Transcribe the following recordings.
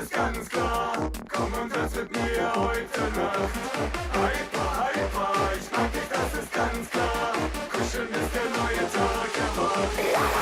ist ganz klar. Komm und tanz mit mir heute Nacht. Hyper, hyper, ich mag dich, das ist ganz klar. Kuscheln ist der neue Tag, erwacht.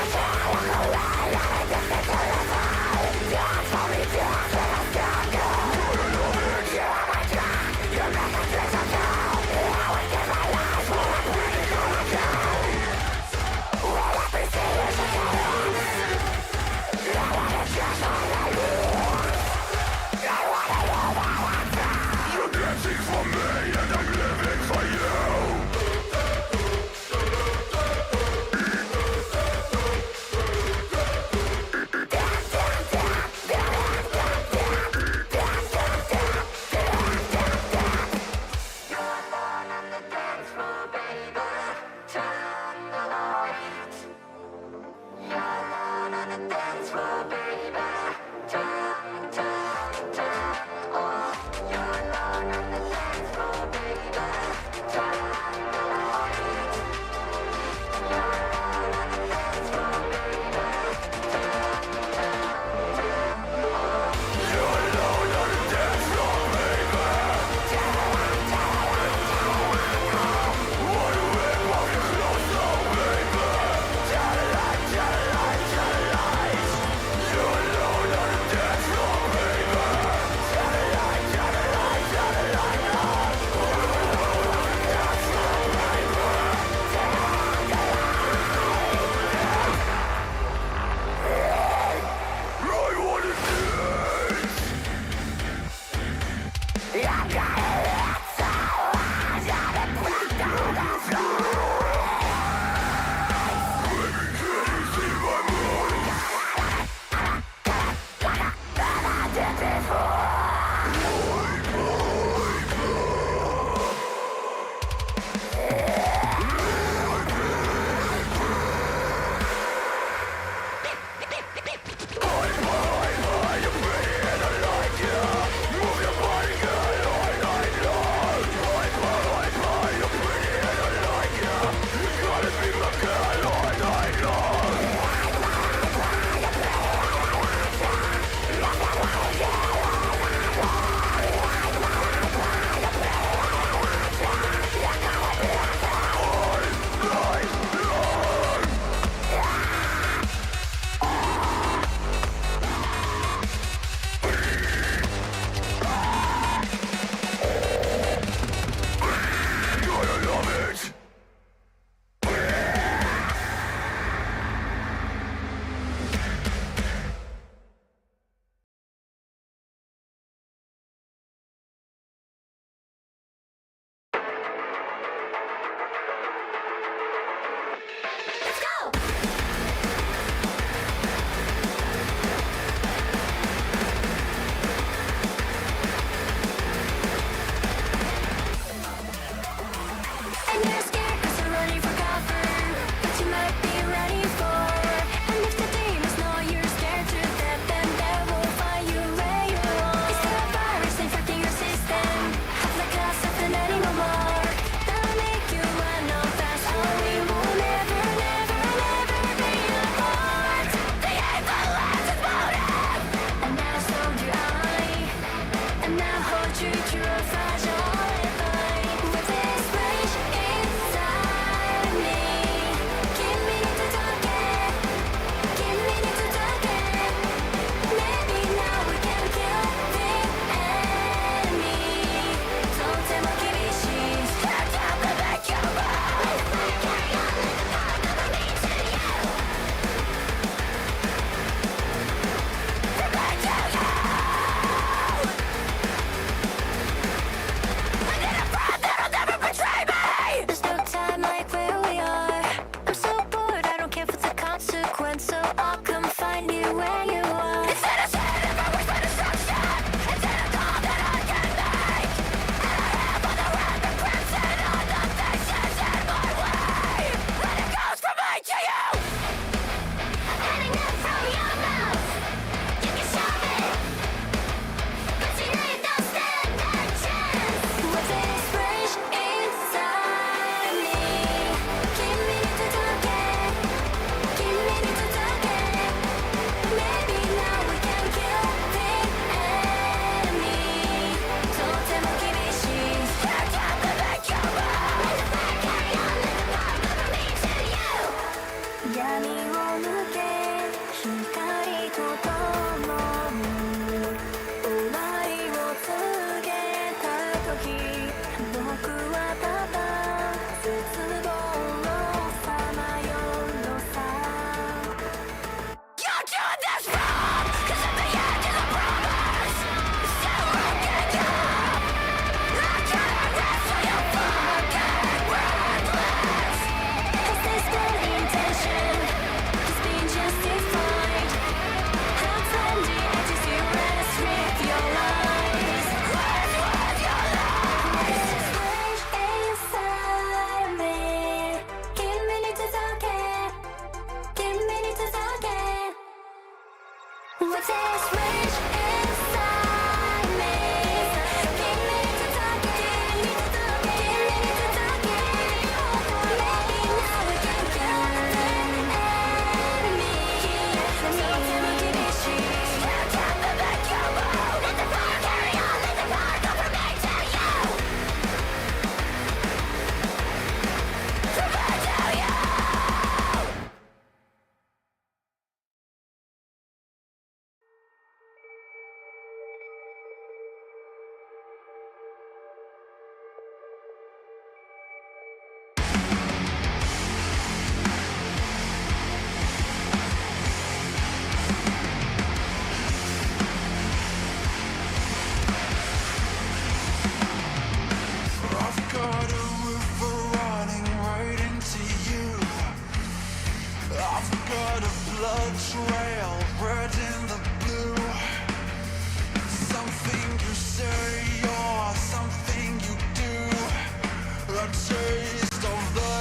taste of the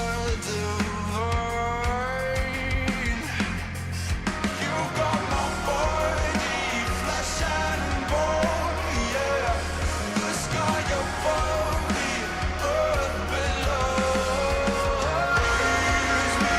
divine. You've got my body, flesh and bone, yeah. The sky above, the earth below. Raise me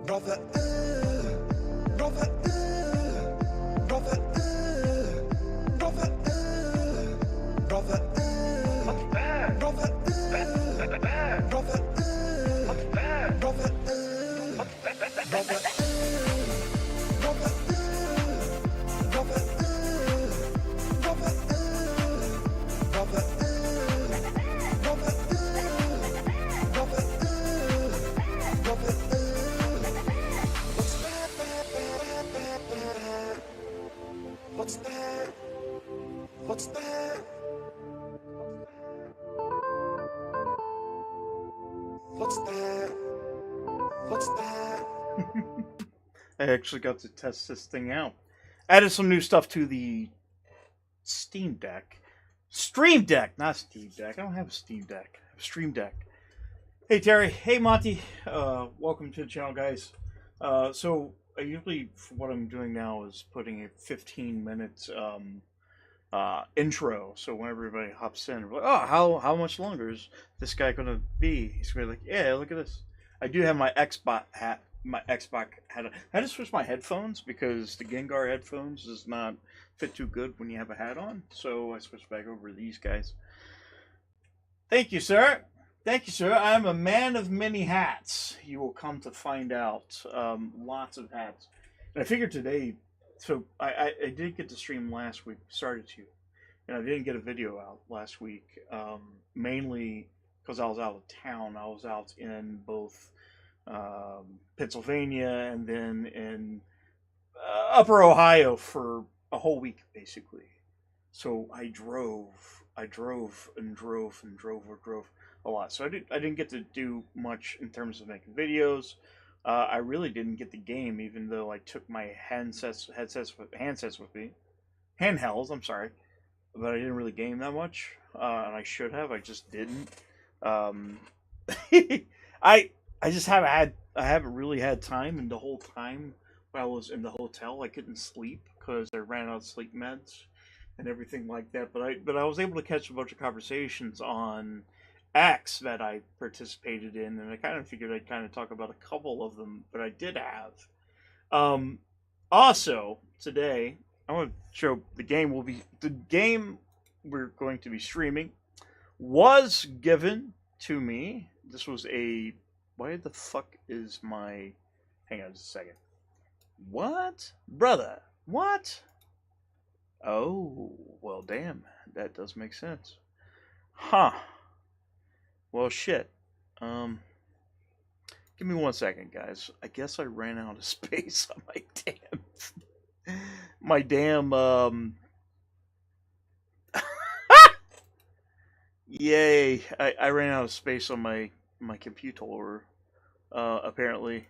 brother, brother, brother, brother, brother, what's bad? Brother, bad, brother, what's bad? Brother, what's bad? Brother, brother, brother, brother, brother, what's that? What's that? What's that? What's that? I actually got to test this thing out. Added some new stuff to the Steam Deck. Stream Deck, not Steam Deck. I don't have a Steam Deck. I have a Stream Deck. Hey Terry. Hey Monty. Welcome to the channel, guys. So I usually, for what I'm doing now, is putting a 15-minute intro. So when everybody hops in, we're like, oh, how much longer is this guy gonna be? He's gonna be like, yeah, look at this. I do have my Xbox hat. My Xbox hat. I just switched my headphones because the Gengar headphones does not fit too good when you have a hat on. So I switched back over to these guys. Thank you, sir. Thank you, sir. I'm a man of many hats. You will come to find out. Lots of hats. And I figured today, so I did get to stream last week, started to. And I didn't get a video out last week, mainly because I was out of town. I was out in both Pennsylvania and then in Upper Ohio for a whole week, basically. So I drove a lot. So I didn't get to do much in terms of making videos. I really didn't get the game, even though I took my handsets with me, handhelds. I'm sorry, but I didn't really game that much, and I should have. I just didn't. I just haven't really had time, and the whole time while I was in the hotel, I couldn't sleep because I ran out of sleep meds and everything like that. But I was able to catch a bunch of conversations on X that I participated in, and I kind of figured I'd kind of talk about a couple of them that I did have. Also, today I want to show the game we're going to be streaming was given to me. This was a why the fuck is my hang on just a second. What? Brother, what? Oh, well damn, that does make sense. Huh. Well shit. Give me 1 second, guys. I guess I ran out of space on my damn yay. I ran out of space on my computer. Apparently.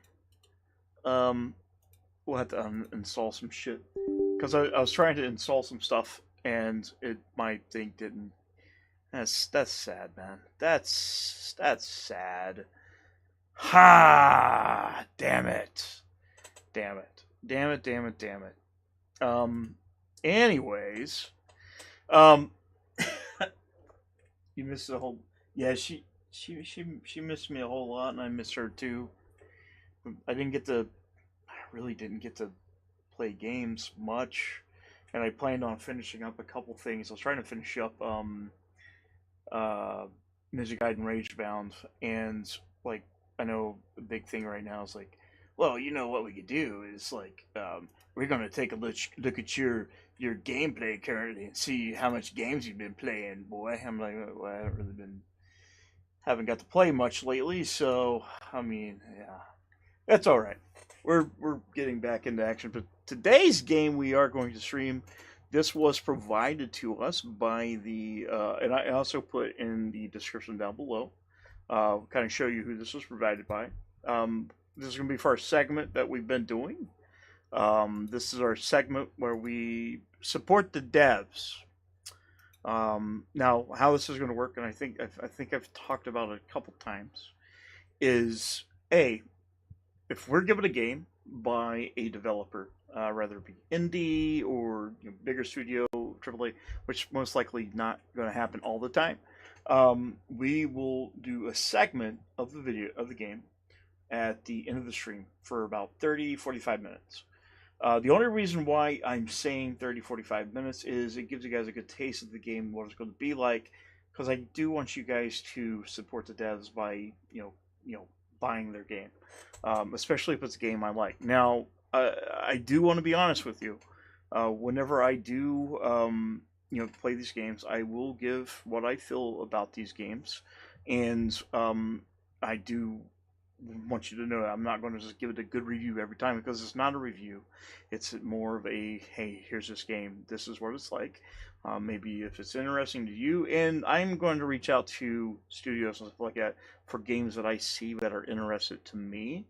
We'll have to uninstall some shit. Because I was trying to install some stuff and my thing didn't. That's sad, man. That's sad. Ha! Damn it. Anyways, you missed the whole. Yeah, she missed me a whole lot, and I missed her too. I really didn't get to play games much, and I planned on finishing up a couple things. I was trying to finish up Ninja Gaiden Ragebound, and like I know a big thing right now is like, well, you know what we could do is like we're gonna take a look at your gameplay currently and see how much games you've been playing, boy. I'm like, well, I haven't got to play much lately, so I mean, yeah, that's all right. We're getting back into action, but today's game we are going to stream. This was provided to us by the, and I also put in the description down below, kind of show you who this was provided by. This is going to be for our segment that we've been doing. This is our segment where we support the devs. Now, how this is going to work, and I think I've talked about it a couple times, is if we're given a game by a developer, rather it be indie or bigger studio, AAA, which most likely not going to happen all the time, we will do a segment of the game at the end of the stream for about 30-45 minutes. The only reason why I'm saying 30-45 minutes is it gives you guys a good taste of the game, what it's going to be like, because I do want you guys to support the devs by buying their game, especially if it's a game I like. Now, I do want to be honest with you. Whenever I do play these games, I will give what I feel about these games, and I do want you to know that I'm not going to just give it a good review every time, because it's not a review. It's more of a, hey, here's this game. This is what it's like. Maybe if it's interesting to you, and I'm going to reach out to studios and stuff like that for games that I see that are interested to me.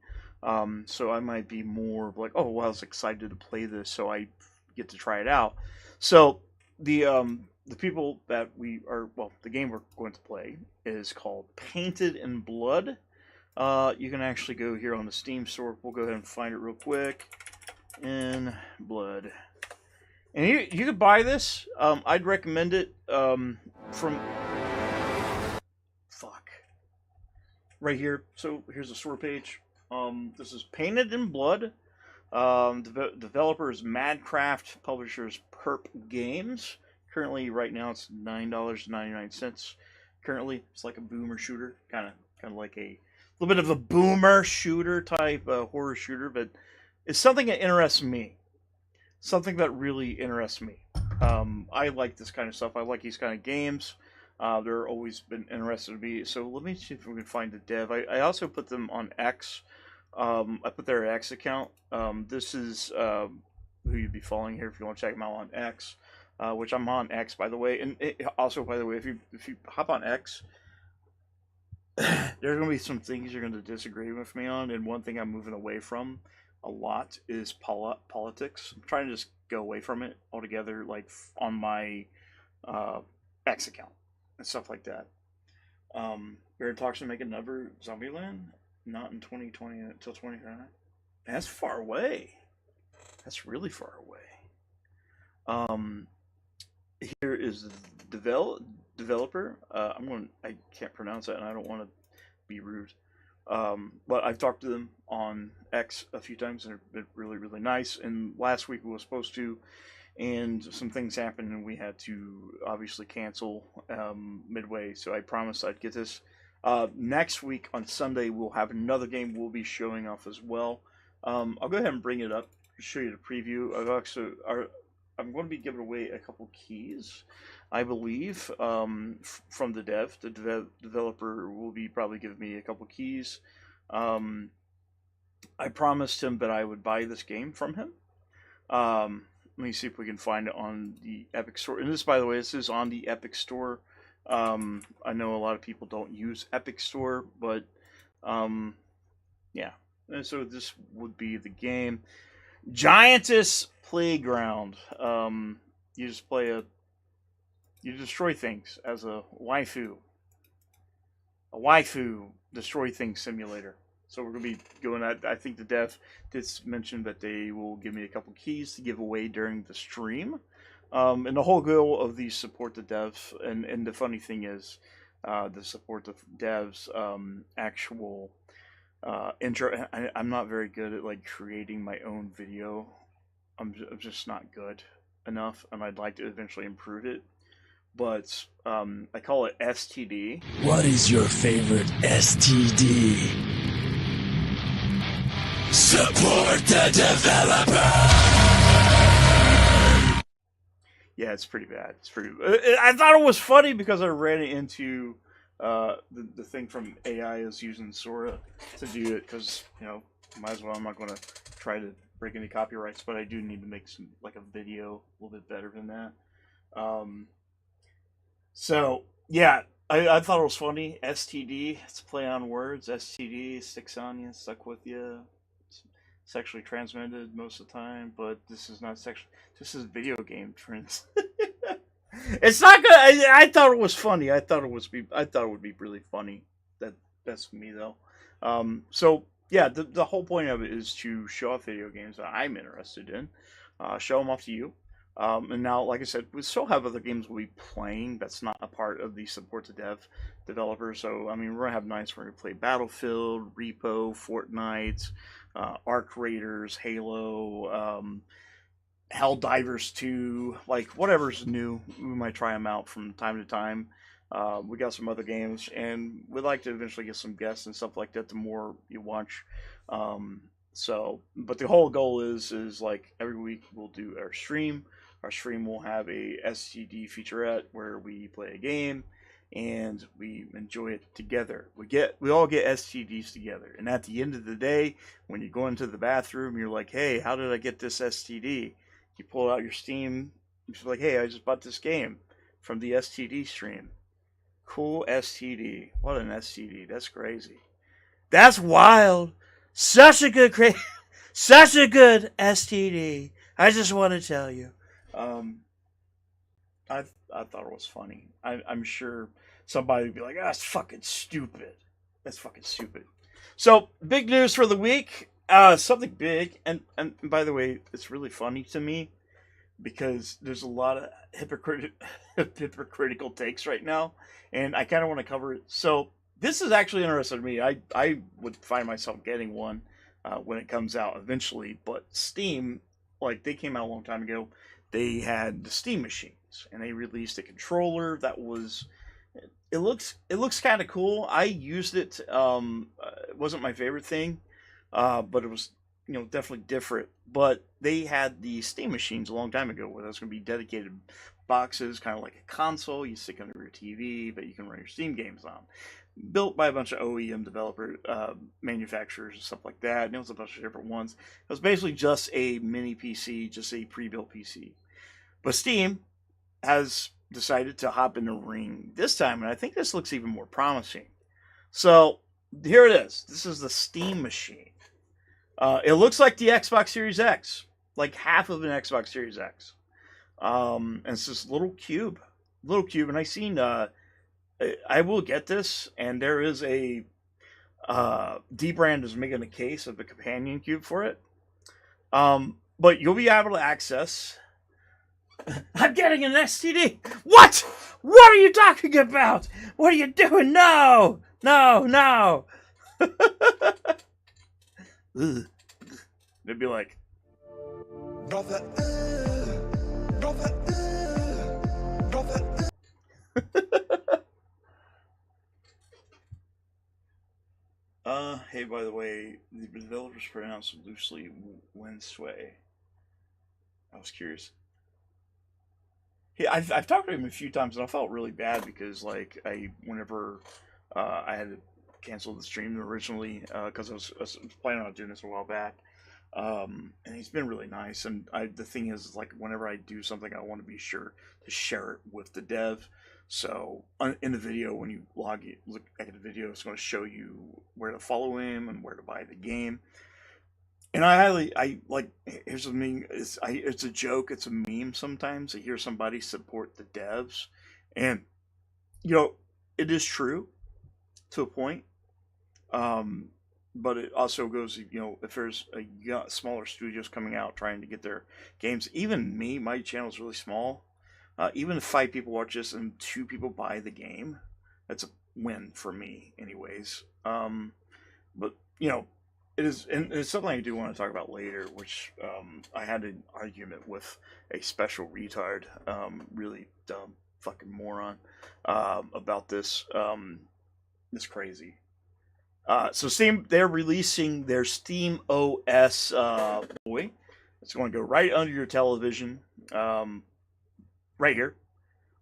So I might be more like, oh, well, I was excited to play this, so I get to try it out. So the people that the game we're going to play is called Painted in Blood. You can actually go here on the Steam store. We'll go ahead and find it real quick. In Blood. And you could buy this. I'd recommend it from... Fuck. Right here. So here's the store page. This is Painted in Blood. Developer is Madcraft. Publisher is Perp Games. Currently, right now, it's $9.99. Currently, it's like a boomer shooter. Kind of like a little bit of a boomer shooter type horror shooter, but it's something that interests me. Something that really interests me. I like this kind of stuff. I like these kind of games. They're always been interested in me. So let me see if we can find the dev. I also put them on X. I put their X account. This is who you'd be following here if you want to check them out on X, which I'm on X, by the way. And also, by the way, if you hop on X, there's going to be some things you're going to disagree with me on, and one thing I'm moving away from a lot is politics. I'm trying to just go away from it altogether, like on my X account and stuff like that. We're in talks to make another Zombieland, not in 2020 until 2029. That's far away. That's really far away. Here is the developer. I can't pronounce that, and I don't want to be rude. But I've talked to them on X a few times, and they're been really, really nice. And last week we were supposed to, and some things happened, and we had to obviously cancel midway. So I promised I'd get this. Next week on Sunday we'll have another game we'll be showing off as well. I'll go ahead and bring it up, show you the preview. I'm going to be giving away a couple keys, I believe, from the dev. The developer will be probably giving me a couple keys. I promised him that I would buy this game from him. Let me see if we can find it on the Epic Store. And this, by the way, this is on the Epic Store. I know a lot of people don't use Epic Store, but yeah. And so this would be the game. Giantess Playground. You just you destroy things as a waifu. A waifu destroy things simulator. So we're going to be going at, I think the dev did mention that they will give me a couple keys to give away during the stream. And the whole goal of these support the devs, and the funny thing is, the support the devs actual intro. I'm not very good at like creating my own video. I'm just not good enough, and I'd like to eventually improve it. But I call it STD. What is your favorite STD? Support the developer! Yeah, it's pretty bad. I thought it was funny because I ran into the thing from AI is using Sora to do it, because might as well. I'm not going to try to break any copyrights, but I do need to make some like a video a little bit better than that. So yeah, I thought it was funny. STD, it's a play on words. STD, sticks on you, stuck with you. It's sexually transmitted most of the time, but this is not sexual. This is video game trends. It's not good. I thought it was funny. I thought it would be really funny. That's me though. So yeah, the whole point of it is to show off video games that I'm interested in. Show them off to you. And now, like I said, we still have other games we'll be playing that's not a part of the support to dev developers. So, I mean, we're going to have nights where we play Battlefield, Repo, Fortnite, Arc Raiders, Halo, Helldivers 2, like whatever's new. We might try them out from time to time. We got some other games, and we'd like to eventually get some guests and stuff like that. The more you watch, but the whole goal is like every week we'll do our stream. Our stream will have a STD featurette where we play a game and we enjoy it together. We all get STDs together, and at the end of the day, when you go into the bathroom, you're like, "Hey, how did I get this STD?" You pull out your Steam. You're like, "Hey, I just bought this game from the STD stream." Cool STD. What an STD. That's crazy. That's wild. Such a good such a good STD. I just want to tell you. I thought it was funny. I'm sure somebody would be like, that's fucking stupid. That's fucking stupid. So, big news for the week. Something big. And by the way, it's really funny to me because there's a lot of hypocritical takes right now, and I kind of want to cover it. So this is actually interesting to me. I would find myself getting one when it comes out eventually, but Steam, like, they came out a long time ago. They had the Steam machines, and they released a controller that was. It looks kind of cool. I used it. It wasn't my favorite thing, but it was definitely different. But they had the Steam machines a long time ago where there's going to be dedicated boxes, kind of like a console you stick under your TV, but you can run your Steam games on. Built by a bunch of OEM developer manufacturers and stuff like that. And it was a bunch of different ones. It was basically just a mini PC, just a pre-built PC. But Steam has decided to hop in the ring this time, and I think this looks even more promising. So here it is. This is the Steam machine. It looks like the Xbox Series X, like half of an Xbox Series X. And it's this little cube, and I seen. I will get this, and there is a D-Brand is making a case of a companion cube for it. But you'll be able to access. I'm getting an STD. What? What are you talking about? What are you doing? No. They'd be like, brother. Hey, by the way, the developers pronounce it loosely Wednesday. I was curious. Hey, I've talked to him a few times, and I felt really bad because, like, whenever I had to cancel the stream originally because I was planning on doing this a while back, and he's been really nice. And the thing is, like, whenever I do something, I want to be sure to share it with the dev. So in the video, when you look at the video, it's going to show you where to follow him and where to buy the game. And here's the thing, it's a joke, it's a meme sometimes to hear somebody support the devs. And, it is true to a point. But it also goes, if there's smaller studios coming out trying to get their games, even me, my channel's really small. Even if 5 people watch this and 2 people buy the game, that's a win for me, anyways. But it is, and it's something I do want to talk about later, which I had an argument with a special retard, really dumb fucking moron, about this. It's crazy. So Steam, they're releasing their Steam OS boy. It's going to go right under your television. Right here.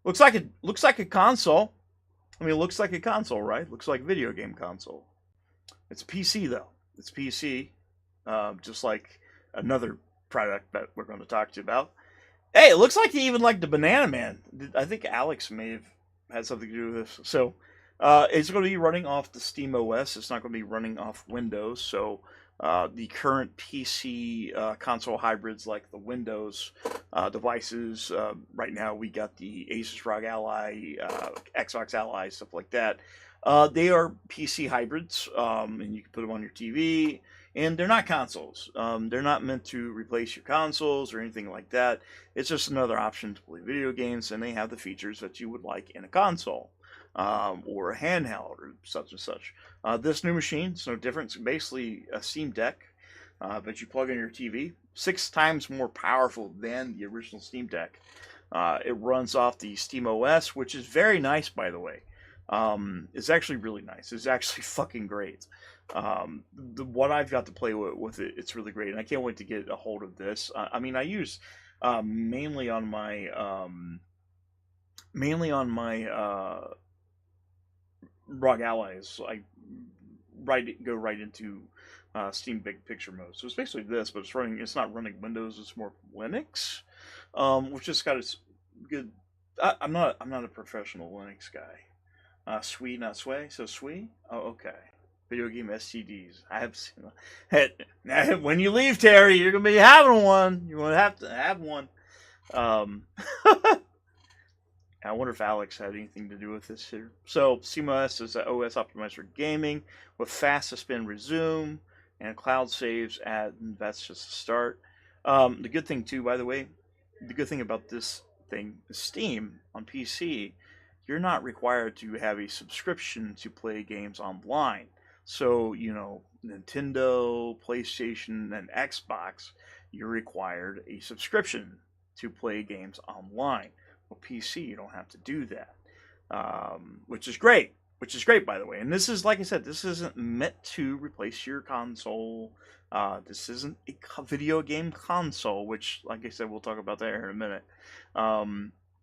Looks like a console. I mean, it looks like a console, right? Looks like a video game console. It's a PC though. It's PC, just like another product that we're going to talk to you about. Hey, it looks like they even like the Banana Man. I think Alex may have had something to do with this. So it's going to be running off the Steam OS. It's not going to be running off Windows. So the current PC console hybrids like the Windows devices, right now we got the Asus ROG Ally, Xbox Ally, stuff like that. They are PC hybrids, and you can put them on your TV. and they're not consoles. They're not meant to replace your consoles or anything like that. It's just another option to play video games, and they have the features that you would like in a console or a handheld or such and such. This new machine is no different. It's basically a Steam Deck, but you plug in your TV. 6 times more powerful than the original Steam Deck. It runs off the Steam OS, which is very nice, by the way. It's actually really nice. It's actually fucking great. What I've got to play with it, it's really great, and I can't wait to get a hold of this. I mean, I use mainly on my ROG Allies. I go right into Steam Big Picture mode. So it's basically this, but it's not running Windows. It's more Linux, which has got its good. I'm not a professional Linux guy. Sui, not sway. So Sui. Oh, okay. Video game STDs. I have seen that. When you leave, Terry, you're gonna be having one. You're gonna have to have one. I wonder if Alex had anything to do with this here. So SteamOS is an OS optimized for gaming with fast suspend resume and cloud saves. That's just a start. The good thing too, by the way, the good thing about this thing is Steam on PC. You're not required to have a subscription to play games online. So, Nintendo, PlayStation, and Xbox, you're required a subscription to play games online. Well, PC, you don't have to do that, which is great. Which is great, by the way. And this is, like I said, this isn't meant to replace your console. This isn't a video game console, which, like I said, we'll talk about that here in a minute.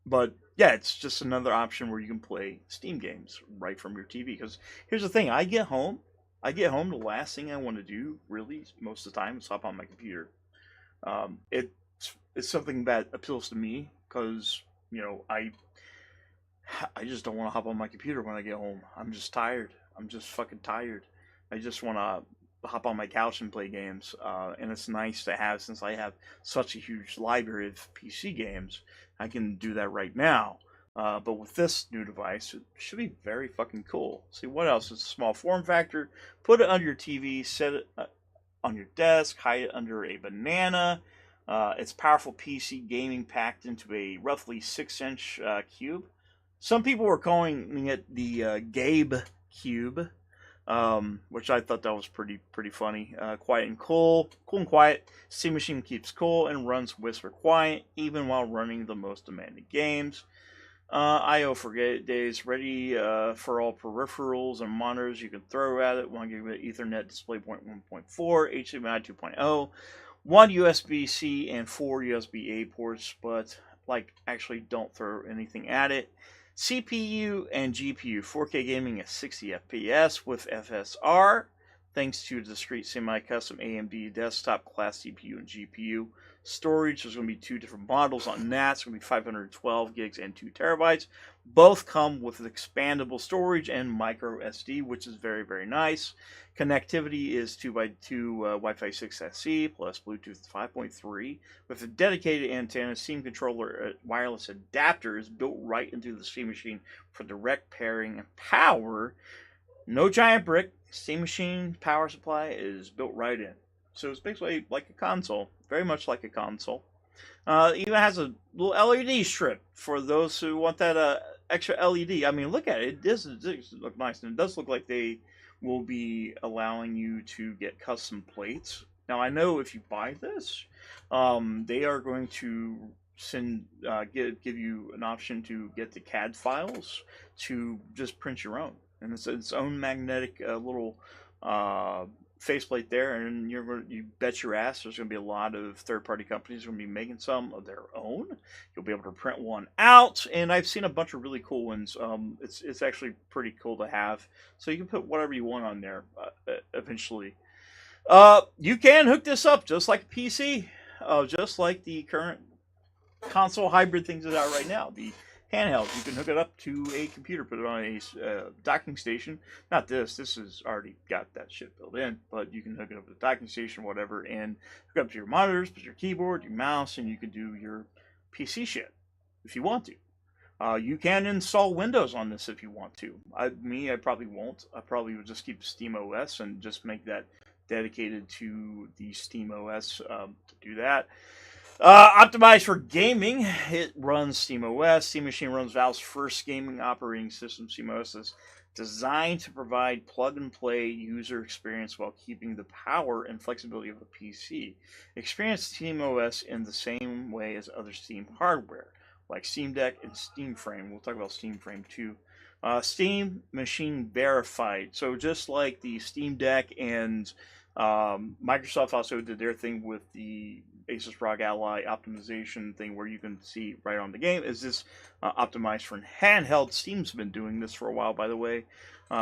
But yeah, it's just another option where you can play Steam games right from your TV. Because here's the thing: I get home, the last thing I want to do, really, most of the time, is hop on my computer. It's something that appeals to me because I just don't want to hop on my computer when I get home. I'm just tired. I'm just fucking tired. I just want to hop on my couch and play games. And it's nice to have, since I have such a huge library of PC games, I can do that right now. But with this new device, it should be very fucking cool. See, what else? It's a small form factor. Put it under your TV, set it on your desk, hide it under a banana. It's powerful PC gaming packed into a roughly 6-inch cube. Some people were calling it the Gabe Cube, which I thought that was pretty funny. Quiet and cool and quiet. Steam Machine keeps cool and runs whisper quiet, even while running the most demanding games. I.O. for days, ready for all peripherals and monitors you can throw at it. 1 gigabit Ethernet, DisplayPort 1.4, HDMI 2.0, 1 USB-C and 4 USB-A ports, but actually don't throw anything at it. CPU and GPU, 4K gaming at 60 FPS with FSR, thanks to discrete semi-custom AMD desktop class CPU and GPU. Storage, there's going to be 2 different models on that. It's going to be 512 gigs and 2 terabytes. Both come with expandable storage and micro SD, which is very, very nice. Connectivity is 2x2 Wi-Fi 6 SE plus Bluetooth 5.3 with a dedicated antenna. Steam controller wireless adapter is built right into the Steam Machine for direct pairing and power. No giant brick. Steam Machine power supply is built right in. So it's basically like a console, very much like a console. It even has a little LED strip for those who want that extra LED. I mean, look at it. It does look nice, and it does look like they will be allowing you to get custom plates. Now, I know if you buy this, they are going to give you an option to get the CAD files to just print your own, and it's its own magnetic little faceplate there, and you bet your ass there's going to be a lot of third-party companies going to be making some of their own. You'll be able to print one out, and I've seen a bunch of really cool ones. It's actually pretty cool to have, so you can put whatever you want on there eventually. You can hook this up just like a PC, just like the current console hybrid things that are right now. The handheld, you can hook it up to a computer, put it on a docking station. Not this has already got that shit built in, but you can hook it up to the docking station, whatever, and hook up to your monitors, put your keyboard, your mouse, and you can do your PC shit if you want to. You can install Windows on this if you want to. I probably won't. I probably would just keep Steam OS and just make that dedicated to the Steam OS to do that. Optimized for gaming, it runs Steam OS. Steam Machine runs Valve's first gaming operating system. Steam OS is designed to provide plug-and-play user experience while keeping the power and flexibility of a PC. Experience Steam OS in the same way as other Steam hardware, like Steam Deck and Steam Frame. We'll talk about Steam Frame too. Steam Machine Verified. So just like the Steam Deck and Microsoft also did their thing with the Asus ROG Ally optimization thing where you can see right on the game. Is this optimized for handheld? Steam's been doing this for a while, by the way.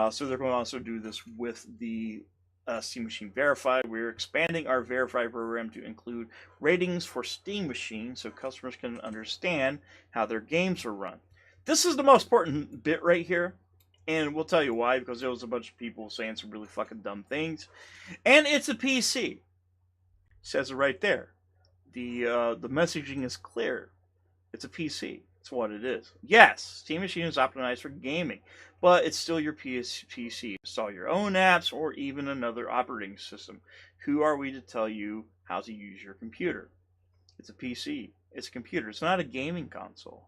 So they're going to also do this with the Steam Machine Verified. We're expanding our Verified program to include ratings for Steam Machine so customers can understand how their games are run. This is the most important bit right here. And we'll tell you why, because there was a bunch of people saying some really fucking dumb things. And it's a PC. It says it right there. The messaging is clear. It's a PC. It's what it is. Yes, Steam Machine is optimized for gaming, but it's still your PC. Install your own apps or even another operating system. Who are we to tell you how to use your computer? It's a PC. It's a computer. It's not a gaming console.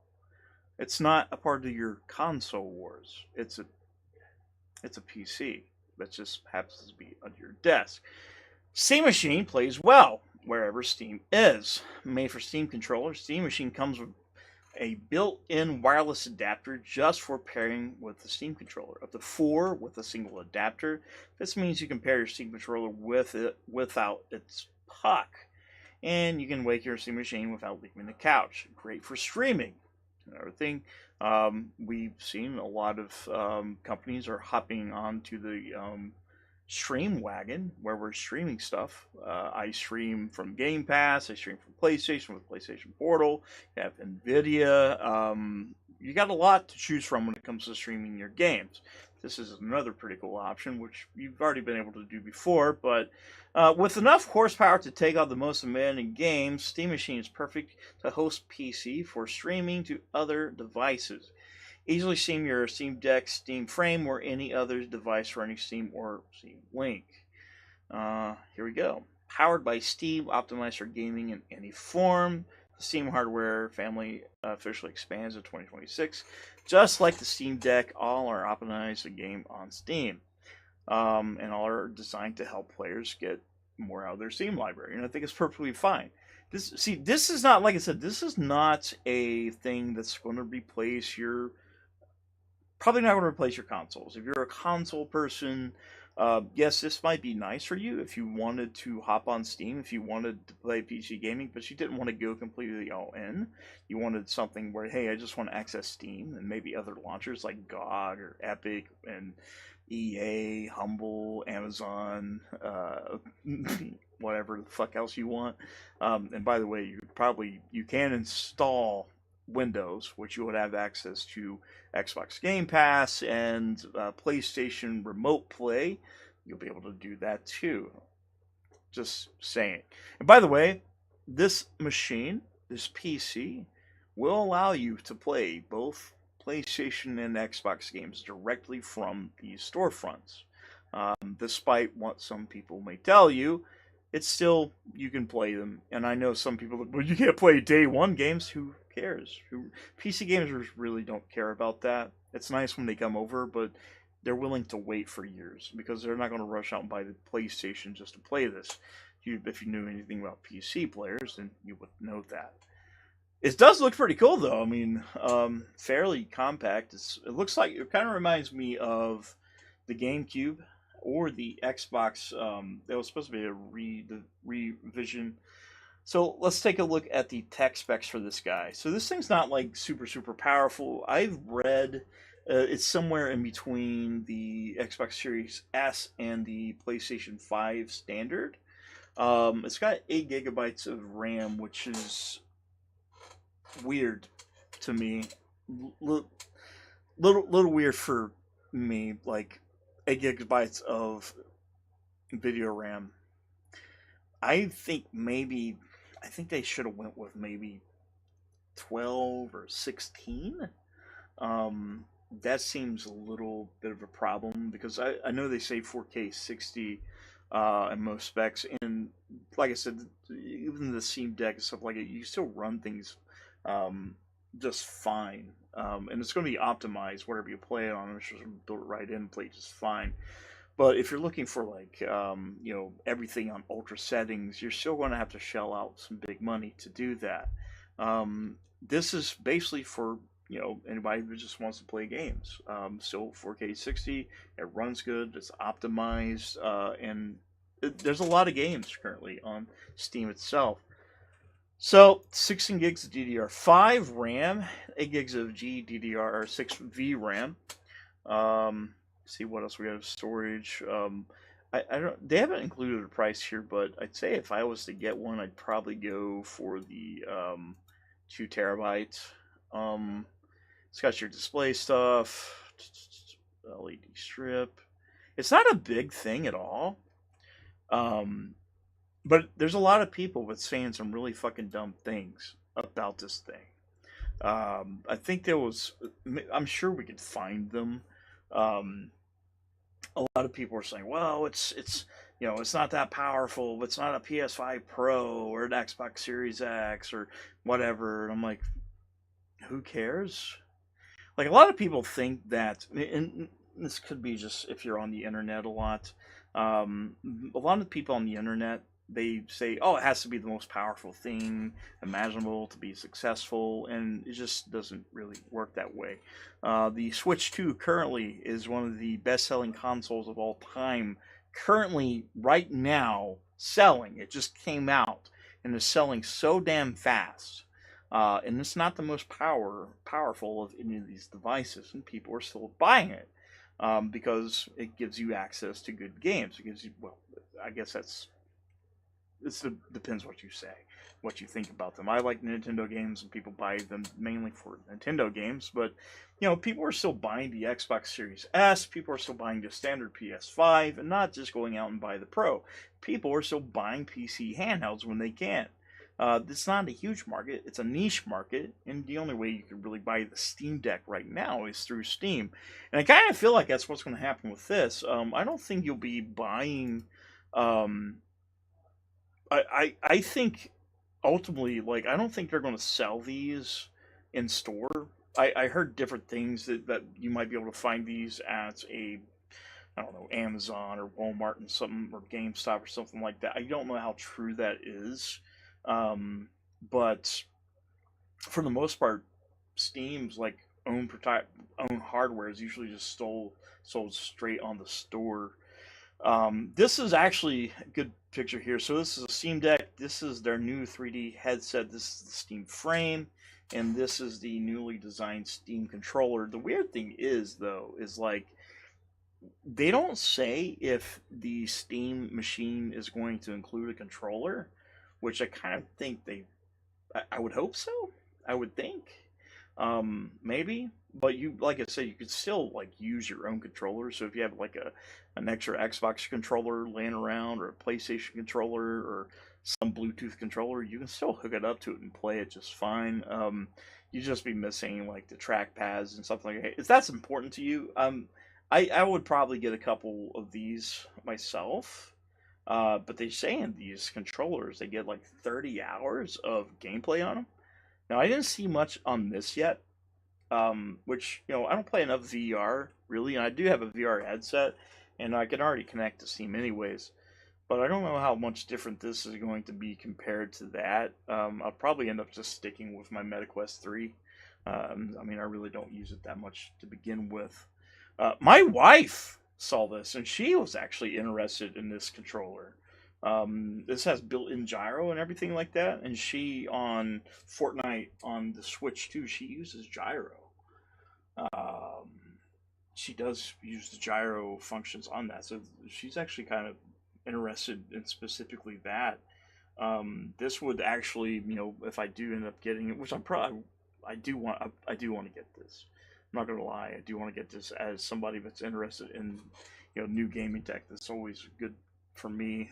It's not a part of your console wars. It's a PC that just happens to be on your desk. Steam Machine plays well wherever Steam is. Made for Steam controllers, Steam Machine comes with a built-in wireless adapter just for pairing with the Steam controller. Up to 4 with a single adapter. This means you can pair your Steam controller with it without its puck. And you can wake your Steam Machine without leaving the couch. Great for streaming. Another thing, we've seen a lot of companies are hopping onto the stream wagon where we're streaming stuff. I stream from Game Pass. I stream from PlayStation with PlayStation Portal. You have NVIDIA. You got a lot to choose from when it comes to streaming your games. This is another pretty cool option, which you've already been able to do before, but with enough horsepower to take on the most demanding games, Steam Machine is perfect to host PC for streaming to other devices. Easily stream your Steam Deck, Steam Frame, or any other device running Steam or Steam Link. Here we go. Powered by Steam, optimized for gaming in any form. The Steam hardware family officially expands in 2026. Just like the Steam Deck, all are optimized to game on Steam. And all are designed to help players get more out of their Steam library. And I think it's perfectly fine. This is not, like I said, this is not a thing that's going to replace your... Probably not going to replace your consoles. If you're a console person, yes, this might be nice for you if you wanted to hop on Steam, if you wanted to play PC gaming, but you didn't want to go completely all in. You wanted something where, hey, I just want to access Steam and maybe other launchers like GOG or Epic and EA, Humble, Amazon, whatever the fuck else you want. And by the way, you can install Windows, which you would have access to Xbox Game Pass and PlayStation Remote Play. You'll be able to do that too. Just saying. And by the way, this machine, this PC, will allow you to play both PlayStation and Xbox games directly from these storefronts. Despite what some people may tell you, it's still, you can play them. And I know some people, well, you can't play day one games. Who cares? PC gamers really don't care about that. It's nice when they come over, but they're willing to wait for years because they're not going to rush out and buy the PlayStation just to play this. If you knew anything about PC players, then you would know that. It does look pretty cool, though. I mean, fairly compact. It looks like, it kind of reminds me of the GameCube or the Xbox. That was supposed to be a revision. So let's take a look at the tech specs for this guy. So this thing's not like super powerful. I've read it's somewhere in between the Xbox Series S and the PlayStation 5 standard. It's got 8 gigabytes of RAM, which is weird to me. Little weird for me. Like 8 gigabytes of video RAM. I think they should have went with maybe 12 or 16. That seems a little bit of a problem because I know they say 4K 60 and most specs. And like I said, even the Steam Deck and stuff like it, you still run things just fine. And it's going to be optimized whatever you play it on. It's just built right in, play just fine. But if you're looking for like everything on ultra settings, you're still going to have to shell out some big money to do that. This is basically for anybody who just wants to play games. Still 4K 60, it runs good, it's optimized, and there's a lot of games currently on Steam itself. So 16 gigs of DDR5 RAM, 8 gigs of GDDR6V RAM. See what else we have. Storage. I don't. They haven't included a price here, but I'd say if I was to get one, I'd probably go for the 2 terabytes. It's got your display stuff, LED strip. It's not a big thing at all. But there's a lot of people with saying some really fucking dumb things about this thing. I think I'm sure we could find them. A lot of people are saying, well, it's not that powerful. It's not a PS5 Pro or an Xbox Series X or whatever. And I'm like, who cares? Like, a lot of people think that, and this could be just if you're on the internet a lot. A lot of people on the internet, they say, oh, it has to be the most powerful thing imaginable to be successful, and it just doesn't really work that way. The Switch 2 currently is one of the best-selling consoles of all time. Currently, right now, selling. It just came out and is selling so damn fast. And it's not the most powerful of any of these devices, and people are still buying it because it gives you access to good games. It gives you, well, I guess depends what you say, what you think about them. I like Nintendo games, and people buy them mainly for Nintendo games, but people are still buying the Xbox Series S, people are still buying the standard PS5, and not just going out and buy the Pro. People are still buying PC handhelds when they can. It's not a huge market, it's a niche market, and the only way you can really buy the Steam Deck right now is through Steam. And I kind of feel like that's what's going to happen with this. I don't think you'll be buying... I think ultimately, like, I don't think they're going to sell these in store. I heard different things that you might be able to find these at I don't know, Amazon or Walmart and something, or GameStop or something like that. I don't know how true that is. But for the most part, Steam's like own hardware is usually just sold straight on the store. This is actually a good picture here. So this is a Steam Deck. This is their new 3D headset. This is the Steam frame, and this is the newly designed Steam controller. The weird thing is, though, is like they don't say if the Steam machine is going to include a controller, which I kind of think I would hope so. I would think, maybe. But like I said, you could still like use your own controller. So if you have like an extra Xbox controller laying around, or a PlayStation controller, or some Bluetooth controller, you can still hook it up to it and play it just fine. You just be missing like the track pads and stuff like that. If that's important to you, I would probably get a couple of these myself. But they say in these controllers they get like 30 hours of gameplay on them. Now I didn't see much on this yet. Which, I don't play enough VR, really, and I do have a VR headset, and I can already connect to Steam anyways, but I don't know how much different this is going to be compared to that. I'll probably end up just sticking with my MetaQuest 3. I really don't use it that much to begin with. My wife saw this, and she was actually interested in this controller. This has built-in gyro and everything like that, and she, on Fortnite on the Switch 2, she uses gyro. She does use the gyro functions on that, so she's actually kind of interested in specifically that. This would actually, if I do end up getting it, which I do want to get this. I'm not gonna lie, I do want to get this as somebody that's interested in, new gaming tech. That's always good for me.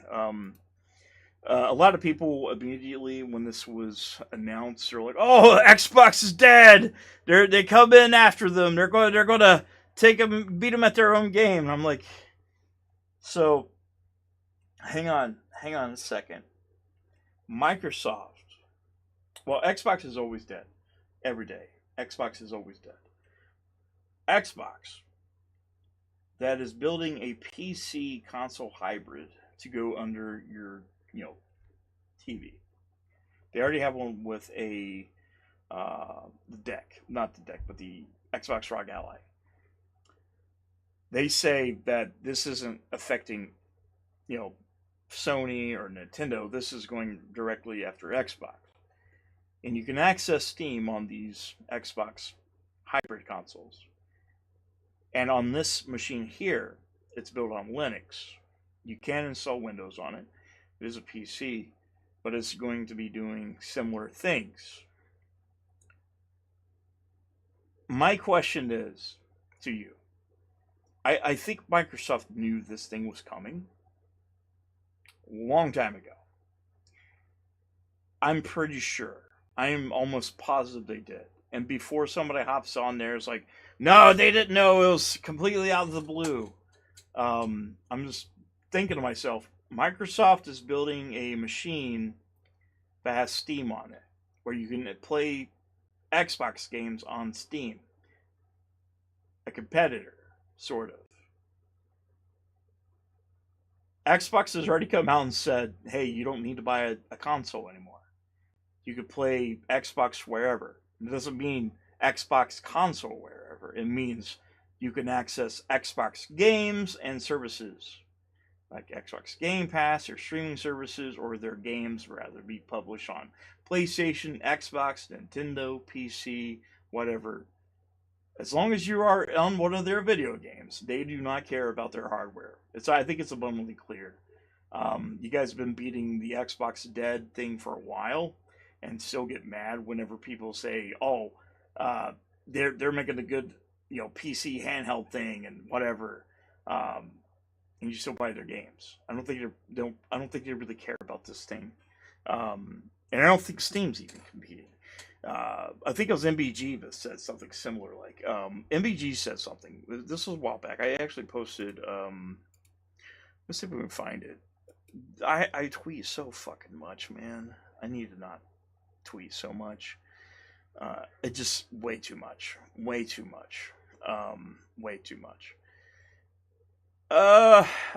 A lot of people immediately, when this was announced, they're like, "Oh, Xbox is dead. They come in after them. They're going to take them, beat them at their own game." And I'm like, so hang on a second. Microsoft. Well, Xbox is always dead. Every day. Xbox is always dead. Xbox that is building a PC console hybrid to go under your, TV. They already have one with the deck, not the deck, but the Xbox ROG Ally. They say that this isn't affecting, Sony or Nintendo. This is going directly after Xbox. And you can access Steam on these Xbox hybrid consoles. And on this machine here, it's built on Linux. You can install Windows on it. It is a PC, but it's going to be doing similar things. My question is to you. I think Microsoft knew this thing was coming a long time ago. I'm pretty sure. I am almost positive they did. And before somebody hops on there, it's like, no, they didn't know. It was completely out of the blue. I'm just thinking to myself, Microsoft is building a machine that has Steam on it, where you can play Xbox games on Steam. A competitor, sort of. Xbox has already come out and said, hey, you don't need to buy a console anymore. You could play Xbox wherever. It doesn't mean Xbox console wherever. It means you can access Xbox games and services like Xbox Game Pass or streaming services, or their games rather be published on PlayStation, Xbox, Nintendo, PC, whatever. As long as you are on one of their video games, they do not care about their hardware. I think it's abundantly clear. You guys have been beating the Xbox dead thing for a while, and still get mad whenever people say, "Oh, they're making a good, PC handheld thing and whatever," and you still buy their games. I don't think they really care about this thing, and I don't think Steam's even competing. I think it was MBG that said something similar. Like MBG said something. This was a while back. I actually posted. Let's see if we can find it. I tweet so fucking much, man. I need to not tweet so much. It just way too much. Way too much. Way too much.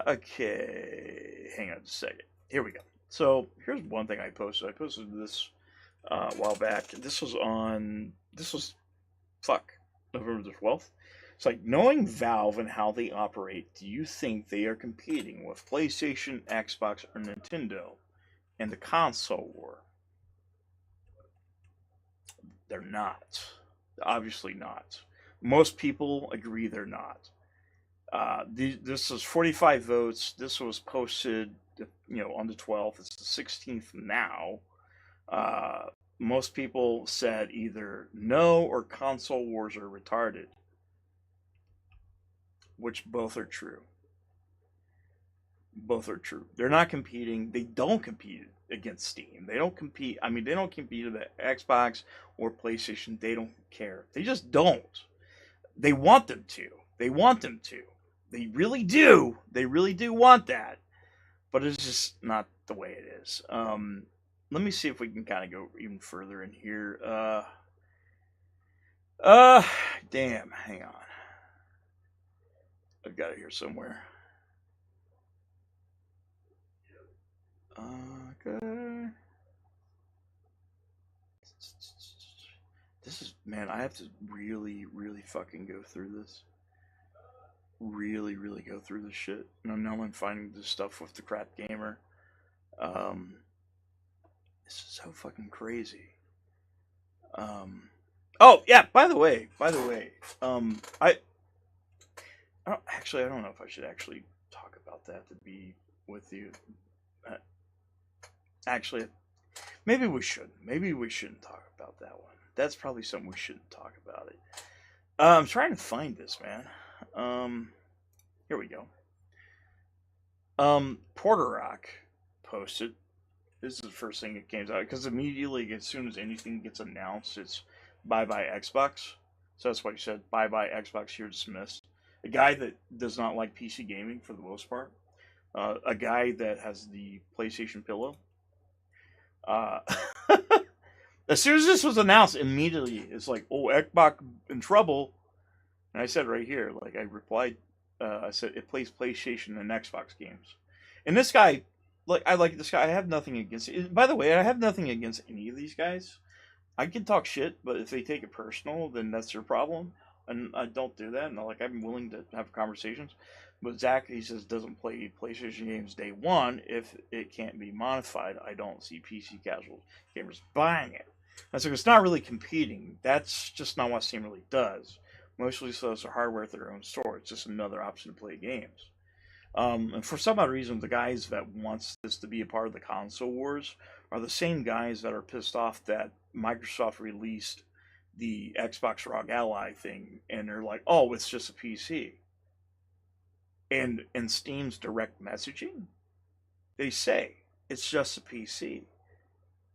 Okay. Hang on just a second. Here we go. So here's one thing I posted. I posted this a while back. This was November the 12th. It's like, knowing Valve and how they operate, do you think they are competing with PlayStation, Xbox, or Nintendo in the console war? They're not. Obviously not. Most people agree they're not. This is 45 votes. This was posted, on the 12th. It's the 16th now. Most people said either no or console wars are retarded, which both are true. Both are true. They're not competing. They don't compete against Steam. They don't compete. They don't compete with the Xbox or PlayStation. They don't care. They just don't. They want them to. They want them to. They really do. They really do want that. But it's just not the way it is. Let me see if we can kind of go even further in here. Damn. Hang on. I've got it here somewhere. Okay. This is, man, I have to really, really fucking go through this. Really, really go through this shit. And now I'm finding this stuff with the crap gamer. This is so fucking crazy. Oh yeah. By the way, I don't know if I should actually talk about that to be with you. Actually, maybe we shouldn't. Maybe we shouldn't talk about that one. That's probably something we shouldn't talk about it. I'm trying to find this, man. Here we go. Porter Rock posted. This is the first thing that came out, because immediately as soon as anything gets announced, it's bye-bye Xbox. So that's why he said, bye-bye Xbox, you're dismissed. A guy that does not like PC gaming for the most part A guy that has the PlayStation Pillow. Uh, as soon as this was announced, immediately it's like, "Oh, Xbox in trouble." And I said right here, like I replied, I said it plays PlayStation and Xbox games. And this guy, like I like this guy. I have nothing against it. By the way, I have nothing against any of these guys. I can talk shit, but if they take it personal, then that's their problem. And I don't do that. And like I'm willing to have conversations. But Zach, he says, doesn't play PlayStation games day one if it can't be modified. I don't see PC casual gamers buying it. And so it's not really competing. That's just not what Steam really does. Mostly sells their hardware at their own store. It's just another option to play games. And for some odd reason, the guys that wants this to be a part of the console wars are the same guys that are pissed off that Microsoft released the Xbox ROG Ally thing, and they're like, "Oh, it's just a PC." And in Steam's direct messaging, they say it's just a PC.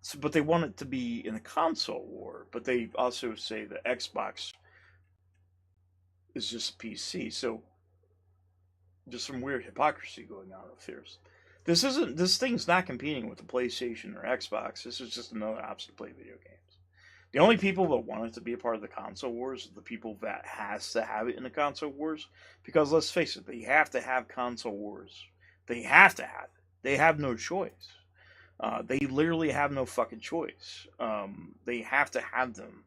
So, but they want it to be in a console war. But they also say the Xbox is just a PC. So there's some weird hypocrisy going on up here. This thing's not competing with the PlayStation or Xbox. This is just another option to play video games. The only people that want it to be a part of the console wars are the people that has to have it in the console wars. Because let's face it, they have to have console wars. They have to have it. They have no choice. They literally have no fucking choice. They have to have them,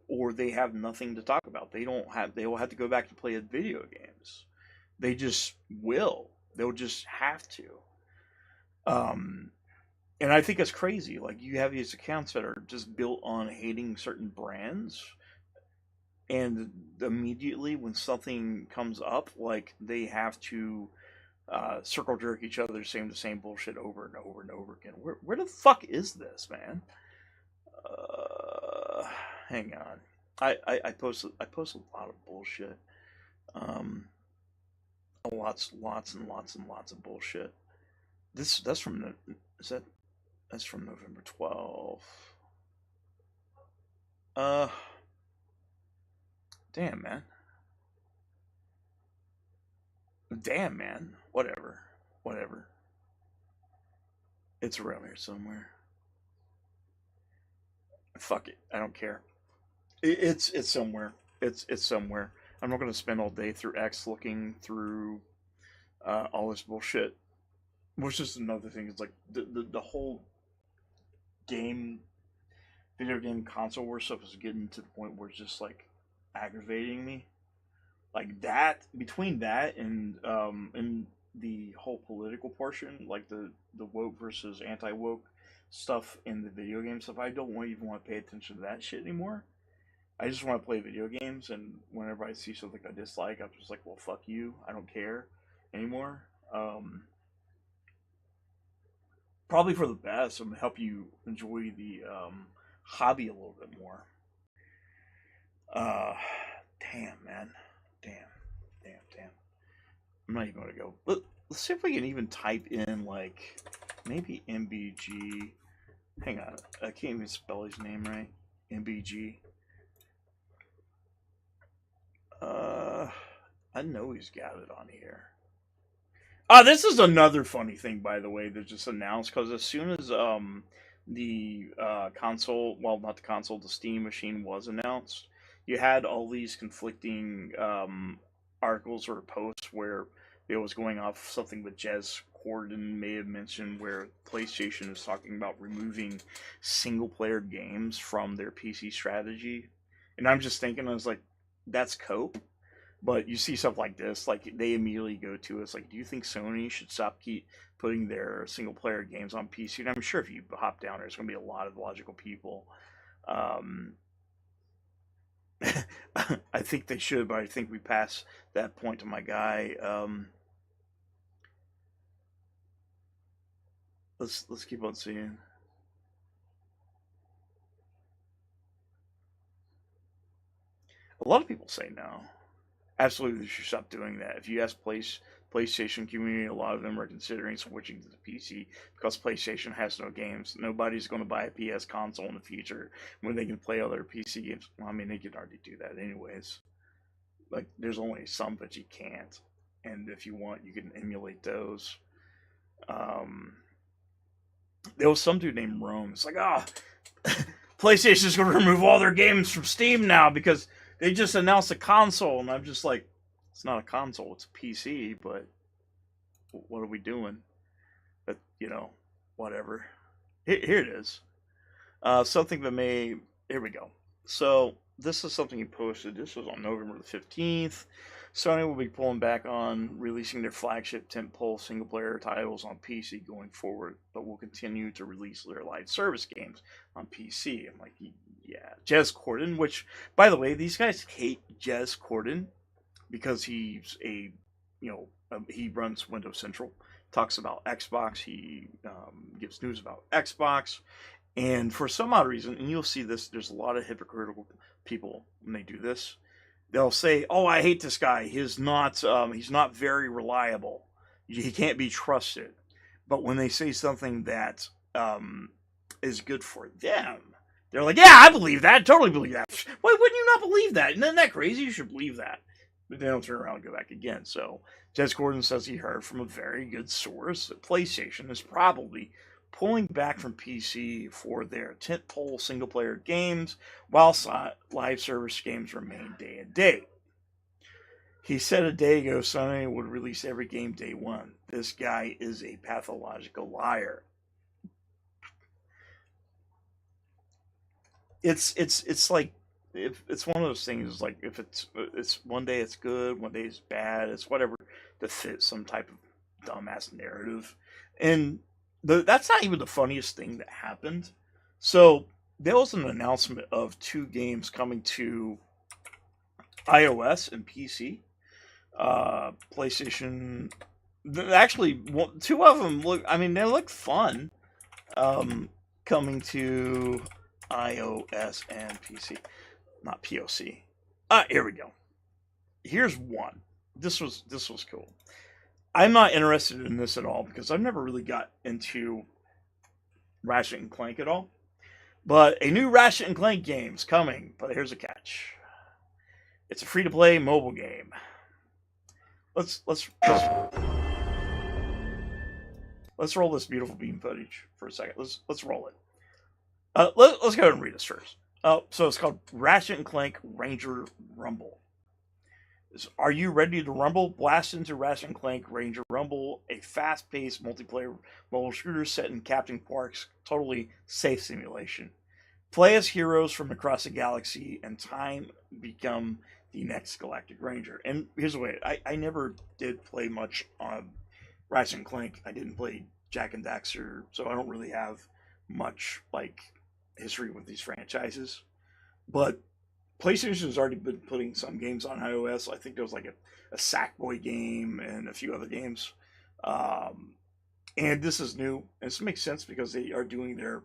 or they have nothing to talk about. They don't have. They will have to go back to play video games. They just will. They'll just have to. And I think it's crazy. Like you have these accounts that are just built on hating certain brands, and immediately when something comes up, like they have to circle jerk each other, saying the same bullshit over and over and over again. Where the fuck is this, man? Hang on. I post a lot of bullshit. Lots and lots of bullshit. That's from the that's from November 12th. Uh, damn man. Damn man. Whatever. It's around here somewhere. Fuck it. I don't care. It's somewhere. It's somewhere. I'm not gonna spend all day through X looking through all this bullshit. Which is another thing. It's like the whole game, video game console war stuff is getting to the point where it's just like aggravating me. Like that, between that and the whole political portion, like the woke versus anti woke stuff in the video game stuff, I don't even want to pay attention to that shit anymore. I just want to play video games, and whenever I see something I dislike, I'm just like, well, fuck you. I don't care anymore. Probably for the best. I'm gonna help you enjoy the hobby a little bit more. Uh, damn, man. Damn. I'm not even gonna go. Let's see if we can even type in like maybe MBG. Hang on, I can't even spell his name right. MBG. I know he's got it on here. This is another funny thing, by the way, that just announced, because as soon as the console, well, not the console, the Steam machine was announced, you had all these conflicting articles or posts where it was going off something that Jez Corden may have mentioned, where PlayStation is talking about removing single-player games from their PC strategy. And I'm just thinking, I was like, that's cope. But you see stuff like this, like they immediately go to us like, do you think Sony should stop keep putting their single player games on PC? And I'm sure if you hop down, there's going to be a lot of logical people. I think they should, but I think we passed that point to my guy. Let's keep on seeing. A lot of people say no. Absolutely, they should stop doing that. If you ask PlayStation community, a lot of them are considering switching to the PC because PlayStation has no games. Nobody's going to buy a PS console in the future when they can play other PC games. Well, I mean, they can already do that anyways. Like, there's only some that you can't. and if you want, you can emulate those. There was some dude named Rome. It's like, PlayStation's going to remove all their games from Steam now because they just announced a console, and I'm just like, it's not a console, it's a PC, but what are we doing? But, whatever. Here it is. Something that here we go. So, this is something he posted. This was on November the 15th. Sony will be pulling back on releasing their flagship tentpole single-player titles on PC going forward, but will continue to release their live service games on PC. I'm like, yeah. Jez Corden, which, by the way, these guys hate Jez Corden because he's he runs Windows Central, talks about Xbox, he gives news about Xbox, and for some odd reason, and you'll see this, there's a lot of hypocritical people when they do this. They'll say, "Oh, I hate this guy. He's not very reliable. He can't be trusted." But when they say something that is good for them, they're like, "Yeah, I believe that. Totally believe that. Why wouldn't you not believe that? Isn't that crazy? You should believe that." But they don't turn around and go back again. So, Jez Corden says he heard from a very good source that PlayStation is probably pulling back from PC for their tentpole single-player games, while live service games remain day and date. He said a day ago Sony would release every game day one. This guy is a pathological liar. It's like, if it's one of those things, like, if it's one day it's good, one day it's bad, it's whatever to fit some type of dumbass narrative. And that's not even the funniest thing that happened. So there was an announcement of 2 games coming to iOS and PC. PlayStation, actually, 2 of them they look fun. Coming to iOS and PC, not POC. Here we go. Here's one. This was cool. I'm not interested in this at all because I've never really got into Ratchet and Clank at all. But a new Ratchet and Clank game's coming, but here's a catch. It's a free-to-play mobile game. Let's roll this beautiful beam footage for a second. Let's roll it. Let's go ahead and read this first. So it's called Ratchet and Clank Ranger Rumble. Are you ready to rumble? Blast into Ratchet and Clank Ranger Rumble, a fast-paced multiplayer mobile shooter set in Captain Quark's totally safe simulation. Play as heroes from across the galaxy, and time become the next Galactic Ranger. And here's the way, I never did play much on Ratchet and Clank. I didn't play Jak and Daxter, so I don't really have much history with these franchises. But PlayStation has already been putting some games on iOS. I think there was a Sackboy game and a few other games. And this is new. And this makes sense because they are doing their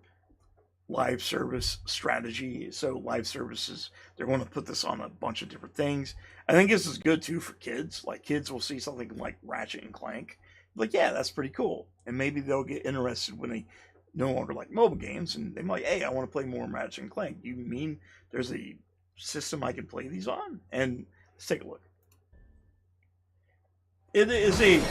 live service strategy. So live services, they're going to put this on a bunch of different things. I think this is good too for kids. Like, kids will see something like Ratchet and Clank. Yeah, that's pretty cool. And maybe they'll get interested when they no longer like mobile games. And they might, hey, I want to play more Ratchet and Clank. You mean there's a system I can play these on? And let's take a look. It is a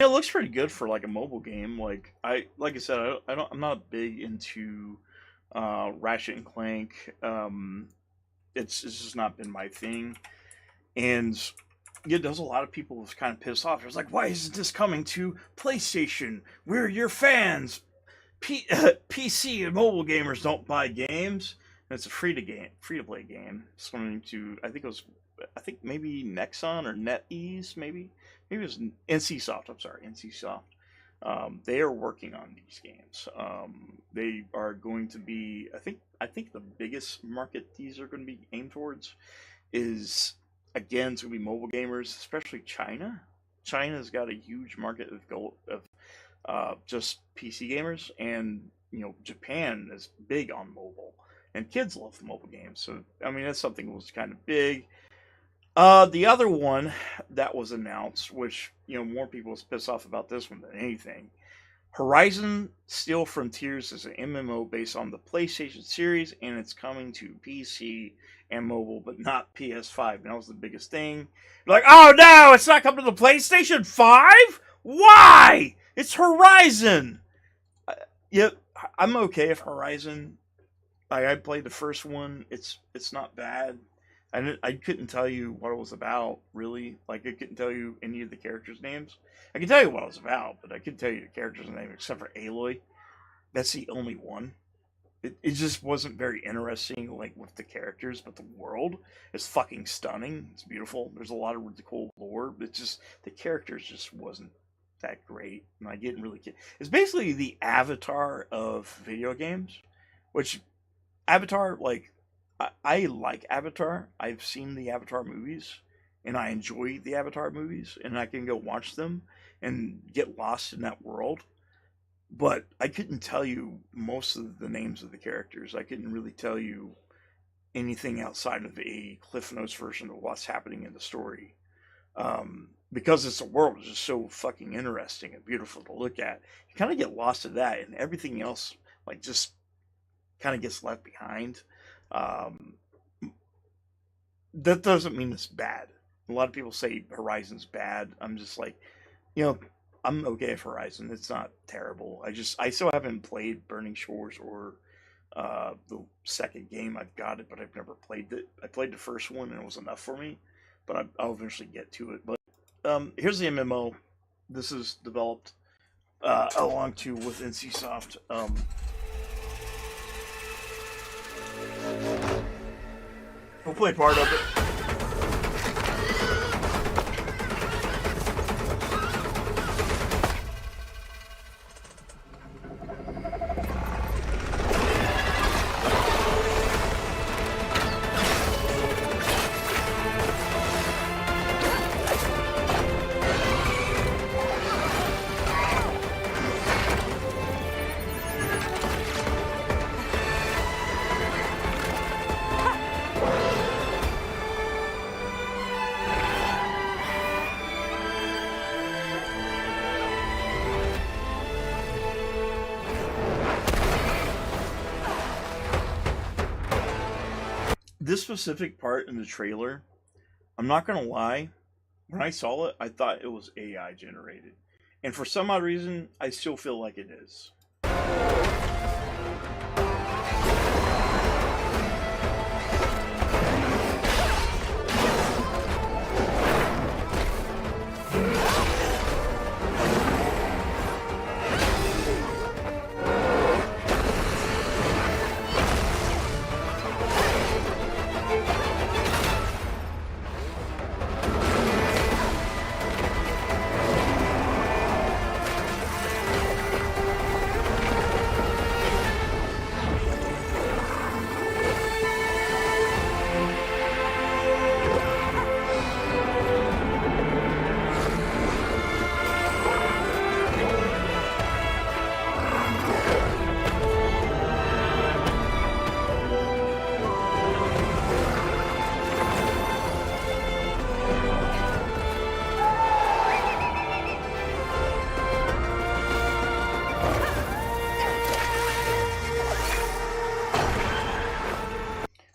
it looks pretty good for a mobile game. Like I said, I'm not big into Ratchet and Clank. It's just not been my thing. And yeah, there's a lot of people who's kind of pissed off. It's like, why isn't this coming to PlayStation? We're your fans. PC and mobile gamers don't buy games. And it's a free to play game. It's going to, I think maybe Nexon or NetEase, maybe it was NCSoft. I'm sorry, NCSoft. They are working on these games. They are going to be, I think the biggest market these are going to be aimed towards is, again, it's going to be mobile gamers, especially China. China's got a huge market of just PC gamers, and Japan is big on mobile, and kids love mobile games. So I mean, that's something that was kind of big. The other one that was announced, which more people was pissed off about this one than anything. Horizon Steel Frontiers is an MMO based on the PlayStation series, and it's coming to PC and mobile, but not PS5. And that was the biggest thing. Like, oh no, it's not coming to the PlayStation 5? Why? It's Horizon. Yep, I'm okay if Horizon. I played the first one. It's not bad. I couldn't tell you what it was about, really. Like, I couldn't tell you any of the characters' names. I can tell you what it was about, but I couldn't tell you the character's name except for Aloy. That's the only one. It just wasn't very interesting, like, with the characters, but the world is fucking stunning. It's beautiful. There's a lot of really cool lore. It's just, the characters just wasn't that great, and I didn't really get. It's basically the Avatar of video games, which Avatar, like, I like Avatar. I've seen the Avatar movies, and I enjoy the Avatar movies, and I can go watch them and get lost in that world. But I couldn't tell you most of the names of the characters. I couldn't really tell you anything outside of a Cliff Notes version of what's happening in the story. Because it's a world is just so fucking interesting and beautiful to look at. You kind of get lost in that, and everything else, like, just kind of gets left behind. That doesn't mean it's bad. A lot of people say Horizon's bad. I'm just like, I'm okay with Horizon. It's not terrible. I still haven't played Burning Shores or the second game. I've got it, but I've never played it. I played the first one and it was enough for me, but I'll eventually get to it. But here's the MMO. This is developed along to with NCSoft. We'll play part of it. This specific part in the trailer, I'm not gonna lie, when I saw it, I thought it was AI generated. And for some odd reason, I still feel like it is.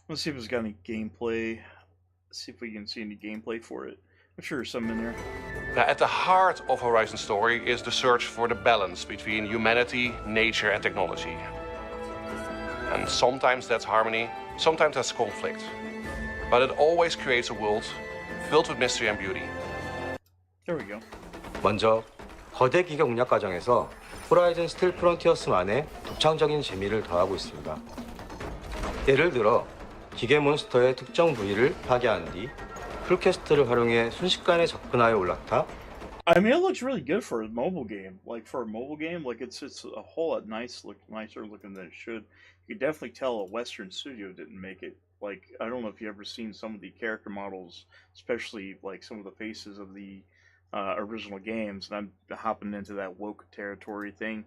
Let's see if it's got any gameplay. Let's see if we can see any gameplay for it. I'm sure there's some in there. Now, at the heart of Horizon's story is the search for the balance between humanity, nature, and technology. And sometimes that's harmony, sometimes that's conflict. But it always creates a world filled with mystery and beauty. There we go. 먼저 거대 기계 공략 과정에서 호라이즌 스틸 프론티어스만의 독창적인 재미를 더하고 있습니다. 예를 들어 기계 몬스터의 특정 부위를 파괴한 뒤 풀캐스트를 활용해 순식간에 접근하여 올라타 I mean, it looks really good for a mobile game. Like for a mobile game, like it's a whole lot nicer looking than it should. You can definitely tell a Western studio didn't make it. Like I don't know if you ever seen some of the character models, especially like some of the faces of the original games. And I'm hopping into that woke territory thing.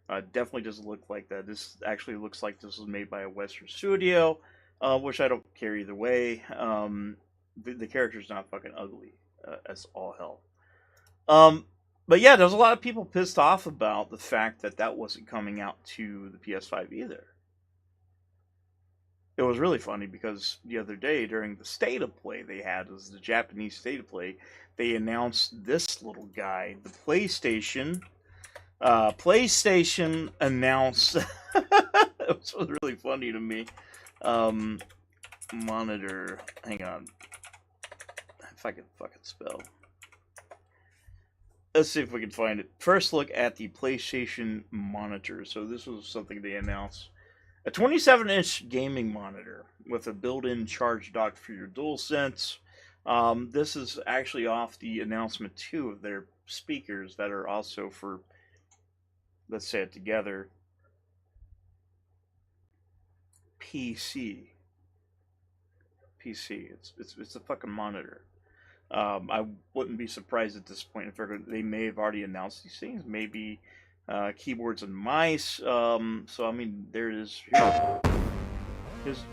Definitely doesn't look like that. This actually looks like this was made by a Western studio, which I don't care either way. The character's not fucking ugly as all hell. But yeah, there's a lot of people pissed off about the fact that that wasn't coming out to the PS5 either. It was really funny because the other day during the state of play they had, was the Japanese state of play, they announced this little guy, the PlayStation. PlayStation announced. It was really funny to me. Monitor. Hang on. If I can fucking spell. Let's see if we can find it. First look at the PlayStation monitor. So this was something they announced. A 27-inch gaming monitor with a built-in charge dock for your DualSense. This is actually off the announcement too of their speakers that are also for, let's say it together, PC. It's a fucking monitor. I wouldn't be surprised at this point if they may have already announced these things. Maybe keyboards and mice. So I mean, there it is. Here's.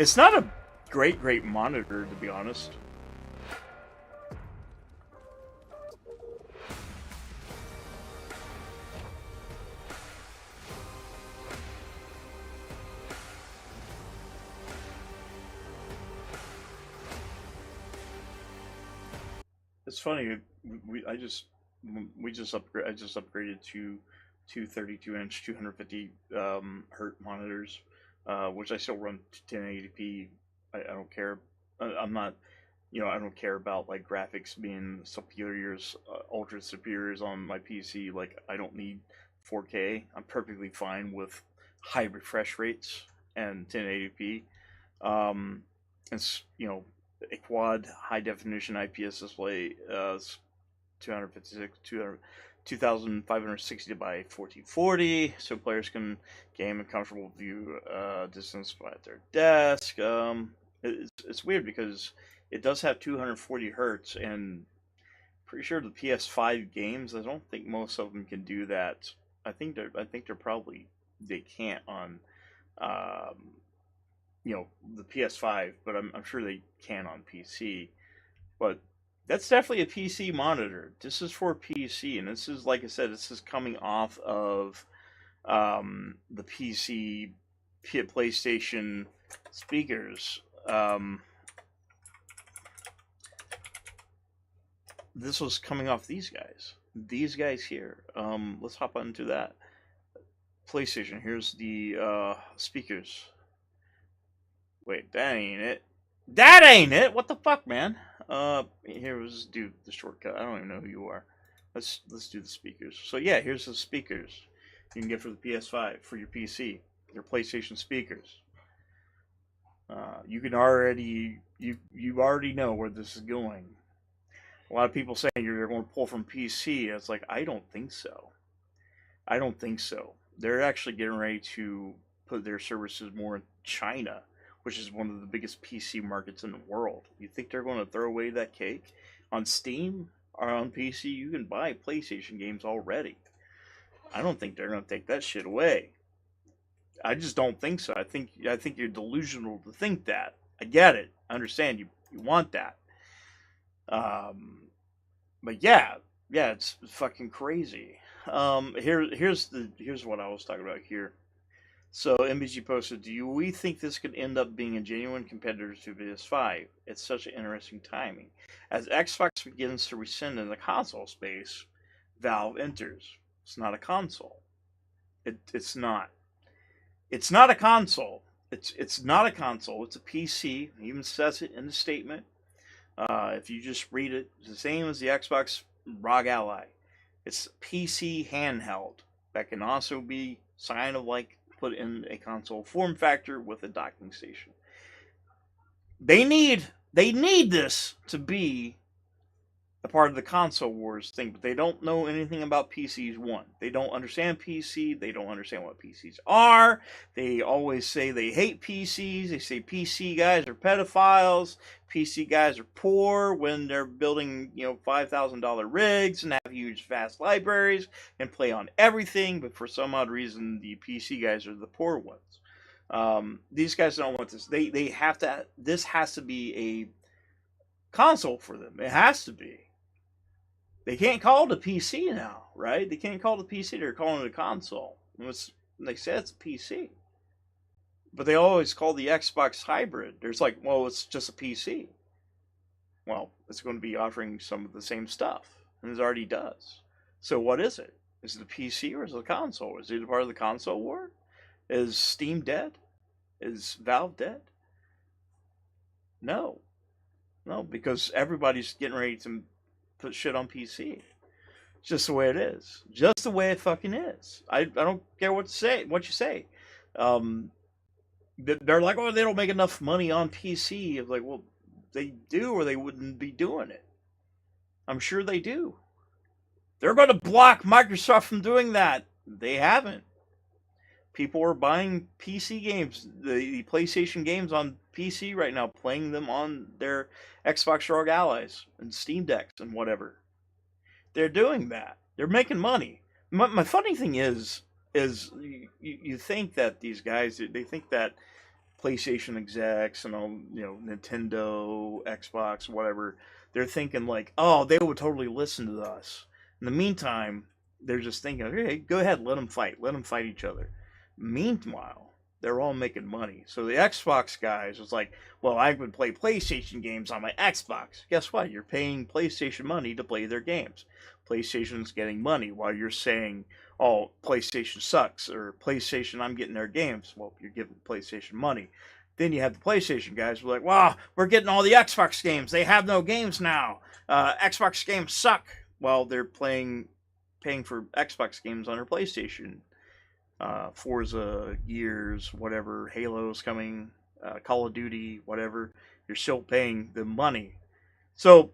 It's not a great monitor, to be honest. It's funny. I just upgraded to two 32-inch 250 hertz monitors, which I still run 1080p. I don't care. I'm not, I don't care about like graphics being superiors, ultra superiors on my PC. Like I don't need 4K. I'm perfectly fine with high refresh rates and 1080p. It's a quad high definition IPS display, 2560 by 1440, so players can game in comfortable view distance at their desk. It's weird because it does have 240 hertz, and pretty sure the PS5 games, I don't think most of them can do that. I think they're probably, they can't on the PS5, but I'm sure they can on PC. But that's definitely a PC monitor. This is for PC, and this is, like I said, this is coming off of the PC PlayStation speakers. This was coming off these guys. These guys here. Let's hop into that. PlayStation. Here's the speakers. Wait, that ain't it. That ain't it. What the fuck, man? Here, let's do the shortcut. I don't even know who you are. Let's do the speakers. So yeah, here's the speakers you can get for the PS5 for your PC. Your PlayStation speakers. You can already you already know where this is going. A lot of people saying you're going to pull from PC. It's like, I don't think so. I don't think so. They're actually getting ready to put their services more in China, which is one of the biggest PC markets in the world. You think they're going to throw away that cake? On Steam or on PC, you can buy PlayStation games already. I don't think they're going to take that shit away. I just don't think so. I think you're delusional to think that. I get it. I understand you want that. But yeah, it's fucking crazy. Here's what I was talking about here. So MBG posted, do we think this could end up being a genuine competitor to PS5? It's such an interesting timing. As Xbox begins to rescind in the console space, Valve enters. It's not a console. It's not. It's not a console. It's not a console. It's a PC. It even says it in the statement. If you just read it, it's the same as the Xbox ROG Ally. It's PC handheld that can also be kind of like put in a console form factor with a docking station. They need they need this to be a part of the console wars thing, but they don't know anything about PCs. One, they don't understand PC. They don't understand what PCs are. They always say they hate PCs. They say PC guys are pedophiles. PC guys are poor when they're building, $5,000 rigs and have huge vast libraries and play on everything. But for some odd reason, the PC guys are the poor ones. These guys don't want this. They have to. This has to be a console for them. It has to be. They can't call it a PC now, right? They can't call it a PC. They're calling it a console. They said it's a PC. But they always call the Xbox hybrid. There's like, well, it's just a PC. Well, it's going to be offering some of the same stuff. And it already does. So what is it? Is it a PC or is it a console? Is it a part of the console war? Is Steam dead? Is Valve dead? No. No, because everybody's getting ready to put shit on PC. It's just the way it is. Just the way it fucking is. I don't care what you say. They're like, oh, they don't make enough money on PC. It's like, well, they do or they wouldn't be doing it. I'm sure they do. They're going to block Microsoft from doing that. They haven't. People are buying PC games, the PlayStation games on PC right now, playing them on their Xbox Rogue Allies and Steam Decks and whatever. They're doing that. They're making money. My funny thing is you think that these guys, they think that PlayStation execs and all, Nintendo, Xbox, whatever, they're thinking like, oh, they would totally listen to us. In the meantime, they're just thinking, okay, go ahead, let them fight each other. Meanwhile, they're all making money. So the Xbox guys was like, well, I would play PlayStation games on my Xbox. Guess what? You're paying PlayStation money to play their games. PlayStation's getting money while you're saying, oh, PlayStation sucks, or PlayStation, I'm getting their games. Well, you're giving PlayStation money. Then you have the PlayStation guys who are like, wow, we're getting all the Xbox games. They have no games now. Xbox games suck. Well, they're paying for Xbox games on their PlayStation. Forza, Gears, whatever, Halo's coming, Call of Duty, whatever, you're still paying the money. So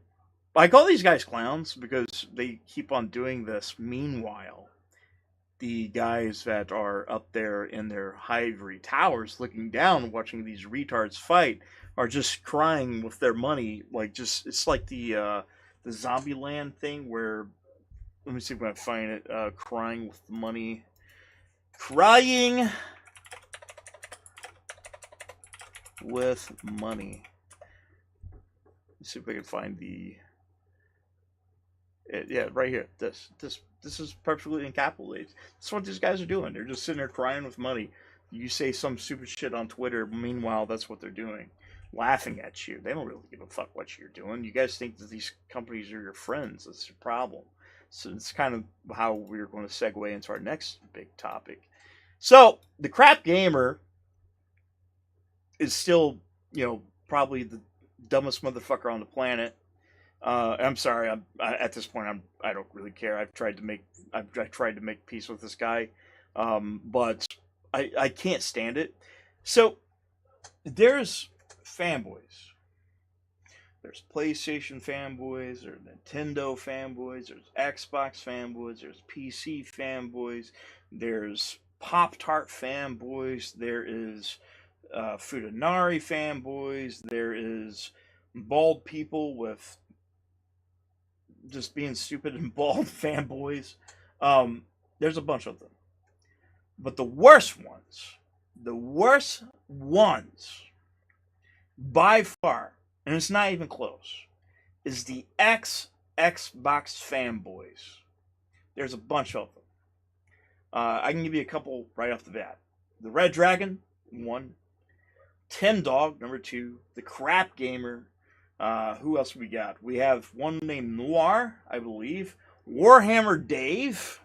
I call these guys clowns because they keep on doing this. Meanwhile, the guys that are up there in their ivory towers looking down, watching these retards fight, are just crying with their money. Like, just, it's like the Zombieland thing where, let me see if I can find it, crying with the money. Crying with money. Let's see if I can find yeah, right here. This is perfectly encapsulated. That's what these guys are doing. They're just sitting there crying with money. You say some stupid shit on Twitter. Meanwhile, that's what they're doing, laughing at you. They don't really give a fuck what you're doing. You guys think that these companies are your friends. That's your problem. So it's kind of how we're going to segue into our next big topic. So the crap gamer is still, probably the dumbest motherfucker on the planet. I'm sorry. At this point, I don't really care. I've tried to make peace with this guy, but I can't stand it. So there's fanboys. There's PlayStation fanboys, there's Nintendo fanboys, there's Xbox fanboys, there's PC fanboys, there's Pop-Tart fanboys, there is Futanari fanboys, there is bald people with just being stupid and bald fanboys. There's a bunch of them. But the worst ones, by far, and it's not even close, is the Xbox fanboys. There's a bunch of them. I can give you a couple right off the bat. The Red Dragon, 1. Tim Dog, number 2. The Crap Gamer. Who else we got? We have one named Noir, I believe. Warhammer Dave.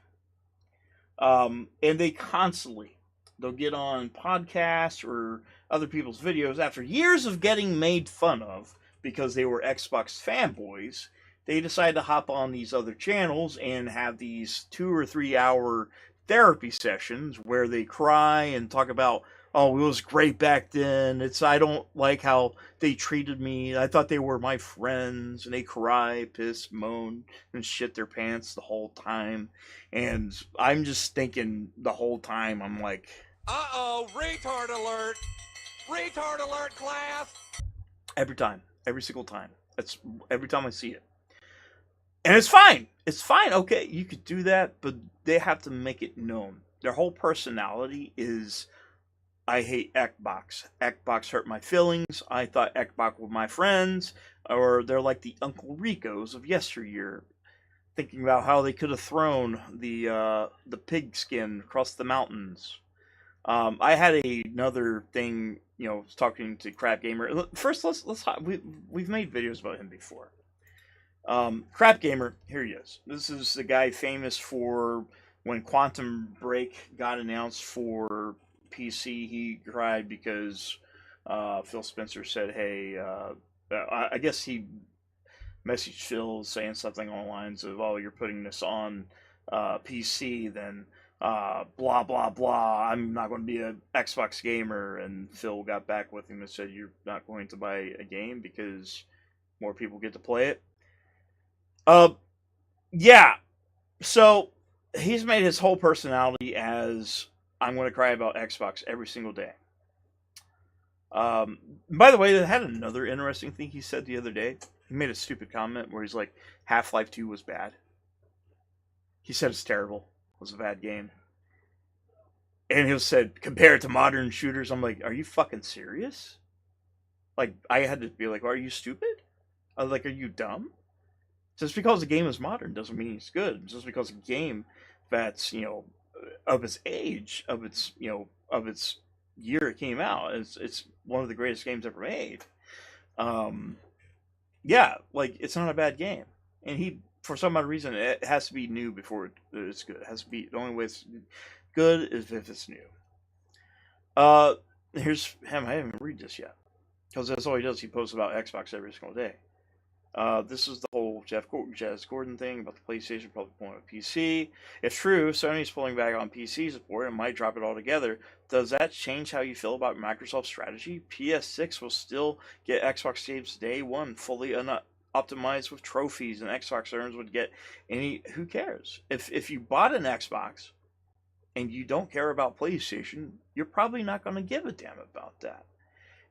And they constantly, they'll get on podcasts or other people's videos after years of getting made fun of because they were Xbox fanboys. They decide to hop on these other channels and have these 2 or 3 hour therapy sessions where they cry and talk about, oh, it was great back then. I don't like how they treated me. I thought they were my friends, and they cry, piss, moan, and shit their pants the whole time. And I'm just thinking the whole time, I'm like, Uh-oh, retard alert! Retard alert, class! every time, every single time. That's every time I see it. And it's fine. It's fine. Okay, you could do that, but they have to make it known. Their whole personality is, I hate Xbox. Xbox hurt my feelings. I thought Xbox were my friends. Or they're like the Uncle Ricos of yesteryear. Thinking about how they could have thrown the pig skin across the mountains. I had another thing, talking to Crap Gamer. First, we've made videos about him before. Crap Gamer, here he is. This is the guy famous for when Quantum Break got announced for PC. He cried because Phil Spencer said, "Hey," I guess he messaged Phil saying something along the lines of, "Oh, you're putting this on PC, then blah blah blah. I'm not going to be an Xbox gamer." And Phil got back with him and said, "You're not going to buy a game because more people get to play it." Yeah. So he's made his whole personality as, I'm going to cry about Xbox every single day. By the way, I had another interesting thing he said the other day. He made a stupid comment where he's like, Half-Life 2 was bad. He said it's terrible. It was a bad game. And he said, compared to modern shooters, I'm like, are you fucking serious? Like, I had to be like, are you stupid? I was like, are you dumb? Just because a game is modern doesn't mean it's good. Just because a game that's, of its age, of its year it came out, it's one of the greatest games ever made. Yeah, like, it's not a bad game. And for some odd reason, it has to be new before it's good. It has to be, the only way it's good is if it's new. Here's him. I haven't even read this yet. Because that's all he does. He posts about Xbox every single day. This is the whole Jazz Gordon thing about the PlayStation probably pulling a PC. If true, Sony's pulling back on PC support and might drop it altogether. Does that change how you feel about Microsoft's strategy? PS6 will still get Xbox games day one, fully optimized with trophies, and Xbox owners would get any. Who cares? If you bought an Xbox and you don't care about PlayStation, you're probably not going to give a damn about that.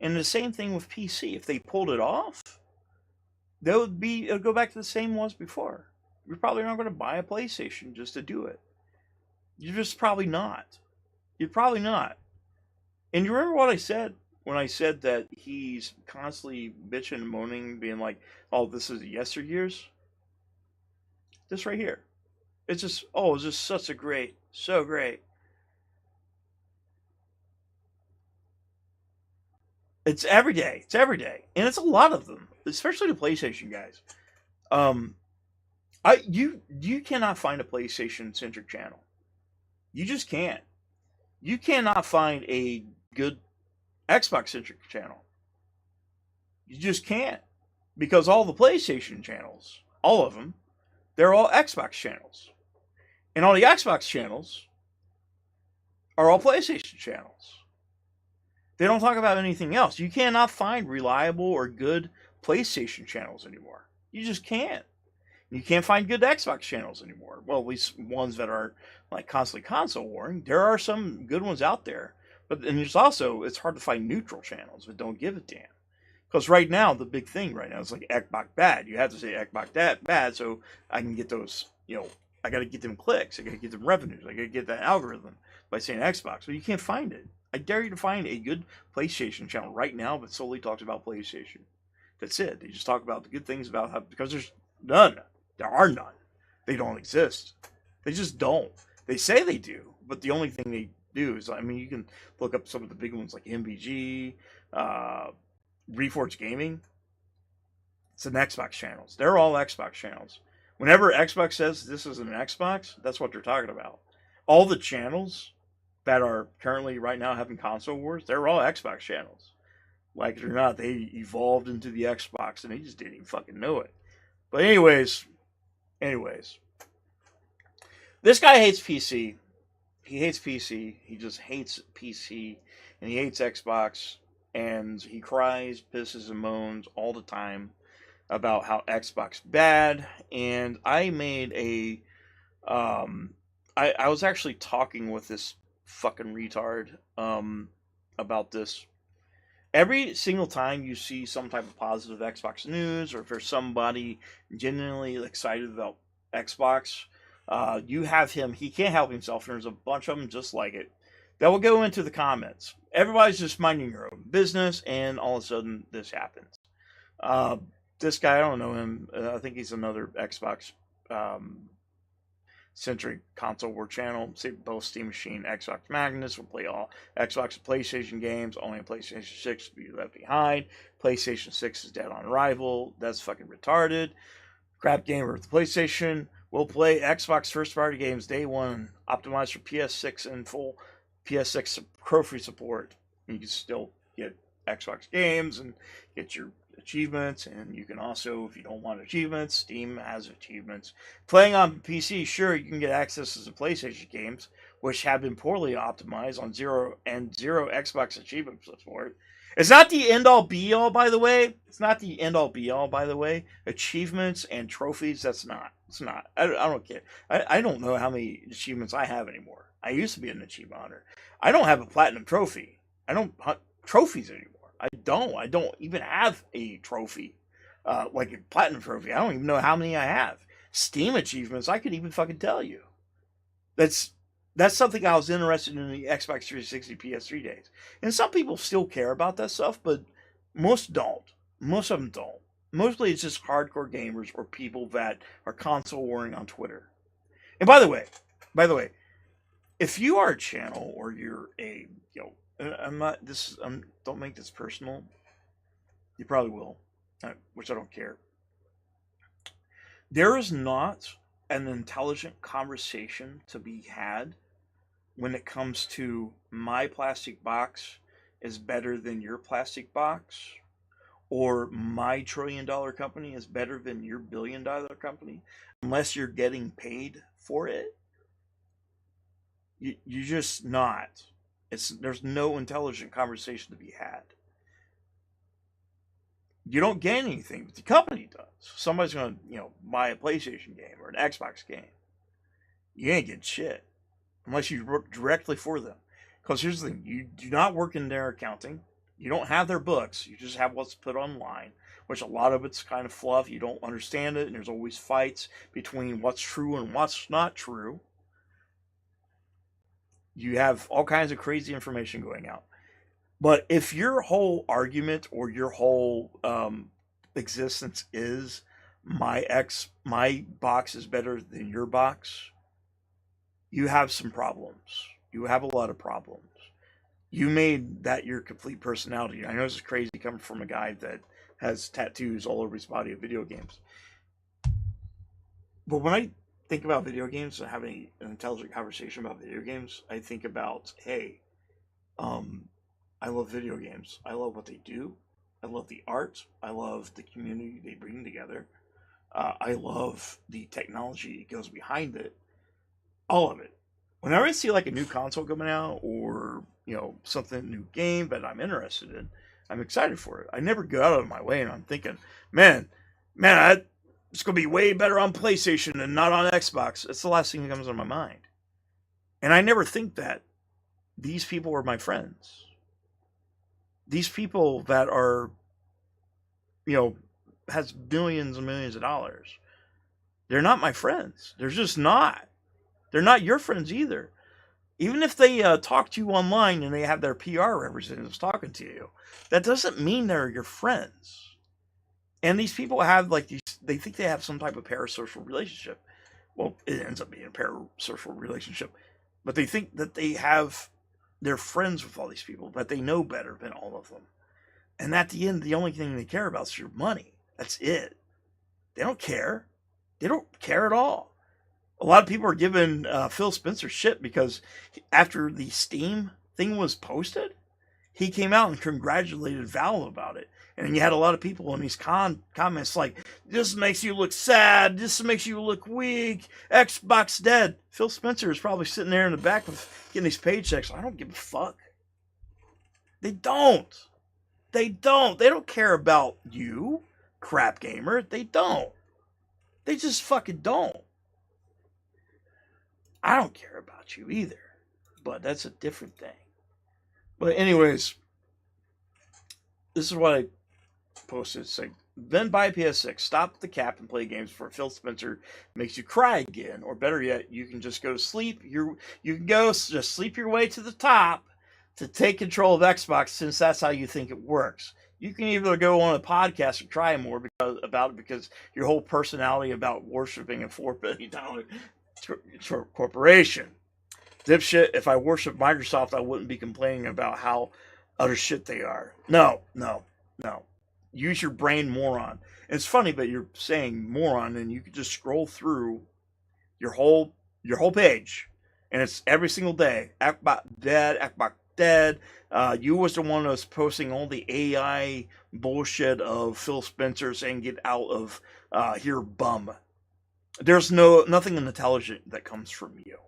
And the same thing with PC. If they pulled it off, it'll go back to the same was before. You're probably not going to buy a PlayStation just to do it. You're just probably not. You're probably not. And you remember what I said when I said that he's constantly bitching and moaning, being like, "Oh, this is yesteryears." This right here. It's just, it's just so great. It's every day. It's every day, and it's a lot of them, especially the PlayStation guys. You cannot find a PlayStation centric channel. You just can't. You cannot find a good Xbox centric channel. You just can't, because all the PlayStation channels, all of them, they're all Xbox channels, and all the Xbox channels are all PlayStation channels. They don't talk about anything else. You cannot find reliable or good PlayStation channels anymore. You just can't. You can't find good Xbox channels anymore. Well, at least ones that are like constantly console warring. There are some good ones out there. And there's also, it's hard to find neutral channels that don't give a damn. Because right now, the big thing right now is like Xbox bad. You have to say Xbox bad so I can get those, I got to get them clicks. I got to get them revenues. I got to get that algorithm by saying Xbox. But you can't find it. I dare you to find a good PlayStation channel right now that solely talks about PlayStation. That's it. They just talk about the good things about how, because there's none. There are none. They don't exist. They just don't. They say they do, but the only thing they do is, you can look up some of the big ones like MBG, Reforged Gaming. It's an Xbox channels. They're all Xbox channels. Whenever Xbox says this is an Xbox, that's what they're talking about. All the channels that are currently right now having console wars, they're all Xbox channels. Like it or not, they evolved into the Xbox and they just didn't even fucking know it. But anyways, this guy hates PC. He hates PC. He just hates PC. and he hates Xbox, and he cries, pisses, and moans all the time about how Xbox bad. And I made a, I was actually talking with this fucking retard, about this. Every single time you see some type of positive Xbox news, or if there's somebody genuinely excited about Xbox, you have him. He can't help himself. There's a bunch of them just like it that will go into the comments. Everybody's just minding your own business, and all of a sudden this happens. This guy, I don't know him. I think he's another Xbox centric console war channel. Say both Steam Machine, Xbox Magnus will play all Xbox and PlayStation games. Only PlayStation 6 will be left behind. PlayStation 6 is dead on arrival. That's fucking retarded. Crap gamer with the PlayStation will play Xbox first party games day one, optimized for PS6 and full PS6 trophy support. You can still get Xbox games and get your achievements, and you can also, if you don't want achievements, Steam has achievements. Playing on PC, sure, you can get access to PlayStation games, which have been poorly optimized on zero Xbox achievement support. It's not the end-all be-all, by the way. It's not the end-all be-all, by the way. Achievements and trophies, that's not. It's not. I don't care. I don't know how many achievements I have anymore. I used to be an achievement hunter. I don't have a platinum trophy. I don't hunt trophies anymore. I don't even have a trophy, like a platinum trophy. I don't even know how many I have. Steam achievements, I could even fucking tell you. That's something I was interested in the Xbox 360 PS3 days. And some people still care about that stuff, but most don't. Most of them don't. Mostly it's just hardcore gamers or people that are console warring on Twitter. And by the way, if you are a channel or you're a, don't make this personal. You probably will, which I don't care. There is not an intelligent conversation to be had when it comes to my plastic box is better than your plastic box, or my $1 trillion company is better than your $1 billion company, unless you're getting paid for it. You're just not. There's no intelligent conversation to be had. You don't gain anything, but the company does. Somebody's going to, buy a PlayStation game or an Xbox game. You ain't getting shit unless you work directly for them. Because here's the thing: you do not work in their accounting. You don't have their books. You just have what's put online, which a lot of it's kind of fluff. You don't understand it, and there's always fights between what's true and what's not true. You have all kinds of crazy information going out. But if your whole argument or your whole existence is my box is better than your box, you have some problems. You have a lot of problems. You made that your complete personality. I know this is crazy coming from a guy that has tattoos all over his body of video games. But when I think about video games and having an intelligent conversation about video games, I think about, hey, I love video games. I love what they do. I love the art. I love the community they bring together. I love the technology that goes behind it. All of it. Whenever I see like a new console coming out, or something, new game that I'm interested in, I'm excited for it. I never go out of my way, and I'm thinking, man, it's gonna be way better on PlayStation and not on Xbox. It's the last thing that comes on my mind. And I never think that these people are my friends. These people that are, has billions and millions of dollars, they're not my friends. They're just not. They're not your friends either. Even if they talk to you online and they have their PR representatives talking to you, that doesn't mean they're your friends. And these people have they think they have some type of parasocial relationship. Well, it ends up being a parasocial relationship. But they think that they're friends with all these people, but they know better than all of them. And at the end, the only thing they care about is your money. That's it. They don't care. They don't care at all. A lot of people are giving Phil Spencer shit because after the Steam thing was posted, he came out and congratulated Valve about it. And you had a lot of people in these comments like, this makes you look sad, this makes you look weak, Xbox dead. Phil Spencer is probably sitting there in the back of getting his paychecks. I don't give a fuck. They don't. They don't. They don't care about you, crap gamer. They don't. They just fucking don't. I don't care about you either. But that's a different thing. But anyways, this is what I posted. It's like, then buy a PS6. Stop the cap and play games before Phil Spencer makes you cry again. Or better yet, you can just go to sleep. You can go just sleep your way to the top to take control of Xbox, since that's how you think it works. You can either go on a podcast and cry more about it because your whole personality about worshiping a $4 billion corporation. Dipshit, if I worship Microsoft, I wouldn't be complaining about how utter shit they are. No. Use your brain, moron. And it's funny, but you're saying moron, and you can just scroll through your whole page, and it's every single day. Xbox dead. You was the one that was posting all the AI bullshit of Phil Spencer saying get out of here, bum. There's nothing intelligent that comes from you.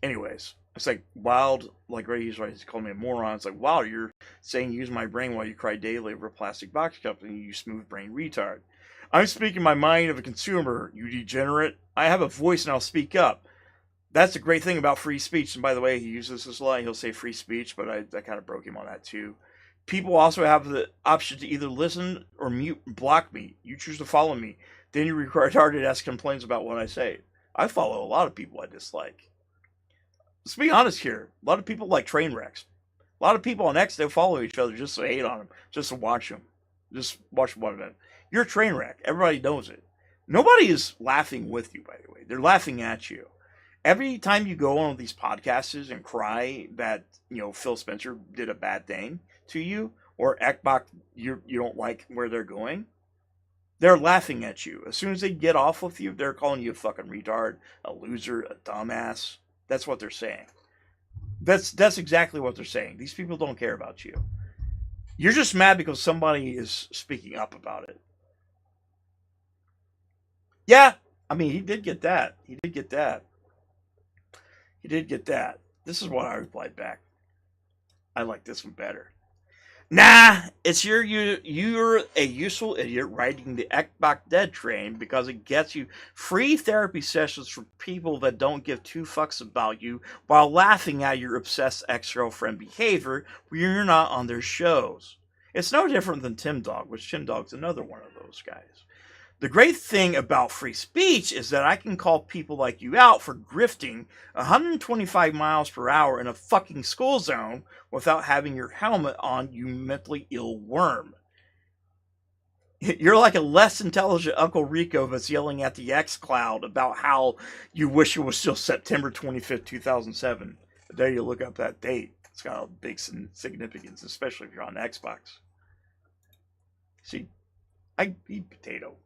Anyways, it's like wild, like Ray, he's calling me a moron. It's like, wow, you're saying use my brain while you cry daily over a plastic box company, you smooth brain retard. I'm speaking my mind of a consumer, you degenerate. I have a voice and I'll speak up. That's the great thing about free speech. And by the way, he uses this a lot. He'll say free speech, but I kind of broke him on that too. People also have the option to either listen or mute, block me. You choose to follow me. Then you retarded ass complaints about what I say. I follow a lot of people I dislike. Let's be honest here. A lot of people like train wrecks. A lot of people on X, they follow each other just to hate on them, just to watch them. Just watch one of them. You're a train wreck. Everybody knows it. Nobody is laughing with you, by the way. They're laughing at you. Every time you go on these podcasts and cry that, Phil Spencer did a bad thing to you, or Xbox, you don't like where they're going, they're laughing at you. As soon as they get off with you, they're calling you a fucking retard, a loser, a dumbass. That's what they're saying. That's exactly what they're saying. These people don't care about you. You're just mad because somebody is speaking up about it. Yeah, I mean, he did get that. This is what I replied back. I like this one better. Nah, it's you're a useful idiot riding the Xbox dead train because it gets you free therapy sessions from people that don't give two fucks about you while laughing at your obsessed ex-girlfriend behavior when you're not on their shows. It's no different than Tim Dog, which Tim Dog's another one of those guys. The great thing about free speech is that I can call people like you out for grifting 125 miles per hour in a fucking school zone without having your helmet on, you mentally ill worm. You're like a less intelligent Uncle Rico that's yelling at the X-Cloud about how you wish it was still September 25th, 2007. The day you look up that date, it's got a big significance, especially if you're on Xbox. See, I eat potato.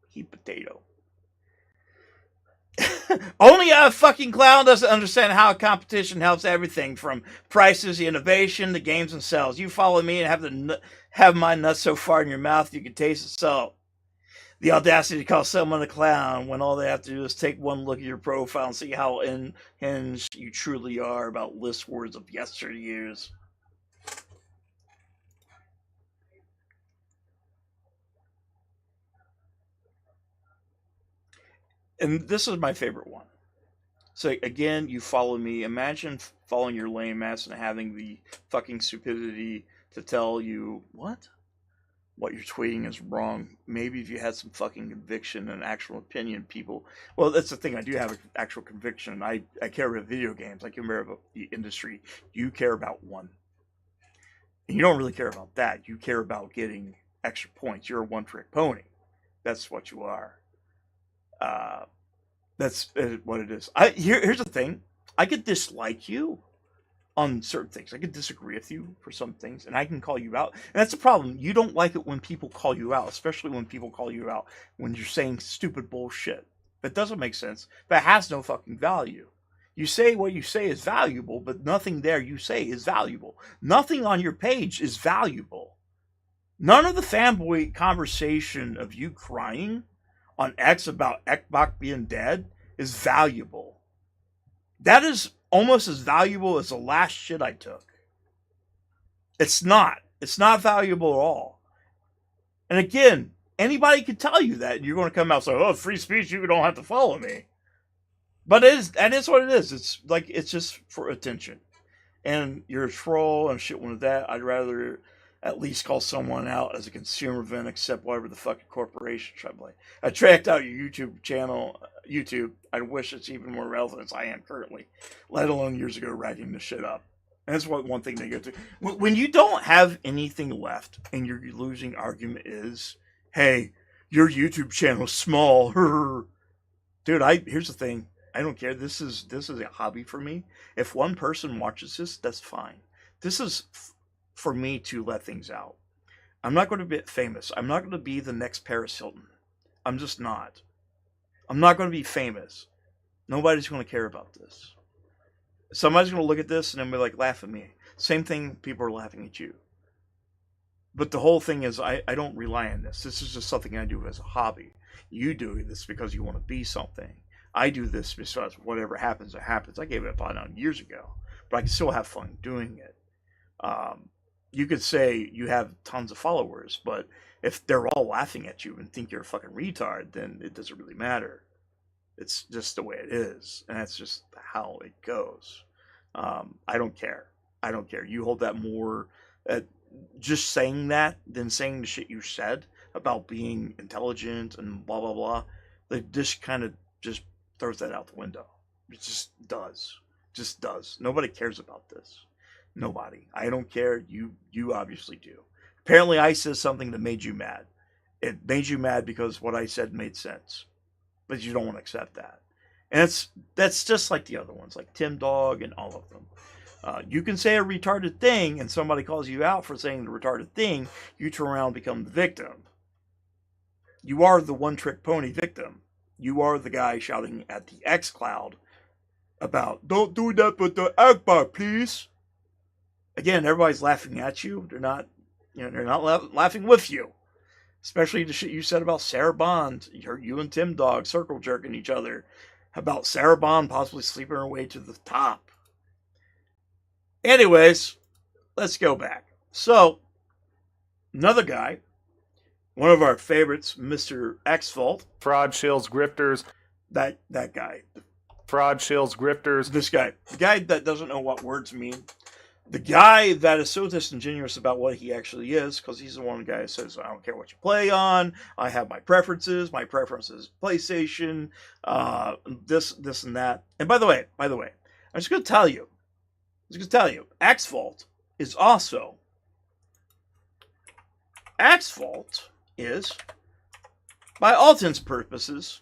Only a fucking clown doesn't understand how competition helps everything from prices, the innovation, the games themselves. You follow me and have my nuts so far in your mouth you can taste the salt. The audacity to call someone a clown when all they have to do is take one look at your profile and see how unhinged you truly are about list words of yesteryears. And this is my favorite one. So again, you follow me. Imagine following your lame ass and having the fucking stupidity to tell you what you're tweeting is wrong. Maybe if you had some fucking conviction and actual opinion, people. Well, that's the thing. I do have an actual conviction. I care about video games. I care about the industry. You care about one. And you don't really care about that. You care about getting extra points. You're a one-trick pony. That's what you are. That's what it is. Here's the thing. I could dislike you on certain things. I could disagree with you for some things, and I can call you out. And that's the problem. You don't like it when people call you out, especially when people call you out when you're saying stupid bullshit. That doesn't make sense. That has no fucking value. You say what you say is valuable, but nothing there you say is valuable. Nothing on your page is valuable. None of the fanboy conversation of you crying on X about Xbox being dead is valuable. That is almost as valuable as the last shit I took. It's not. It's not valuable at all. And again, anybody can tell you that. And you're going to come out and say, oh, free speech, you don't have to follow me. But that is what it is. It's like, it's just for attention. And you're a troll and shit with that. I'd rather at least call someone out as a consumer than accept whatever the fucking corporation try to play. I tracked out your YouTube channel, YouTube. I wish it's even more relevant as I am currently, let alone years ago writing this shit up. And that's one thing they go to. When you don't have anything left and your losing argument is, hey, your YouTube channel's small. Dude, here's the thing. I don't care. This is a hobby for me. If one person watches this, that's fine. This is for me to let things out. I'm not going to be famous. I'm not going to be the next Paris Hilton. I'm just not. I'm not going to be famous. Nobody's going to care about this. Somebody's going to look at this and then be like, laugh at me. Same thing, people are laughing at you. But the whole thing is, I don't rely on this. This is just something I do as a hobby. You do this because you want to be something. I do this because whatever happens, it happens. I gave it up on years ago, but I can still have fun doing it. You could say you have tons of followers, but if they're all laughing at you and think you're a fucking retard, then it doesn't really matter. It's just the way it is, and that's just how it goes. I don't care. I don't care. You hold that more at just saying that than saying the shit you said about being intelligent and blah, blah, blah. Like, this kind of just throws that out the window. It just does. Just does. Nobody cares about this. Nobody. I don't care. You obviously do. Apparently I said something that made you mad. It made you mad because what I said made sense. But you don't want to accept that. And that's just like the other ones, like Tim Dog and all of them. You can say a retarded thing and somebody calls you out for saying the retarded thing, you turn around and become the victim. You are the one-trick pony victim. You are the guy shouting at the xCloud about, don't do that with the Xbox, please. Again, everybody's laughing at you. They're not laughing with you. Especially the shit you said about Sarah Bond. You and Tim Dog circle jerking each other about Sarah Bond possibly sleeping her way to the top. Anyways, let's go back. So, another guy, one of our favorites, Mr. X-Fault. Fraud, shills, grifters. That guy. Fraud, shills, grifters. This guy. The guy that doesn't know what words mean. The guy that is so disingenuous about what he actually is, because he's the one guy that says, I don't care what you play on, I have my preferences is PlayStation, this and that. And by the way, I'm just going to tell you, X-Fault is, by all intents and purposes,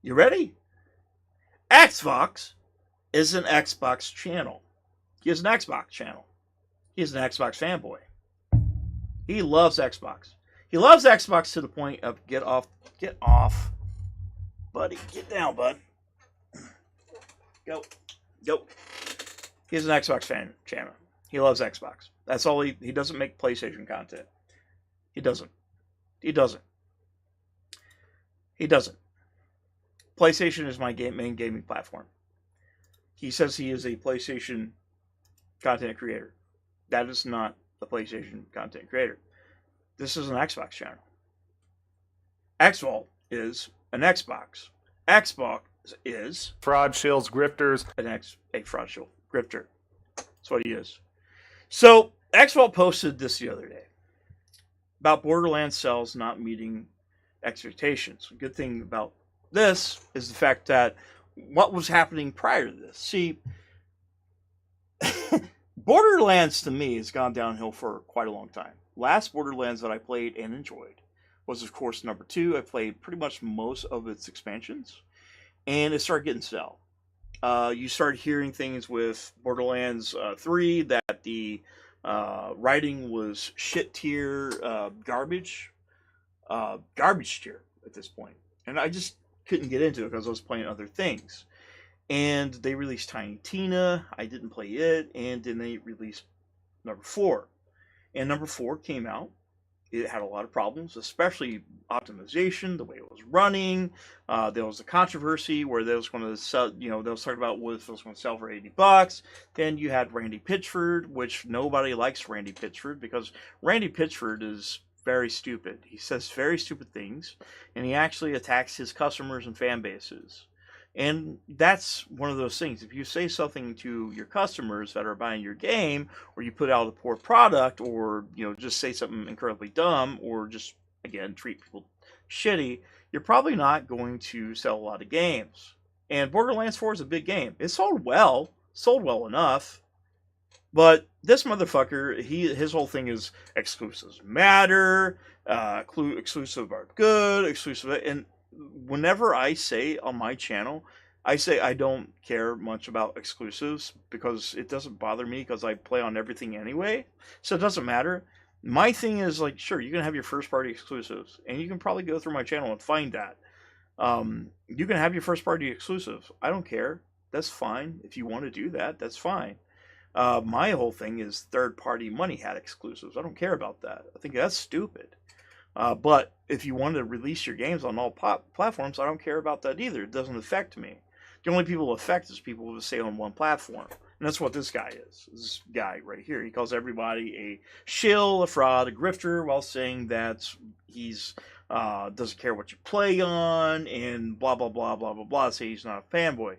you ready? Xbox is an Xbox channel. He has an Xbox channel. He's an Xbox fanboy. He loves Xbox. He loves Xbox to the point of get off, buddy. Get down, bud. Go. He's an Xbox fan channel. He loves Xbox. That's all he doesn't make PlayStation content. He doesn't. PlayStation is my main gaming platform. He says he is a PlayStation content creator. That is not a PlayStation content creator. This is an Xbox channel. X-Fault is an Xbox. Xbox is Fraud, shills, grifters. a fraud shill grifter. That's what he is. So X-Fault posted this the other day about Borderlands sales not meeting expectations. A good thing about this is the fact that what was happening prior to this. See, Borderlands to me has gone downhill for quite a long time. Last Borderlands that I played and enjoyed was, of course, number 2. I played pretty much most of its expansions, and it started getting stale. You started hearing things with Borderlands 3 that the writing was shit tier garbage tier at this point. And I just couldn't get into it because I was playing other things. And they released Tiny Tina. I didn't play it. And then they released number 4. And number 4 came out. it had a lot of problems, especially optimization, the way it was running. There was a controversy where they was going to sell, they was talking about what it was going to sell for $80. Then you had Randy Pitchford, which nobody likes Randy Pitchford because Randy Pitchford is very stupid. He says very stupid things, and he actually attacks his customers and fan bases. And that's one of those things. If you say something to your customers that are buying your game, or you put out a poor product, or just say something incredibly dumb, or just again treat people shitty, you're probably not going to sell a lot of games. And Borderlands 4 is a big game. It sold well enough, but this motherfucker, his whole thing is exclusives matter, exclusive are good, exclusive, and whenever I say on my channel, I say I don't care much about exclusives because it doesn't bother me because I play on everything anyway. So it doesn't matter. My thing is like, sure, you can have your first party exclusives and you can probably go through my channel and find that. You can have your first party exclusives. I don't care. That's fine. If you want to do that, that's fine. My whole thing is third party money hat exclusives. I don't care about that. I think that's stupid. But if you want to release your games on all platforms, I don't care about that either. It doesn't affect me. The only people affect is people who stay on one platform. And that's what this guy is. This guy right here. He calls everybody a shill, a fraud, a grifter, while saying that he's doesn't care what you play on, and blah, blah, blah, blah, blah, blah. Say he's not a fanboy.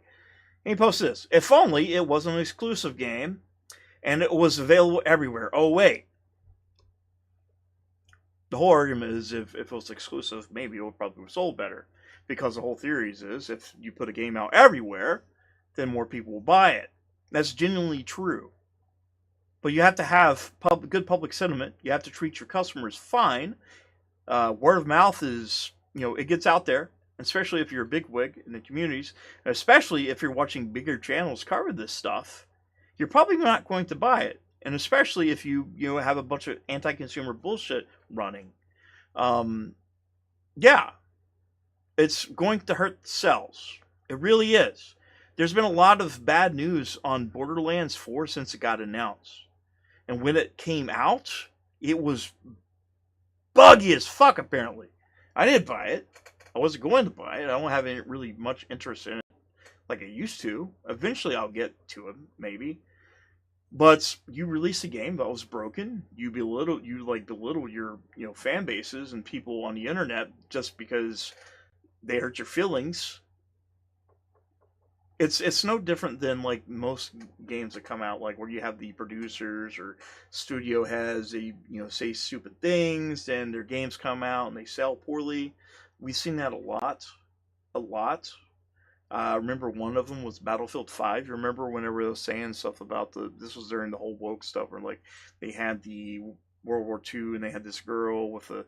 And he posts this. If only it was an exclusive game, and it was available everywhere. Oh, wait. The whole argument is if it was exclusive, maybe it would probably have sold better. Because the whole theory is if you put a game out everywhere, then more people will buy it. That's genuinely true. But you have to have good public sentiment. You have to treat your customers fine. Word of mouth is, it gets out there. Especially if you're a bigwig in the communities. And especially if you're watching bigger channels cover this stuff. You're probably not going to buy it. And especially if you have a bunch of anti-consumer bullshit running. Yeah. It's going to hurt sales. It really is. There's been a lot of bad news on Borderlands 4 since it got announced. And when it came out, it was buggy as fuck, apparently. I didn't buy it. I wasn't going to buy it. I don't have any really much interest in it like I used to. Eventually I'll get to it, maybe. But you release a game that was broken, you belittle your fan bases and people on the internet just because they hurt your feelings. It's no different than like most games that come out, like where you have the producers or studio heads, they say stupid things, and their games come out and they sell poorly. We've seen that a lot. I remember one of them was Battlefield 5. You remember whenever they were saying stuff about this was during the whole woke stuff, where like they had the World War II and they had this girl with a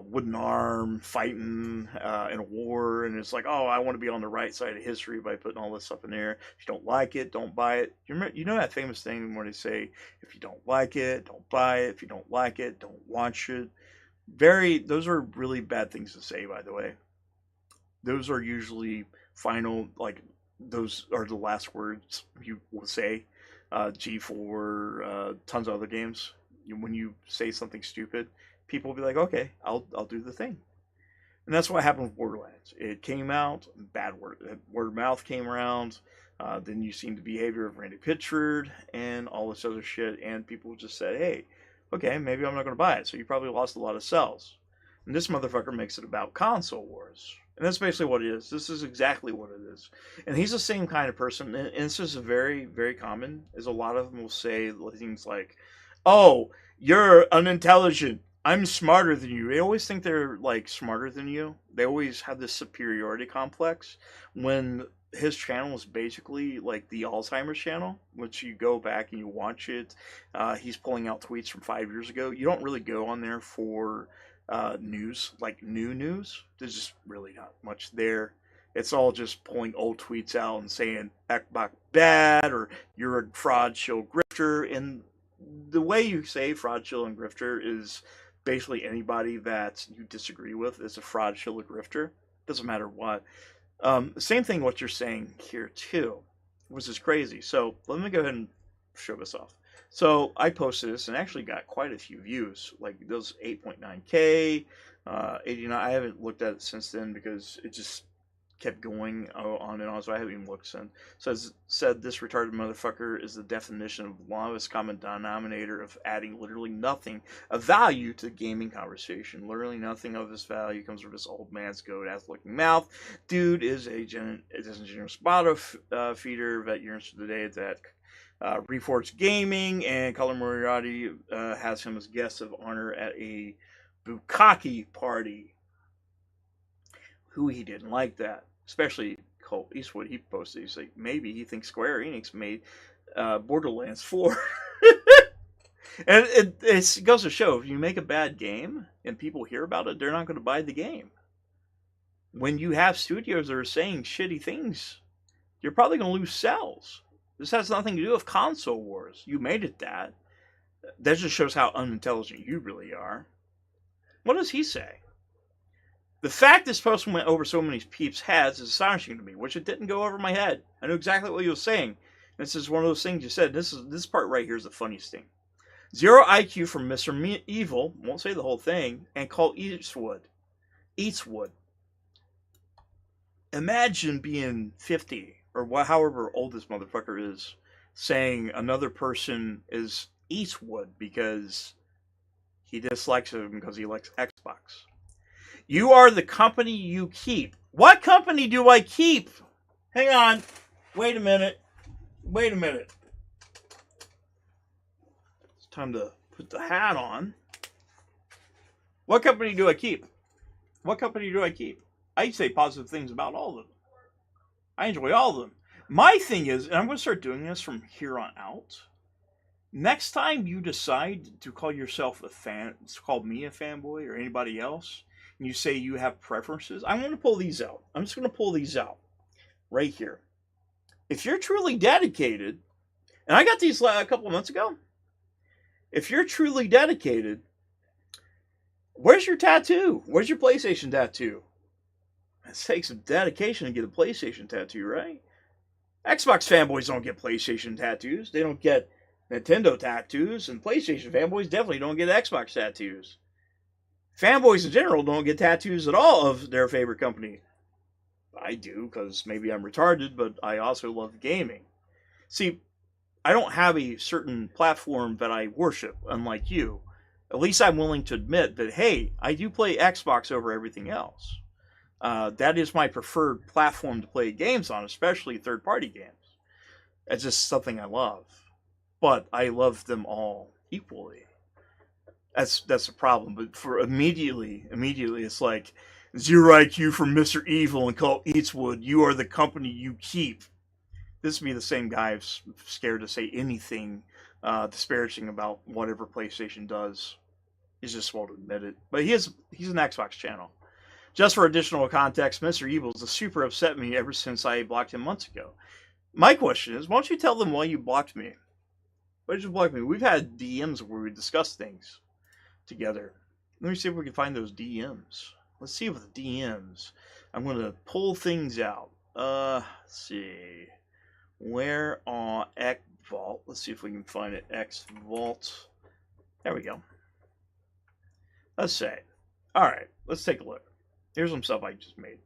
wooden arm fighting in a war, and it's like, oh, I want to be on the right side of history by putting all this stuff in there. If you don't like it, don't buy it. You know that famous thing where they say, if you don't like it, don't buy it. If you don't like it, don't watch it. Those are really bad things to say, by the way. Those are usually final, like, those are the last words you will say. G4, tons of other games. When you say something stupid, people will be like, okay, I'll do the thing. And that's what happened with Borderlands. It came out, bad word of mouth came around. Then you seen the behavior of Randy Pitchford and all this other shit, and people just said, hey, okay, maybe I'm not going to buy it. So you probably lost a lot of sales. And this motherfucker makes it about console wars. And that's basically what it is. This is exactly what it is. And he's the same kind of person. And this is very, very common, is a lot of them will say things like, oh, you're unintelligent. I'm smarter than you. They always think they're like smarter than you. They always have this superiority complex when his channel is basically like the Alzheimer's channel, which you go back and you watch it. He's pulling out tweets from 5 years ago. You don't really go on there for news, like new news. There's just really not much there. It's all just pulling old tweets out and saying Ekbok bad or you're a fraud, shill, grifter. And the way you say fraud, shill, and grifter is basically anybody that you disagree with is a fraud, shill, or grifter. Doesn't matter what. Same thing what you're saying here too, which is crazy. So let me go ahead and show this off. So I posted this and actually got quite a few views. Like those 8.9K, 89. I haven't looked at it since then because it just kept going on and on. So I haven't even looked since. So it said this retarded motherfucker is the definition of the lowest common denominator of adding literally nothing of value to the gaming conversation. Literally nothing of this value comes from this old man's goat ass looking mouth. Dude is a generous bottle feeder that yearns for the day that Reforged Gaming and Color Moriarty has him as guest of honor at a bukkake party. Who he didn't like that, especially Colt Eastwood. He posted, he's like, maybe he thinks Square Enix made Borderlands 4. And it goes to show, if you make a bad game and people hear about it, they're not going to buy the game. When you have studios that are saying shitty things, you're probably going to lose sales. This has nothing to do with console wars. You made it that. That just shows how unintelligent you really are. What does he say? The fact this post went over so many peeps' heads is astonishing to me, which it didn't go over my head. I knew exactly what he was saying. This is one of those things you said. This part right here is the funniest thing. 0 IQ from Mr. Evil, won't say the whole thing, and call Eastwood. Imagine being 50, or however old this motherfucker is, saying another person is Eastwood because he dislikes him because he likes Xbox. You are the company you keep. What company do I keep? Hang on. Wait a minute. It's time to put the hat on. What company do I keep? I say positive things about all of them. I enjoy all of them. My thing is, and I'm going to start doing this from here on out. Next time you decide to call yourself a fan, call me a fanboy or anybody else, and you say you have preferences, I'm going to pull these out. I'm just going to pull these out right here. If you're truly dedicated, and I got these a couple of months ago. If you're truly dedicated, where's your tattoo? Where's your PlayStation tattoo? It takes some dedication to get a PlayStation tattoo, right? Xbox fanboys don't get PlayStation tattoos. They don't get Nintendo tattoos, and PlayStation fanboys definitely don't get Xbox tattoos. Fanboys in general don't get tattoos at all of their favorite company. I do, because maybe I'm retarded, but I also love gaming. See, I don't have a certain platform that I worship, unlike you. At least I'm willing to admit that, hey, I do play Xbox over everything else. That is my preferred platform to play games on, especially third-party games. It's just something I love. But I love them all equally. That's the problem. But for immediately, it's like 0 IQ from Mr. Evil and call Eastwood. You are the company you keep. This would be the same guy who's scared to say anything disparaging about whatever PlayStation does. He just won't admit it. But he's an Xbox channel. Just for additional context, Mr. Evil's has super upset me ever since I blocked him months ago. My question is, why don't you tell them why you blocked me? Why did you block me? We've had DMs where we discuss things together. Let me see if we can find those DMs. Let's see if the DMs. I'm going to pull things out. Let's see. Where on X Vault? Let's see if we can find it. X Vault. There we go. Let's say. Alright, let's take a look. Here's some stuff I just made.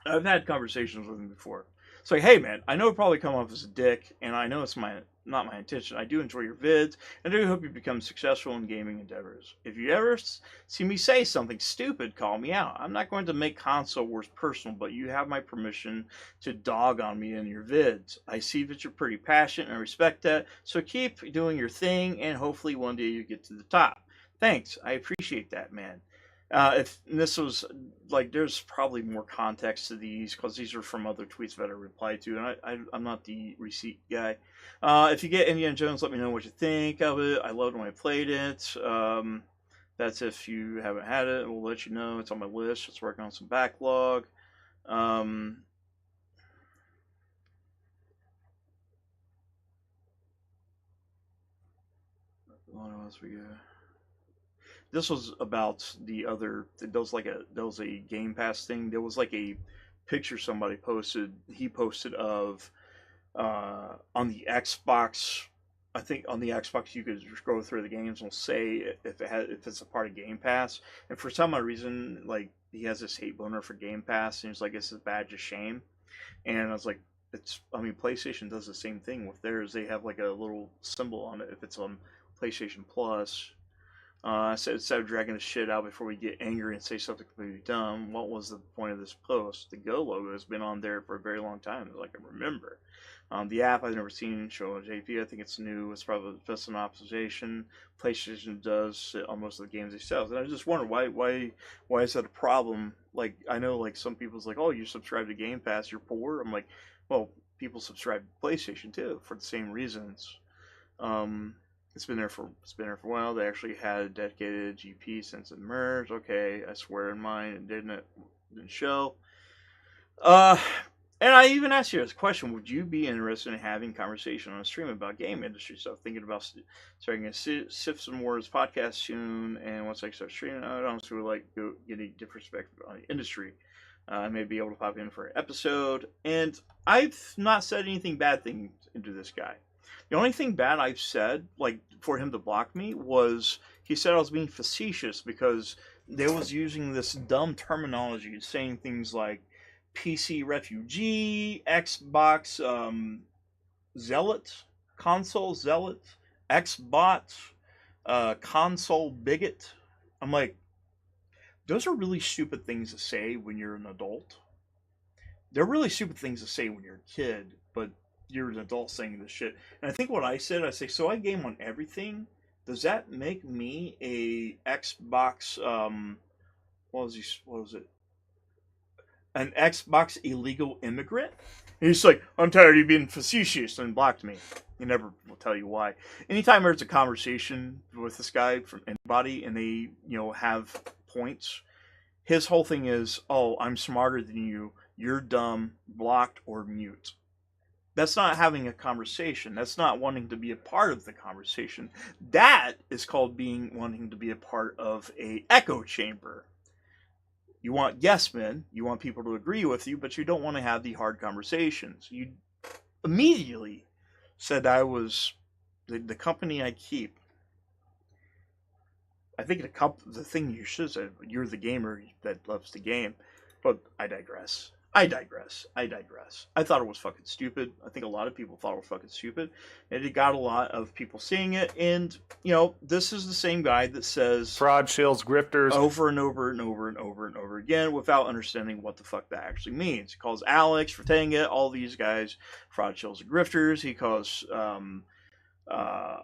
I've had conversations with him before. It's like, hey man, I know it probably come off as a dick, and I know it's not my intention. I do enjoy your vids, and I do hope you become successful in gaming endeavors. If you ever see me say something stupid, call me out. I'm not going to make console wars personal, but you have my permission to dog on me in your vids. I see that you're pretty passionate, and I respect that, so keep doing your thing, and hopefully one day you get to the top. Thanks, I appreciate that, man. If this was, like, there's probably more context to these, because these are from other tweets that I replied to, and I'm not the receipt guy. If you get Indiana Jones, let me know what you think of it. I loved when I played it. That's if you haven't had it, we'll let you know. It's on my list. Just working on some backlog. What else we got? This was about the other. There was a Game Pass thing. There was like a picture somebody posted. He posted of on the Xbox I think on the Xbox you could just go through the games and say if it's a part of Game Pass. And for some odd reason, like he has this hate boner for Game Pass, and he's like, it's a badge of shame. And I was like, PlayStation does the same thing with theirs. They have like a little symbol on it if it's on PlayStation Plus. I said, instead of dragging the shit out before we get angry and say something completely dumb, what was the point of this post? The Go logo has been on there for a very long time, as I can remember. The app I've never seen show on JP. I think it's new. It's probably just an optimization. PlayStation does on most of the games they sell. And I just wonder why is that a problem? Like I know like some people's like, oh, you subscribe to Game Pass, you're poor. I'm like, well, people subscribe to PlayStation too for the same reasons. It's been there for a while. They actually had a dedicated GP since it merged. Okay, I swear in mine it didn't show. And I even asked you this question: would you be interested in having a conversation on a stream about game industry stuff? Thinking about starting a Sips and Wars podcast soon, and once I start streaming, I would honestly like to get a different perspective on the industry. I may be able to pop in for an episode, and I've not said anything bad thing into this guy. The only thing bad I've said, like for him to block me, was he said I was being facetious because they was using this dumb terminology, saying things like PC refugee, Xbox zealot, console zealot, Xbot, console bigot. I'm like, those are really stupid things to say when you're an adult. They're really stupid things to say when you're a kid, but you're an adult saying this shit. And I think what I said, I say, so I game on everything. Does that make me a Xbox, what was it? An Xbox illegal immigrant? And he's like, I'm tired of you being facetious, and blocked me. He never will tell you why. Anytime there's a conversation with this guy from anybody and they, have points, his whole thing is, oh, I'm smarter than you, you're dumb, blocked, or mute. That's not having a conversation. That's not wanting to be a part of the conversation. That is called wanting to be a part of a echo chamber. You want yes men, you want people to agree with you, but you don't want to have the hard conversations. You immediately said I was the company I keep. I think the thing you should say, you're the gamer that loves the game, but I digress. I thought it was fucking stupid. I think a lot of people thought it was fucking stupid. And it got a lot of people seeing it. And, this is the same guy that says Fraud, shills, grifters. Over and over and over and over and over again without understanding what the fuck that actually means. He calls Alex for saying it, all these guys fraud, shills, and grifters. He calls, I'm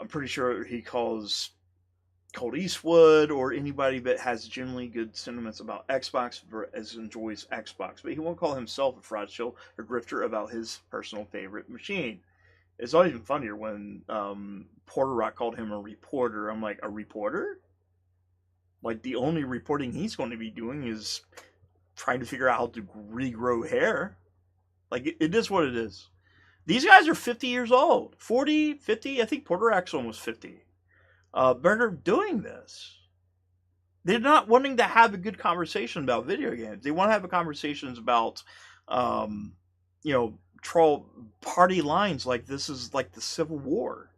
pretty sure he calls Colt Eastwood or anybody that has generally good sentiments about Xbox as enjoys Xbox, but he won't call himself a fraud shill or grifter about his personal favorite machine. It's always even funnier when Porter Rock called him a reporter. I'm like, a reporter? Like the only reporting he's going to be doing is trying to figure out how to regrow hair. Like it is what it is. These guys are 50 years old, 40, 50. I think Porter Rock's almost 50. They're doing this. They're not wanting to have a good conversation about video games. They want to have a conversations about, troll party lines like this is like the Civil War.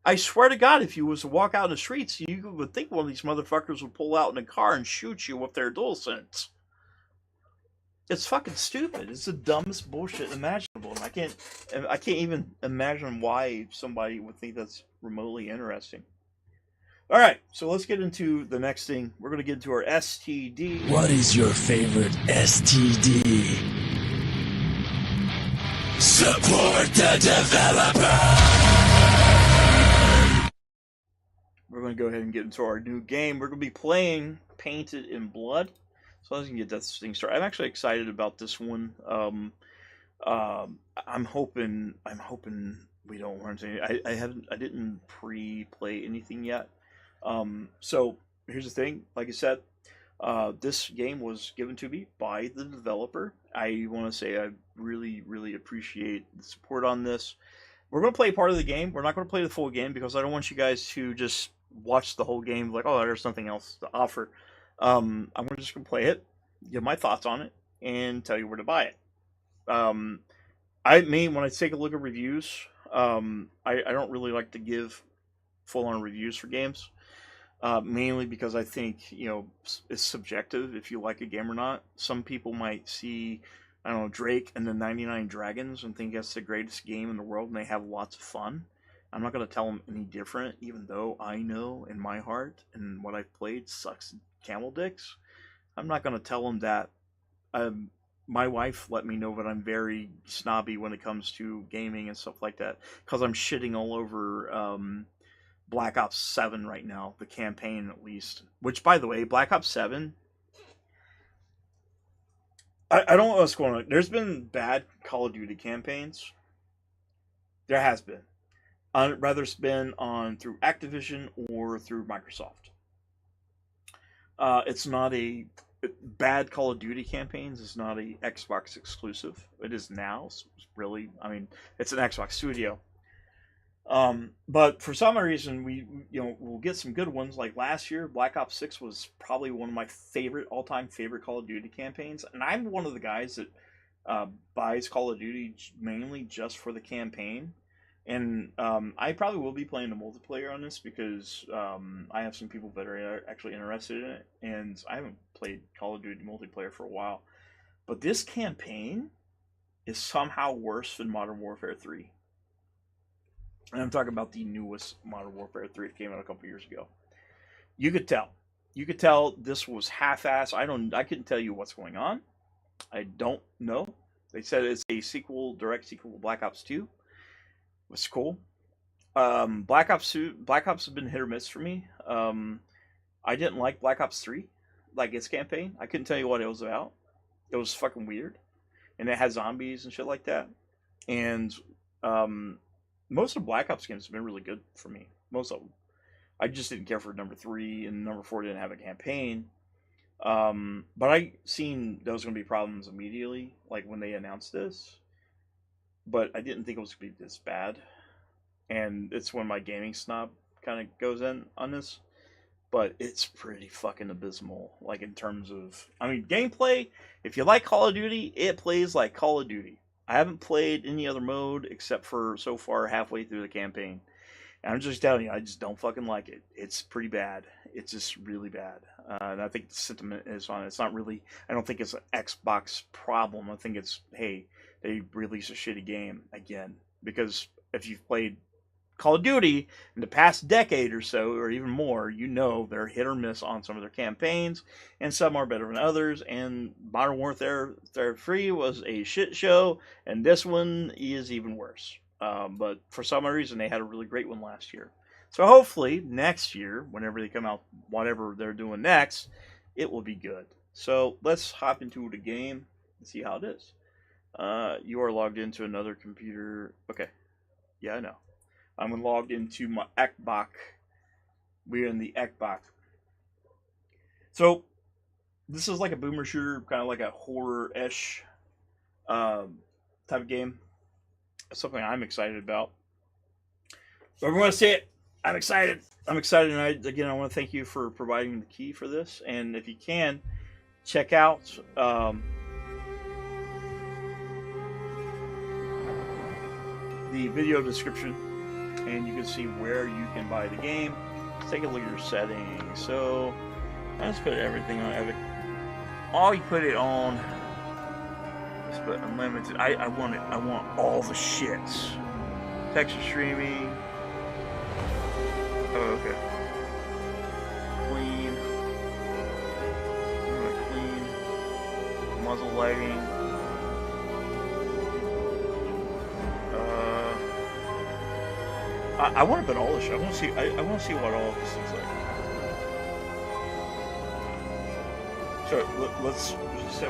I swear to God, if you was to walk out in the streets, you would think one of these motherfuckers would pull out in a car and shoot you with their DualSense. It's fucking stupid. It's the dumbest bullshit imaginable. And I can't even imagine why somebody would think that's remotely interesting. All right, so let's get into the next thing. We're going to get into our STD. What is your favorite STD? Support the developer! We're going to go ahead and get into our new game. We're going to be playing Painted in Blood. So let's get this thing started. I'm actually excited about this one. I'm hoping we don't learn anything. I didn't pre-play anything yet. So here's the thing. Like I said, this game was given to me by the developer. I want to say I really, really appreciate the support on this. We're going to play part of the game. We're not going to play the full game because I don't want you guys to just watch the whole game like, oh, there's nothing else to offer. I'm just going to play it, give my thoughts on it, and tell you where to buy it. When I take a look at reviews, I don't really like to give full-on reviews for games, mainly because I think, it's subjective if you like a game or not. Some people might see, I don't know, Drake and the 99 Dragons and think that's the greatest game in the world, and they have lots of fun. I'm not going to tell them any different, even though I know in my heart and what I've played sucks camel dicks. I'm not going to tell them that. My wife let me know that I'm very snobby when it comes to gaming and stuff like that, because I'm shitting all over Black Ops 7 right now, the campaign at least. Which, by the way, Black Ops 7, I don't know what's going on. There's been bad Call of Duty campaigns. There has been. Whether it's been through Activision or through Microsoft. It's not a bad Call of Duty campaigns. It's not a Xbox exclusive. It is now. Really, I mean, it's an Xbox studio. But for some reason, we'll get some good ones. Like last year, Black Ops 6 was probably one of my all-time favorite Call of Duty campaigns. And I'm one of the guys that buys Call of Duty mainly just for the campaign. And I probably will be playing the multiplayer on this because I have some people that are actually interested in it. And I haven't played Call of Duty multiplayer for a while. But this campaign is somehow worse than Modern Warfare 3. And I'm talking about the newest Modern Warfare 3 that came out a couple years ago. You could tell. You could tell this was half-assed. I couldn't tell you what's going on. I don't know. They said it's a direct sequel to Black Ops 2. It was cool. Black Ops have been hit or miss for me. I didn't like Black Ops 3, like its campaign. I couldn't tell you what it was about. It was fucking weird. And it had zombies and shit like that. And most of Black Ops games have been really good for me. Most of them. I just didn't care for number 3, and number 4 didn't have a campaign. But I seen there was going to be problems immediately, like when they announced this. But I didn't think it was going to be this bad. And it's when my gaming snob kind of goes in on this. But it's pretty fucking abysmal. Like in terms of, gameplay. If you like Call of Duty, it plays like Call of Duty. I haven't played any other mode except for so far halfway through the campaign. And I'm just telling you, I just don't fucking like it. It's pretty bad. It's just really bad. And I think the sentiment is on it. It's not really, I don't think it's an Xbox problem. I think it's, hey, they release a shitty game again. Because if you've played Call of Duty in the past decade or so, or even more, they're hit or miss on some of their campaigns, and some are better than others, and Modern Warfare 3 was a shit show, and this one is even worse. But for some reason, they had a really great one last year. So hopefully, next year, whenever they come out, whatever they're doing next, it will be good. So let's hop into the game and see how it is. You are logged into another computer. Okay. Yeah, I know. I'm logged into my Xbox. We're in the Xbox. So, this is like a boomer shooter, kind of like a horror-ish type of game. Something I'm excited about. So everyone see it. I'm excited. I'm excited. And I want to thank you for providing the key for this. And if you can, check out the video description, and you can see where you can buy the game. Let's take a look at your settings. So let's put everything on Epic. Oh, you put it on. Let's put unlimited. I want it. I want all the shits. Texture streaming. Oh, okay. Clean. Clean. Muzzle lighting. I want to put all this shit. I want to see. I want to see what all of this looks like. So let's say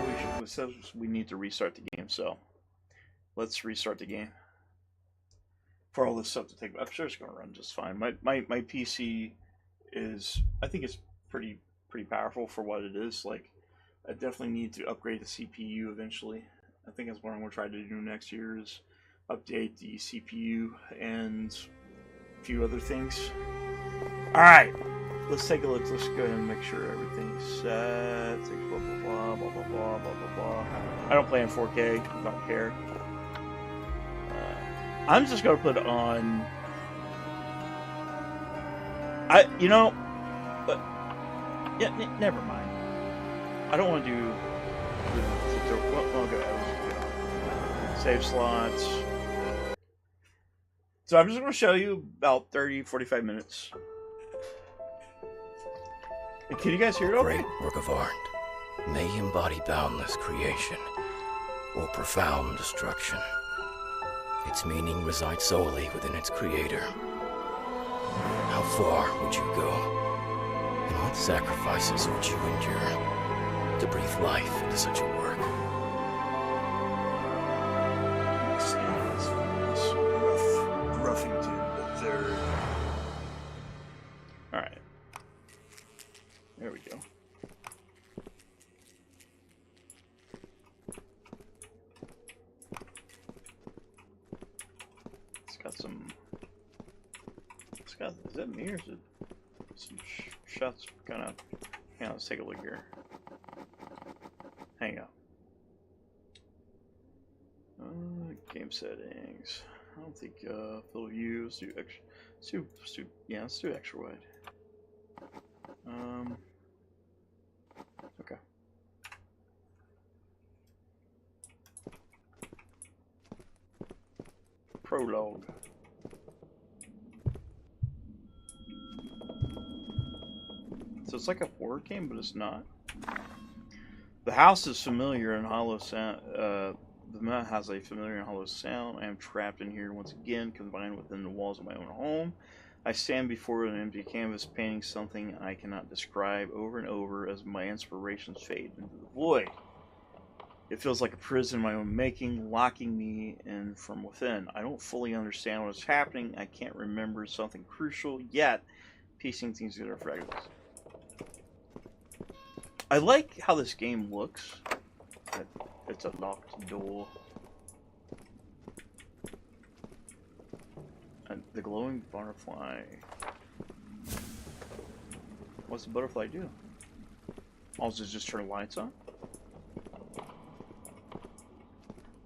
we need to restart the game. So let's restart the game. For all this stuff to take, I'm sure it's going to run just fine. My PC is, I think it's pretty powerful for what it is. Like, I definitely need to upgrade the CPU eventually. I think that's what I'm going to try to do next year is update the CPU and a few other things. Alright, let's take a look. Let's go ahead and make sure everything's set. Blah, blah, blah, blah, blah, blah, blah, blah, blah. I don't play in 4K. I don't care. I'm just gonna put on. But yeah, never mind. I don't want to do. Well, go ahead. Save slots. So I'm just gonna show you about 30-45 minutes. Can you guys hear it? Okay? Great work of art may embody boundless creation or profound destruction. Its meaning resides solely within its creator. How far would you go? And what sacrifices would you endure to breathe life into such a work? Ruffington the Third. All right. There we go. It's got some. It's got. Is that me or is it some shots? Kind of. Yeah, let's take a look here. Hang on. Game settings. I don't think field of view. Let's do extra. Yeah, let's do extra wide. Okay. Prologue. So it's like a horror game, but it's not. The house is familiar and hollow sound. The map has a familiar and hollow sound. I am trapped in here once again, confined within the walls of my own home. I stand before an empty canvas, painting something I cannot describe over and over as my inspirations fade into the void. It feels like a prison of my own making, locking me in from within. I don't fully understand what's happening. I can't remember something crucial yet. Piecing things together fragments. I like how this game looks. It's a locked door. And the glowing butterfly. What's the butterfly do? Also, just turn lights on?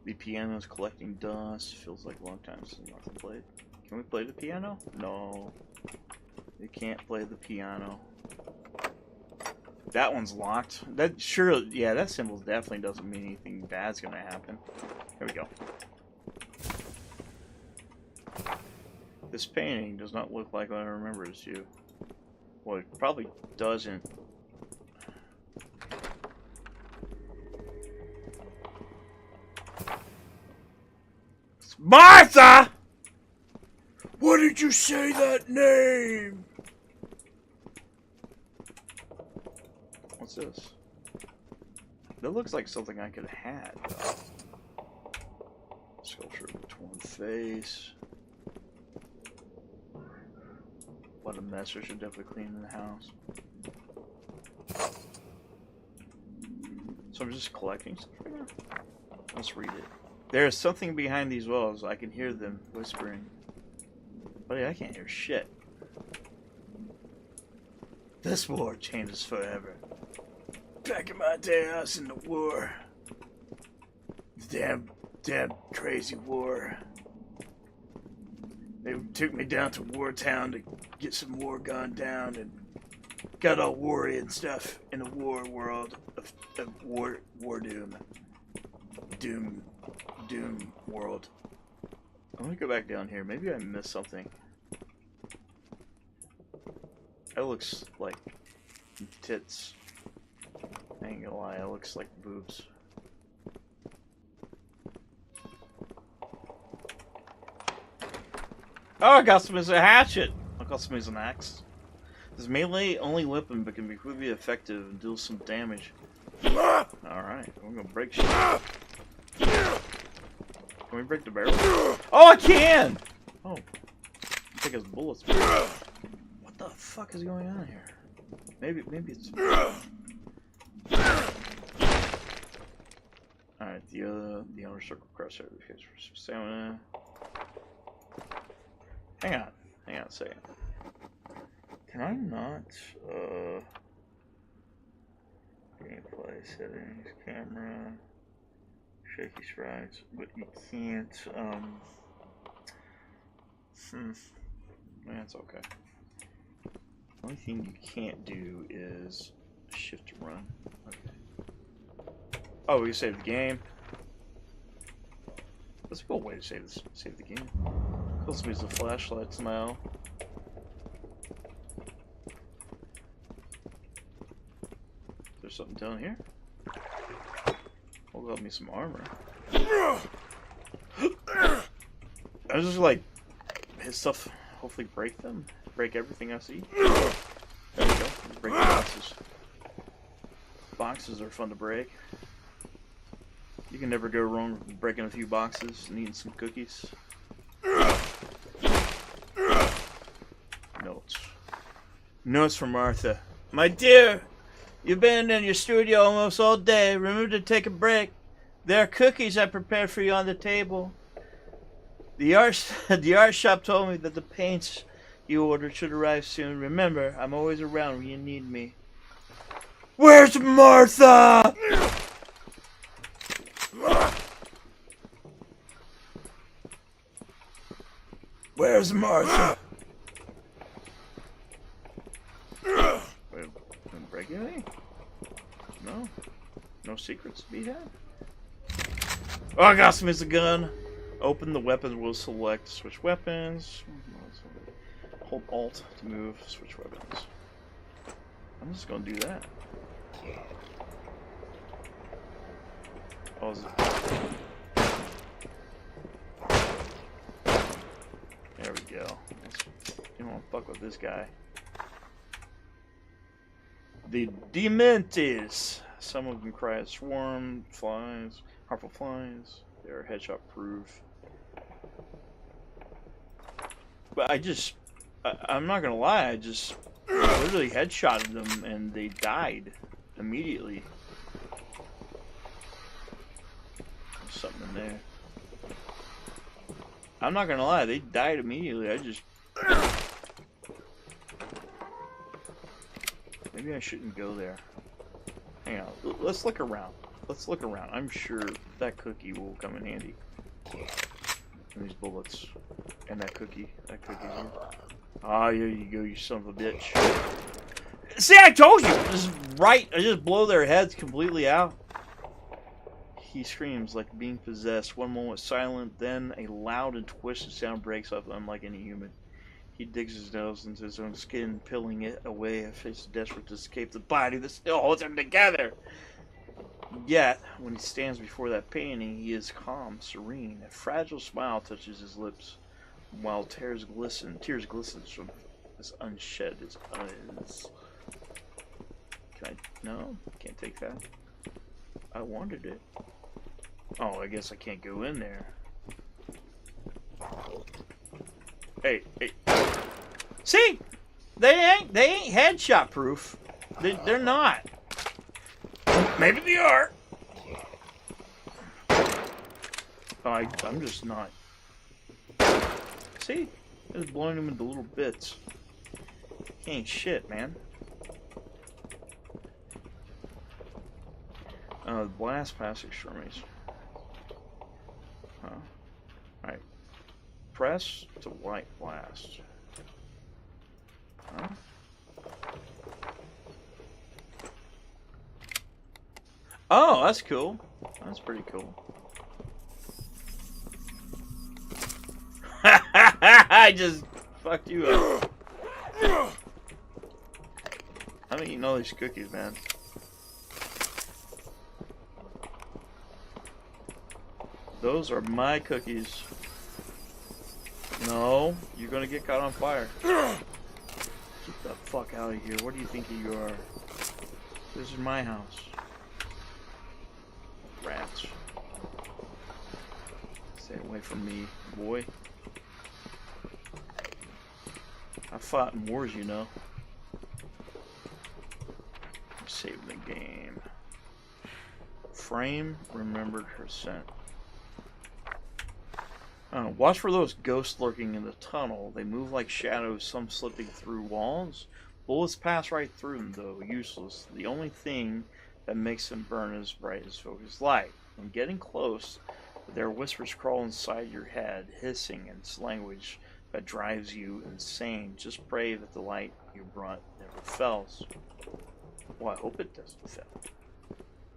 The piano is collecting dust. Feels like a long time since nothing played. Can we play the piano? No. We can't play the piano. That one's locked. That sure, yeah, that symbol definitely doesn't mean anything bad's gonna happen. Here we go. This painting does not look like what I remember it to. Well, it probably doesn't. Martha! What did you say that name? What's this? That looks like something I could have had. Sculpture of a torn face. What a mess. I should definitely clean in the house. So I'm just collecting stuff right now. Let's read it. There is something behind these walls. I can hear them whispering. Buddy, I can't hear shit. This war changes forever. Back in my day, I was in the war. Damn crazy war. They took me down to Wartown to get some war gone down and got all worry and stuff in the war world of war doom. Doom world. I'm gonna go back down here. Maybe I missed something. That looks like tits. I ain't gonna lie, it looks like boobs. Oh, I got some as a hatchet. I got some as an axe. This melee only weapon, but can be quickly effective and deal some damage. Alright, we're gonna break shit. Can we break the barrel? Oh, I can! Oh. Take his bullets. What the fuck is going on here? Maybe it's... Alright, the outer circle crosshair for stamina. Hang on a second. Can I not, gameplay settings, camera, shaky sprites, but you can't, That's okay. The only thing you can't do is shift to run. Okay. Oh, we can save the game. That's a cool way to save the game. Let's use the flashlights now. There's something down here. Oh, got me some armor. I was just like his stuff. Hopefully break them. Break everything I see. There we go. Break the boxes. Boxes are fun to break. You can never go wrong with breaking a few boxes and eating some cookies. Notes. Notes from Martha. My dear, you've been in your studio almost all day. Remember to take a break. There are cookies I prepared for you on the table. The art shop told me that the paints you ordered should arrive soon. Remember, I'm always around when you need me. Where's Martha? Where's Martha? Wait, didn't break anything? No? No secrets to be had? Oh, I got some as a gun. Open the weapons, will select switch weapons. Hold Alt to move, switch weapons. I'm just gonna do that. Oh, is it? There we go. You don't want to fuck with this guy. The Dementes. Some of them cry as swarm, flies, harmful flies. They're headshot proof. But I'm not gonna lie, I just literally headshotted them and they died immediately. There's something in there. I'm not gonna lie, they died immediately. Maybe I shouldn't go there. Hang on, let's look around. Let's look around. I'm sure that cookie will come in handy. And these bullets. And that cookie. That cookie's here. Ah, here you go, you son of a bitch. See, I told you! I just blow their heads completely out. He screams like being possessed. One moment silent, then a loud and twisted sound breaks up, unlike any human. He digs his nose into his own skin, peeling it away as he's desperate to escape the body that still holds him together. Yet, when he stands before that painting, he is calm, serene. A fragile smile touches his lips, while tears glisten from his unshed his eyes. Can I? No, can't take that. I wanted it. Oh, I guess I can't go in there. Hey. See? They ain't headshot proof. They're not. Maybe they are. Oh, I'm just not. See? Just blowing them into little bits. He ain't shit, man. Blast past extremities. Huh. Alright. Press to white blast. Huh? Oh, that's cool. That's pretty cool. I just fucked you up. I'm eating all these cookies, man. Those are my cookies. No, you're gonna get caught on fire. Get the fuck out of here. What do you think you are? This is my house. Rats. Stay away from me, boy. I fought in wars, you know. Save the game. Frame remembered her scent. Watch for those ghosts lurking in the tunnel. They move like shadows, some slipping through walls. Bullets pass right through them, though, useless. The only thing that makes them burn as bright as focused light. When getting close, their whispers crawl inside your head, hissing in language that drives you insane. Just pray that the light you brought never fails. Well, I hope it doesn't fail.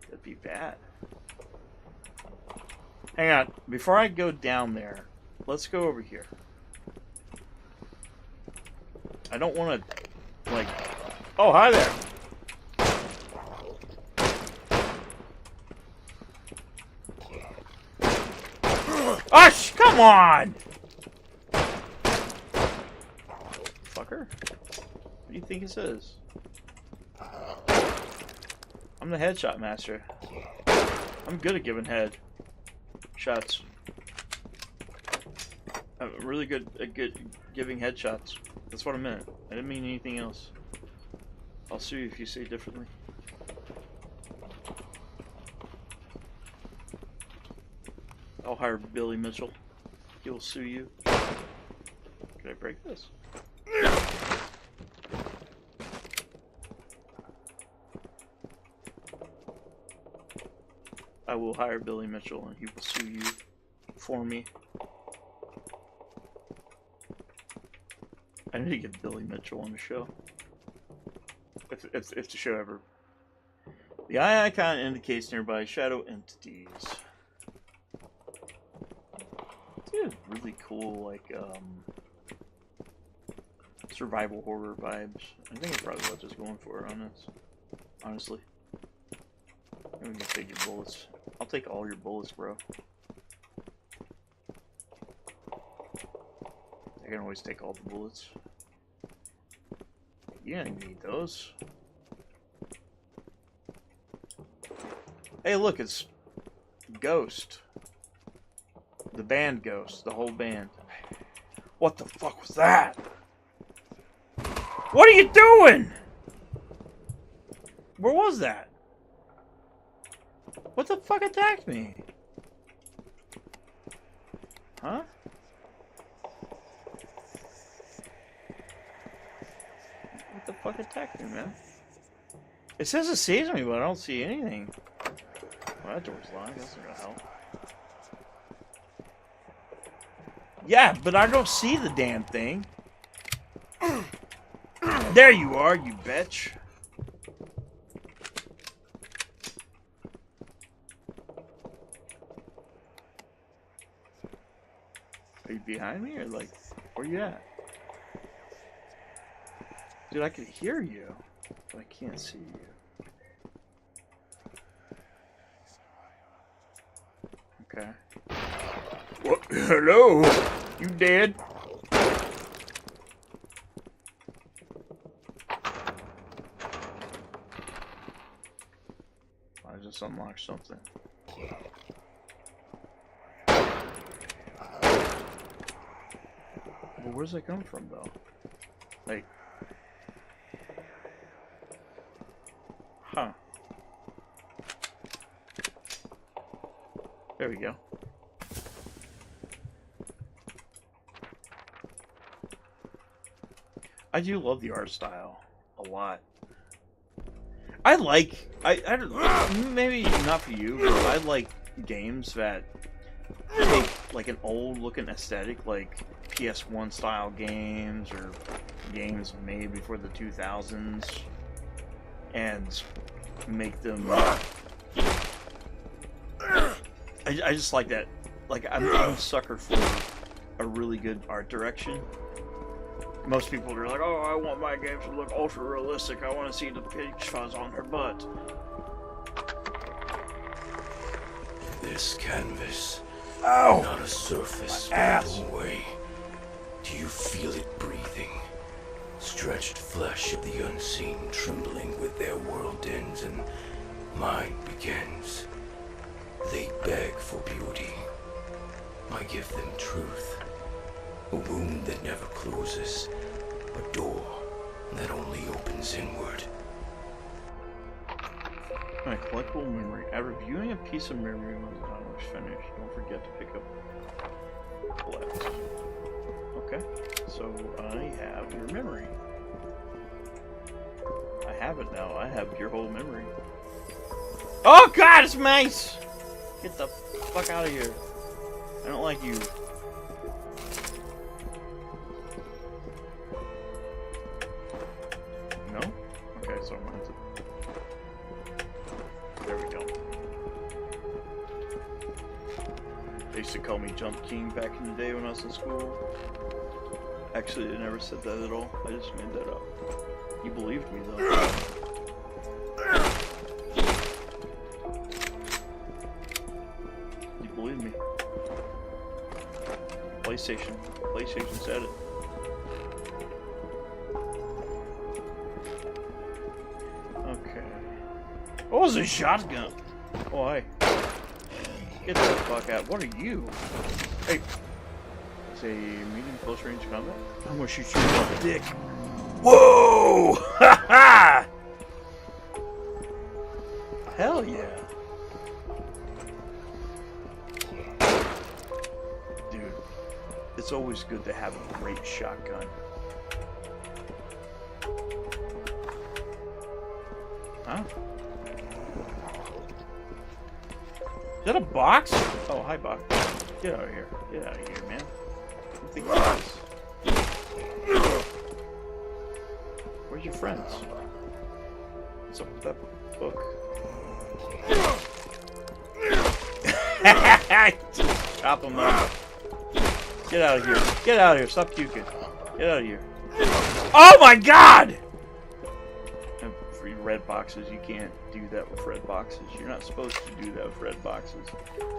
That'd be bad. Hang on. Before I go down there, let's go over here. I don't want to, like... Oh, hi there! Oh, come on! Fucker. What do you think this is? I'm the headshot master. I'm good at giving head shots. I'm really good at giving headshots. That's what I meant. I didn't mean anything else. I'll sue you if you say it differently. I'll hire Billy Mitchell. He'll sue you. Can I break this? I will hire Billy Mitchell and he will sue you for me. I need to get Billy Mitchell on the show. If the show ever. The eye icon indicates nearby shadow entities. It's really cool, like, survival horror vibes. I think it's probably what I was going for on this. Honestly. I'm gonna take your bullets. I'll take all your bullets, bro. I can always take all the bullets. You don't need those. Hey, look, it's Ghost. The band Ghost, the whole band. What the fuck was that? What are you doing? Where was that? What the fuck attacked me? Huh? What the fuck attacked me, man? It says it sees me, but I don't see anything. Well, that door's locked. That's not gonna help. Yeah, but I don't see the damn thing. There you are, you bitch. Are you behind me or like, where you at? Dude, I can hear you, but I can't see you. Okay. What? Hello? You dead? I just unlocked something. Well, where's that come from, though? Like... Huh. There we go. I do love the art style a lot. I like, I don't, maybe not for you, but I like games that take like an old looking aesthetic, like PS1 style games or games made before the 2000s, and make them. I just like that. Like I'm a sucker for a really good art direction. Most people are like, oh, I want my games to look ultra realistic. I want to see the peach fuzz on her butt. This canvas, Ow! not a surface, My but ass. a way. Do you feel it breathing? Stretched flesh of the unseen trembling with their world ends and mine begins. They beg for beauty. I give them truth. A wound that never closes. A door that only opens inward. My collectible memory. After viewing a piece of memory when the time was finished, don't forget to pick up collect. Okay, so I have your memory. I have it now. I have your whole memory. Oh god, it's mice! Get the fuck out of here. I don't like you. call me Jump King back in the day when I was in school. Actually, they never said that at all. I just made that up. You believed me, though. You believe me. PlayStation said it. Okay. What was a shotgun? Oh, hey. Get the fuck out. What are you? Hey. It's a medium close range combat. I'm gonna shoot you in the dick. Whoa! Ha ha! Hell yeah. Dude, it's always good to have a great shotgun. Huh? Is that a box? Oh, hi, box. Get out of here. Get out of here, man. What do you think this is? Where's your friends? What's up with that book? Chop them up. Get out of here. Get out of here. Stop puking. Get out of here. Oh my god! And for you red boxes, you can't do that with red boxes. You're not supposed to do that with red boxes.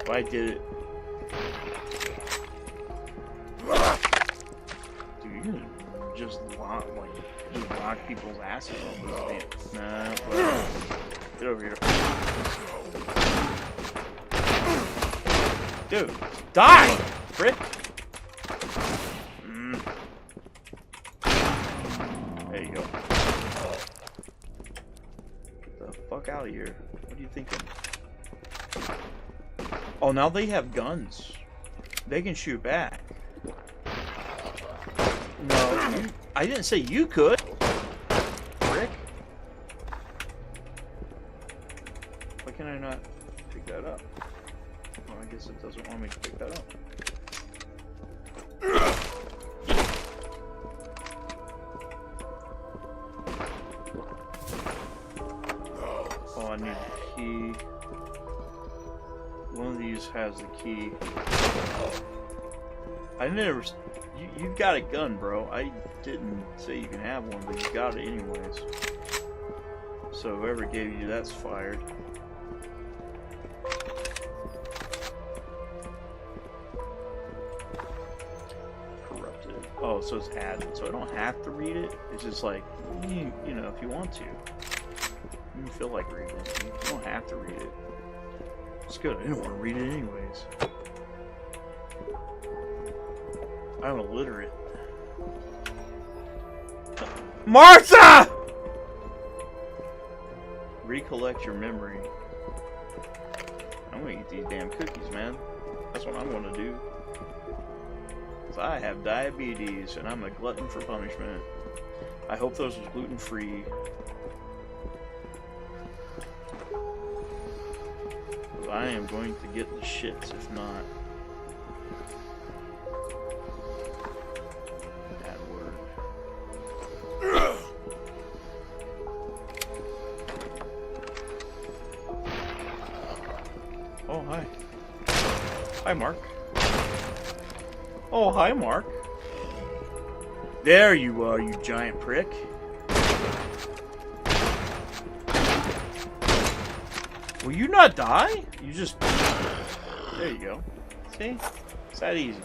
But I did it. Dude, you can just lock people's asses on this damn. Nah, whatever. Get over here. Dude, die! Frick! There you go. Get the fuck out of here. What are you thinking? Oh, now they have guns. They can shoot back. No, I didn't say you could. Frick. Why can I not pick that up? Well, I guess it doesn't want me to pick that up. Oh, I need the key. One of these has the key. I never... You got a gun, bro. I didn't say you can have one, but you got it anyways. So whoever gave you that's fired. Corrupted. Oh, so it's added. So I don't have to read it. It's just like, you know, if you want to. You feel like reading it. You don't have to read it. It's good. I didn't want to read it anyways. I'm illiterate. Martha! Recollect your memory. I'm gonna eat these damn cookies, man. That's what I'm gonna do. 'Cause I have diabetes and I'm a glutton for punishment. I hope those was gluten free. I am going to get the shits if not. Bad word. Oh, hi. Hi, Mark. Oh, hi, Mark. There you are, you giant prick. Will you not die? You just... There you go. See? It's that easy.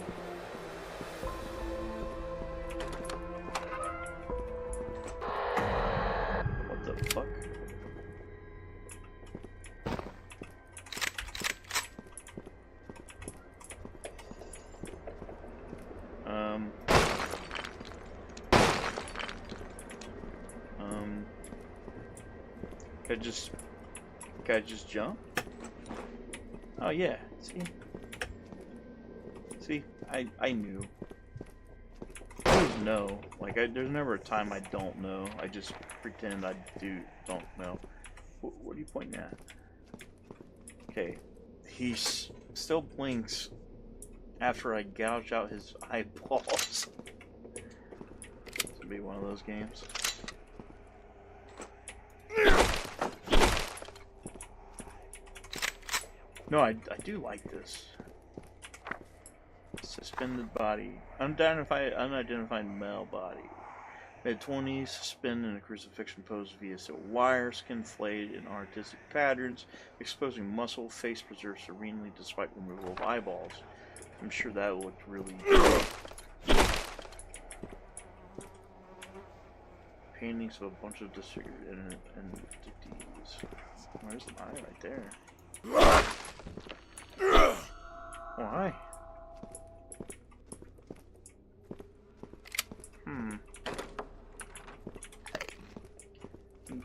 What the fuck? Can I just jump? Oh yeah, see, I knew. I always know. Like there's never a time I don't know. I just pretend I don't know. What are you pointing at? Okay, he still blinks after I gouge out his eyeballs. This would be one of those games. No, I do like this. suspended body. Unidentified male body. Mid-20s, suspended in a crucifixion pose via silk wire, skin flayed in artistic patterns, exposing muscle, face preserved serenely despite removal of eyeballs. I'm sure that looked really good. Paintings of a bunch of disfigured entities. Where's the eye right there? Oh, hi.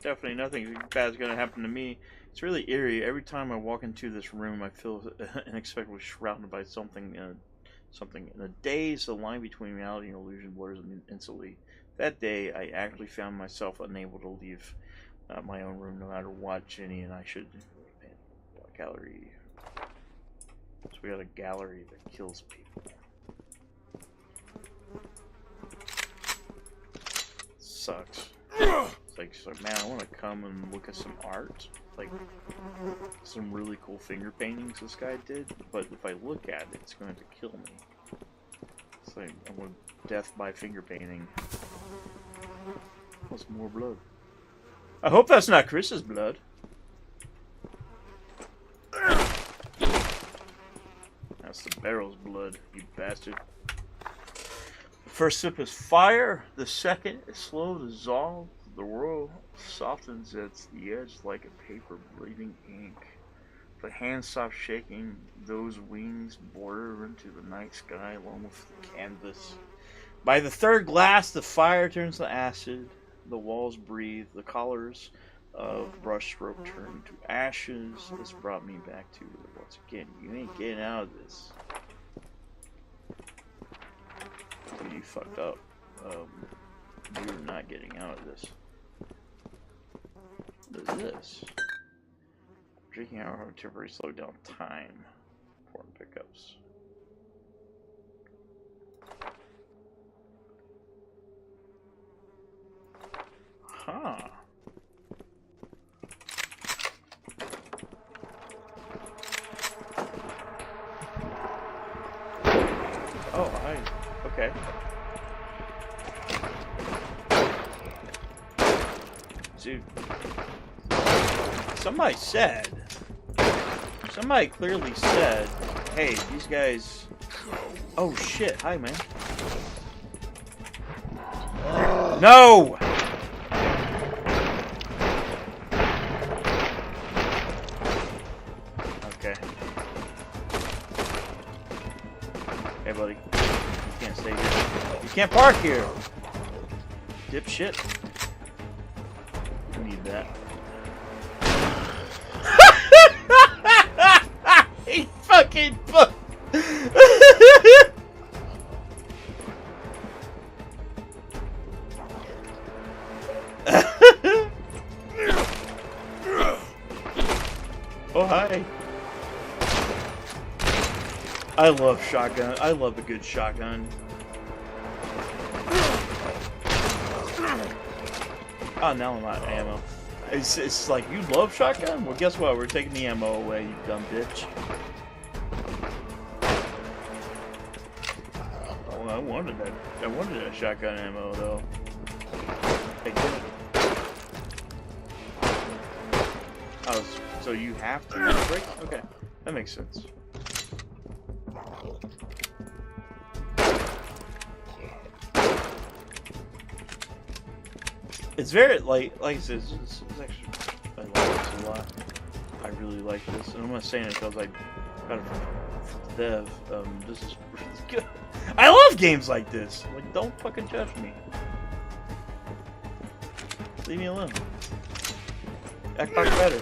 Definitely nothing bad's gonna happen to me. It's really eerie. Every time I walk into this room, I feel unexpectedly shrouded by something. In a daze, the line between reality and illusion blurs instantly. That day, I actually found myself unable to leave my own room, no matter what. Jenny and I should gallery. So we got a gallery that kills people. Sucks. It's like, man, I want to come and look at some art, like some really cool finger paintings this guy did. But if I look at it, it's going to kill me. It's like I want death by finger painting. Plus more blood. I hope that's not Chris's blood. That's the barrel's blood, you bastard. The first sip is fire. The second is slow dissolve. The world softens at the edge like a paper bleeding ink. The hand stops shaking. Those wings blur into the night sky along with the canvas. By the third glass, the fire turns to acid. The walls breathe. The collars of brushstroke turn to ashes. This brought me back to once again. You ain't getting out of this. You fucked up. You're not getting out of this. What is this? Drinking alcohol temporarily slow down time. Important pickups. Huh. Oh, okay. Dude. Somebody clearly said, hey, these guys... Oh shit, hi man. No! Okay. Hey buddy, you can't stay here. You can't park here! Dipshit. Need that. He fucking Oh hi. I love shotgun. I love a good shotgun. Oh, now I'm out of ammo. It's like, you love shotgun? Well, guess what? We're taking the ammo away, you dumb bitch. Oh, I wanted that shotgun ammo, though. I didn't. Oh, so you have to break? Okay, that makes sense. It's very, like I said, it's actually, I like this a lot. I really like this, and I'm not saying it because I got it from the dev. This is really good. I love games like this. Like, don't fucking judge me. Leave me alone. Act like better.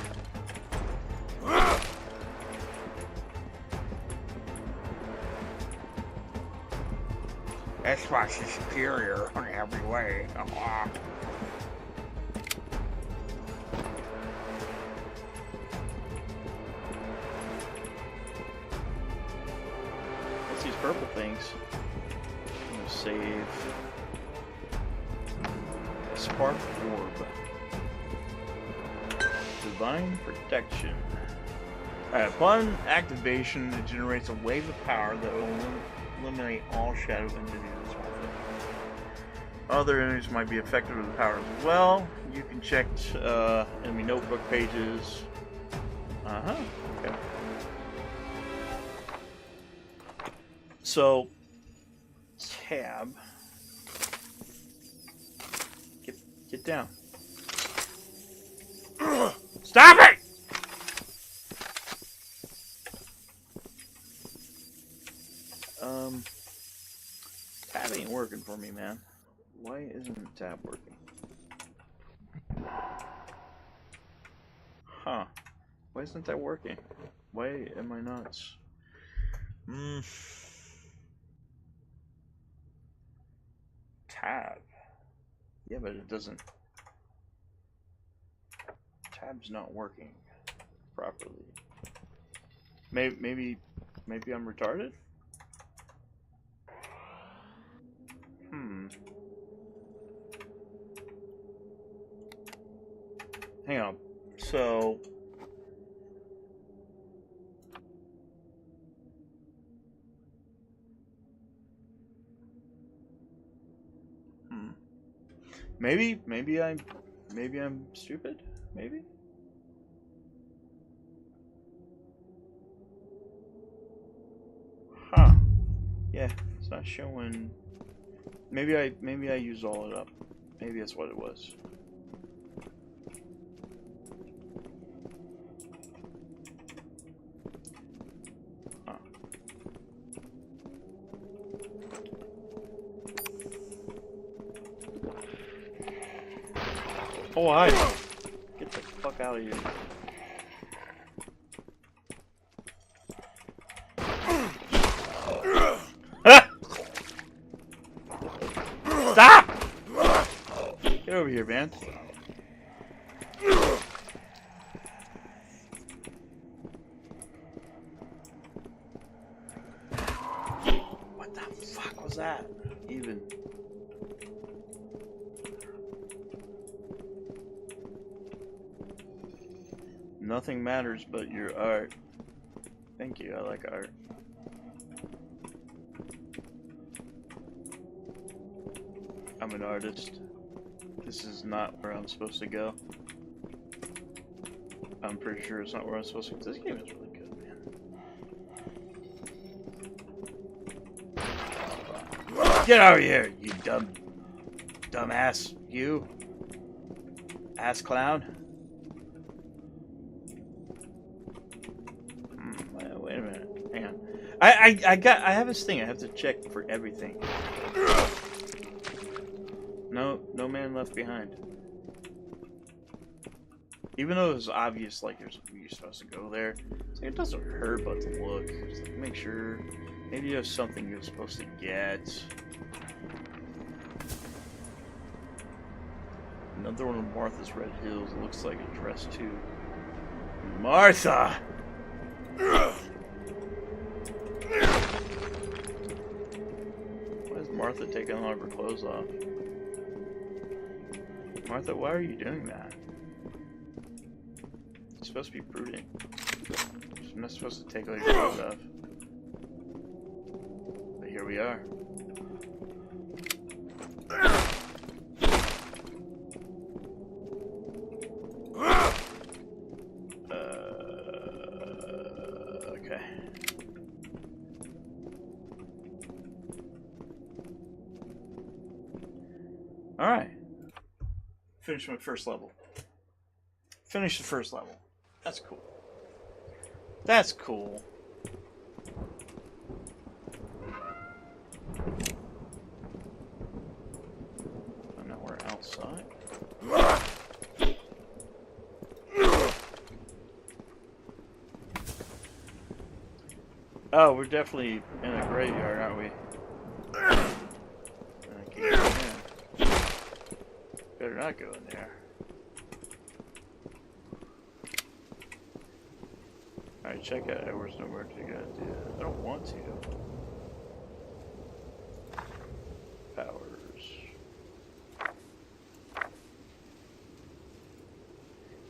Xbox is superior in every way. What's these purple things? I'm gonna save. Spark Orb. Divine Protection. Upon activation, it generates a wave of power that will Eliminate all shadow enemies. Other enemies might be affected with the power as well. You can check enemy notebook pages. Okay. So, tab. Get down. Stop it! Tab ain't working for me, man. Why isn't tab working? Huh. Why isn't that working? Why am I not? Tab. Yeah, but it doesn't. Tab's not working properly. Maybe I'm retarded? Hang on. So maybe I'm stupid? Maybe? Huh. Yeah, it's not showing. Maybe I used all it up. Maybe that's what it was. Huh. Oh, hi. Get the fuck out of here. Stop! Get over here, man. What the fuck was that? Even. Nothing matters but your art. Thank you, I like art. I'm an artist. This is not where I'm supposed to go. I'm pretty sure it's not where I'm supposed to go. This game is really good, man. Get over here, you dumbass. You. Ass clown. Wait a minute. Hang on. I have this thing. I have to check for everything. No man left behind. Even though it's obvious, like you're supposed to go there, it's like, it doesn't hurt but to look. Just like, make sure. Maybe you have something you're supposed to get. Another one of Martha's Red Hills looks like a dress too. Martha! Why is Martha taking all of her clothes off? Martha, why are you doing that? You're supposed to be brooding. You're not supposed to take all your clothes off. But here we are. Okay. Alright. Finish my first level. Finish the first level. That's cool. That's cool. And now we're outside. Oh, we're definitely in a graveyard, aren't we? Better not go in there. Alright, check out Edward's nowhere to go. I don't want to. Powers.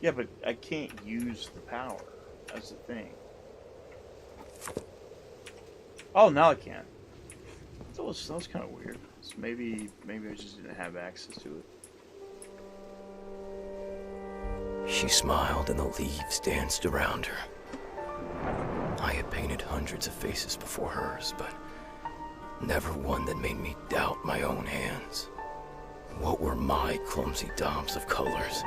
Yeah, but I can't use the power. That's the thing. Oh, now I can. That was kind of weird. So maybe I just didn't have access to it. She smiled and the leaves danced around her. I had painted hundreds of faces before hers, but never one that made me doubt my own hands. What were my clumsy daubs of colors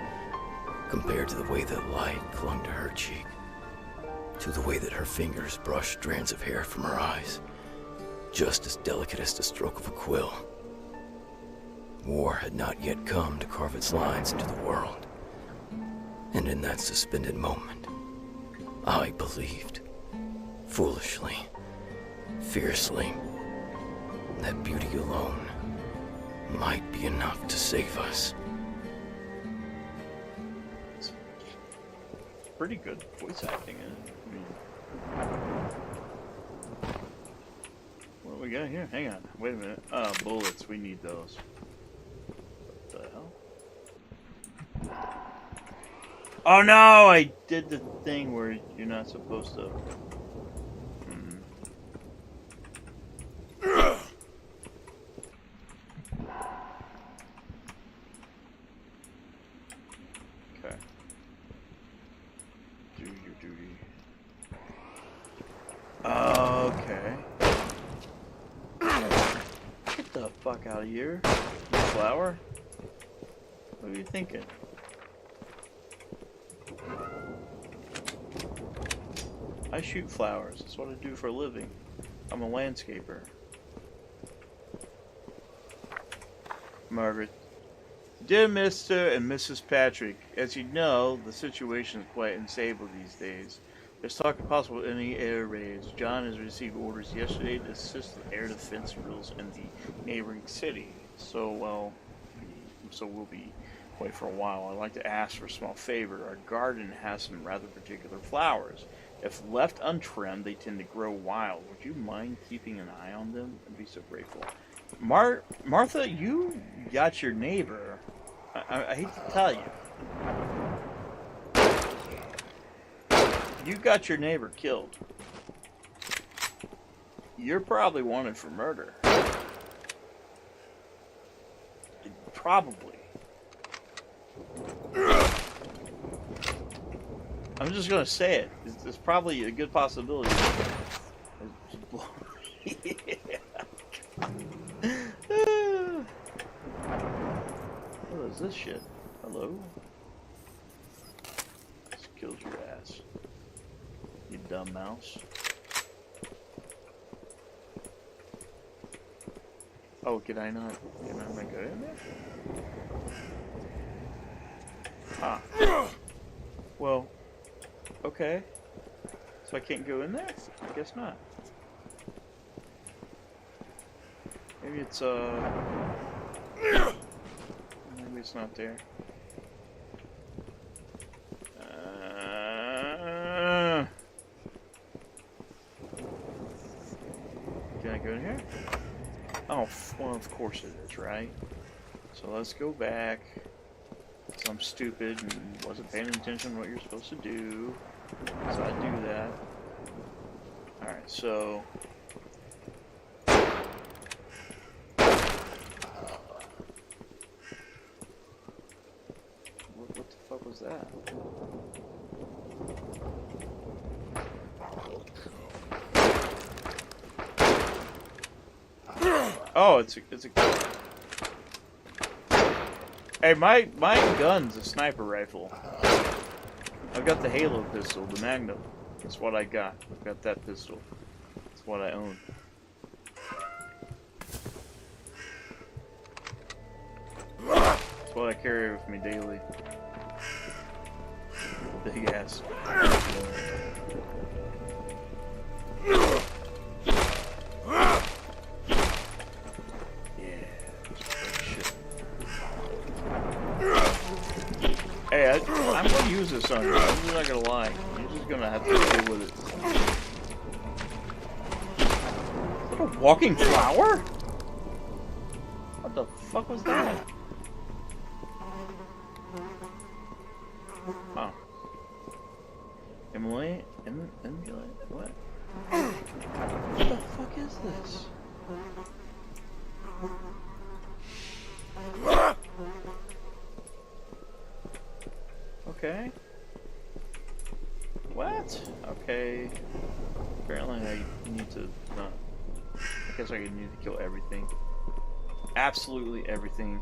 compared to the way that light clung to her cheek, to the way that her fingers brushed strands of hair from her eyes, just as delicate as the stroke of a quill. War had not yet come to carve its lines into the world. And in that suspended moment, I believed, foolishly, fiercely, that beauty alone might be enough to save us. It's pretty good voice acting in it. I mean, what do we got here? Hang on, wait a minute. Bullets, we need those. What the hell? Oh no, I did the thing where you're not supposed to. Okay. Do your duty. Okay. Get the fuck out of here, you flower. What are you thinking? I shoot flowers. That's what I do for a living. I'm a landscaper. Margaret. Dear Mr. and Mrs. Patrick, as you know, the situation is quite unstable these days. There's talk of possible any air raids. John has received orders yesterday to assist with air defense drills in the neighboring city. So, well, we'll be away for a while. I'd like to ask for a small favor. Our garden has some rather particular flowers. If left untrimmed, they tend to grow wild. Would you mind keeping an eye on them? I'd be so grateful. Martha, you got your neighbor. I hate to tell you. You got your neighbor killed. You're probably wanted for murder. Probably. I'm just gonna say it. It's probably a good possibility. What is this shit? Hello? Just killed your ass. You dumb mouse. Oh, can I not go in there? Ah. Well, okay. So I can't go in there? I guess not. Maybe it's maybe it's not there. Can I go in here? Oh, well, of course it is, right? So let's go back. So I'm stupid and wasn't paying attention to what you're supposed to do. So I do that. Alright, so... What the fuck was that? Oh, it's a... Hey, my gun's a sniper rifle. I've got the Halo pistol, the Magnum. That's what I got. I've got that pistol. That's what I own. That's what I carry with me daily. Big ass. Hey, I'm gonna use this on you. I'm just not gonna lie. You're just gonna have to deal with it. Is that a walking flower? What the fuck was that? Oh. Emulate? What? What the fuck is this? Okay. What? Okay. Apparently I need to not. I guess I need to kill everything. Absolutely everything.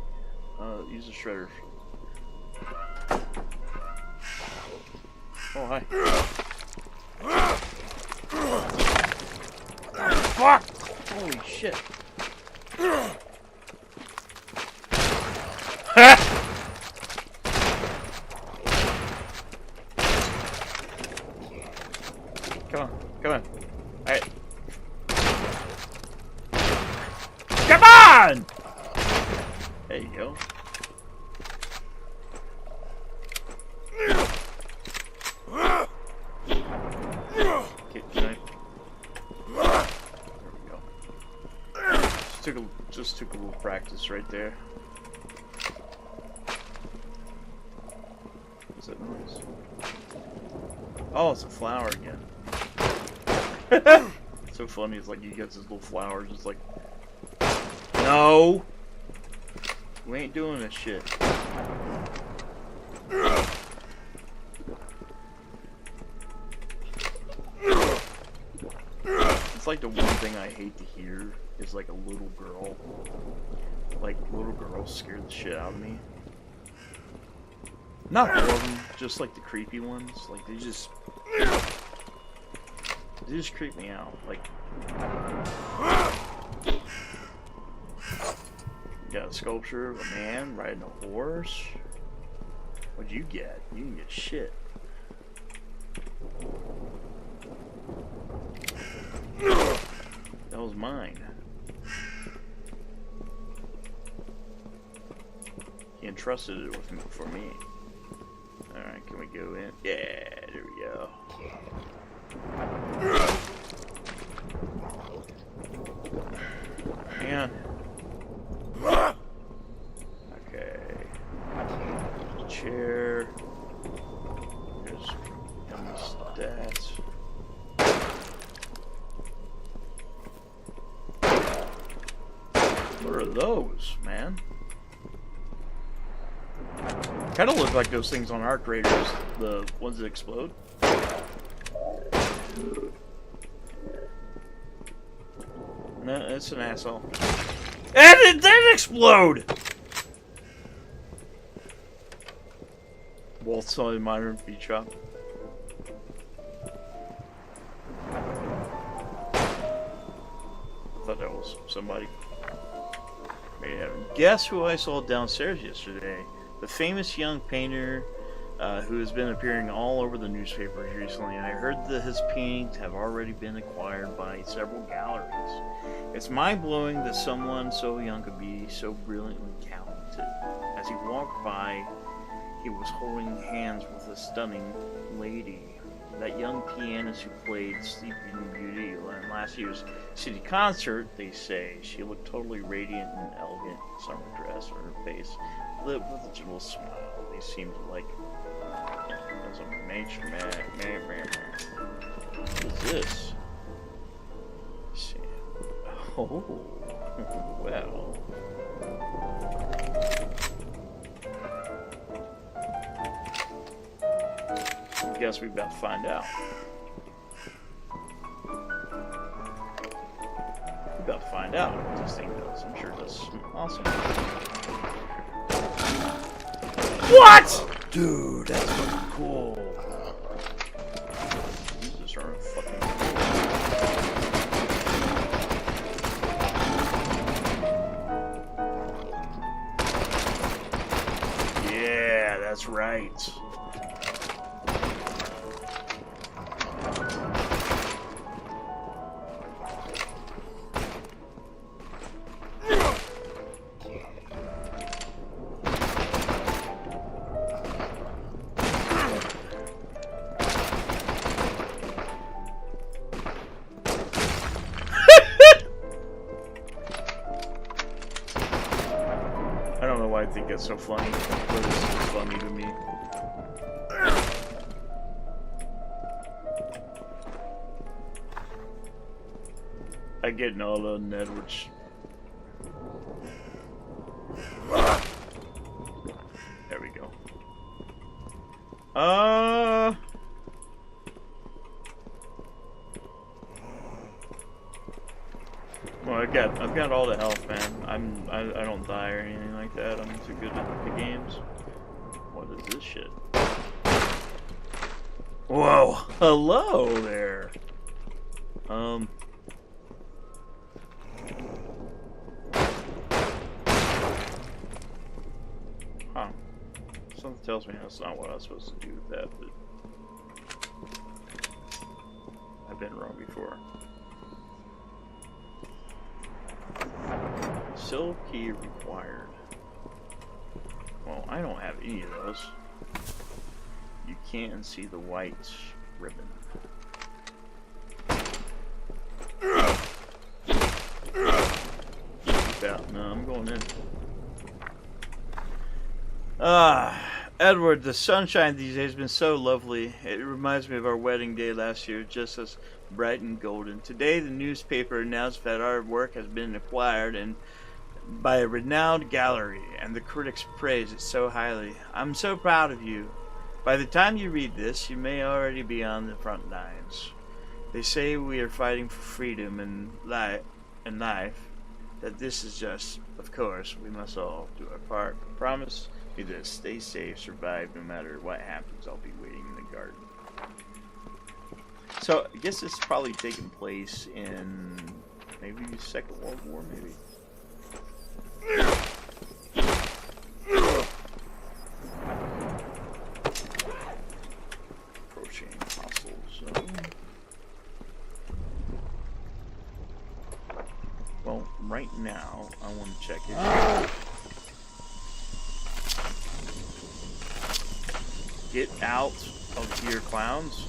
Use the shredder. Oh, hi. Fuck! Holy shit. Come on, come on. Alright. Come on! There you go. Okay, tonight. There we go. Just took a little practice right there. What's that noise? Oh, it's a flower again. It's so funny, it's like he gets his little flower just like, no! We ain't doing this shit. It's like the one thing I hate to hear is like a little girl. Like, little girls scare the shit out of me. Not all of them, just like the creepy ones. Like, they just creep me out. Like, you got a sculpture of a man riding a horse. What'd you get? You didn't get shit. That was mine. He entrusted it with me for me. Alright, can we go in? Yeah, there we go. Hang on. Okay. Chair. There's stats. What are those, man? Kind of look like those things on Arc Raiders, the ones that explode. No, it's an asshole. And it did explode! Waltz on modern beat shop. I thought that was somebody. Guess who I saw downstairs yesterday? The famous young painter who has been appearing all over the newspapers recently. I heard that his paintings have already been acquired by several galleries. It's mind-blowing that someone so young could be so brilliantly talented. As he walked by, he was holding hands with a stunning lady. That young pianist who played Sleeping Beauty in last year's city concert, they say. She looked totally radiant and elegant in summer dress, on her face lit with a gentle smile. They seemed like as a nature man. What is this? Let's see. Oh, well. I guess we about to find out. We about to find out what this thing does. I'm sure it does some awesome. What? Dude, that's fucking cool. Jesus, are fucking. Yeah, that's right. I don't know why I think that's so funny, but it's just funny to me. I get Nola and Edwards. There we go. Well, I've got all the health, man. I don't die or anything like that. I'm too good at the games. What is this shit? Whoa! Hello there. Huh. Something tells me that's not what I was supposed to do with that, but I've been wrong before. Seal key required. Well, I don't have any of those. You can see the white ribbon. Keep out. No, I'm going in. Edward, the sunshine these days has been so lovely. It reminds me of our wedding day last year, just as bright and golden. Today, the newspaper announced that our work has been acquired and by a renowned gallery, and the critics praise it so highly. I'm so proud of you. By the time you read this, you may already be on the front lines. They say we are fighting for freedom and life, that this is just, of course, we must all do our part. Promise me this, stay safe, survive, no matter what happens, I'll be waiting in the garden. So, I guess it's probably taking place in maybe the Second World War, maybe? Approaching hostile zone. Well, right now, I want to check it. Get out of here, clowns.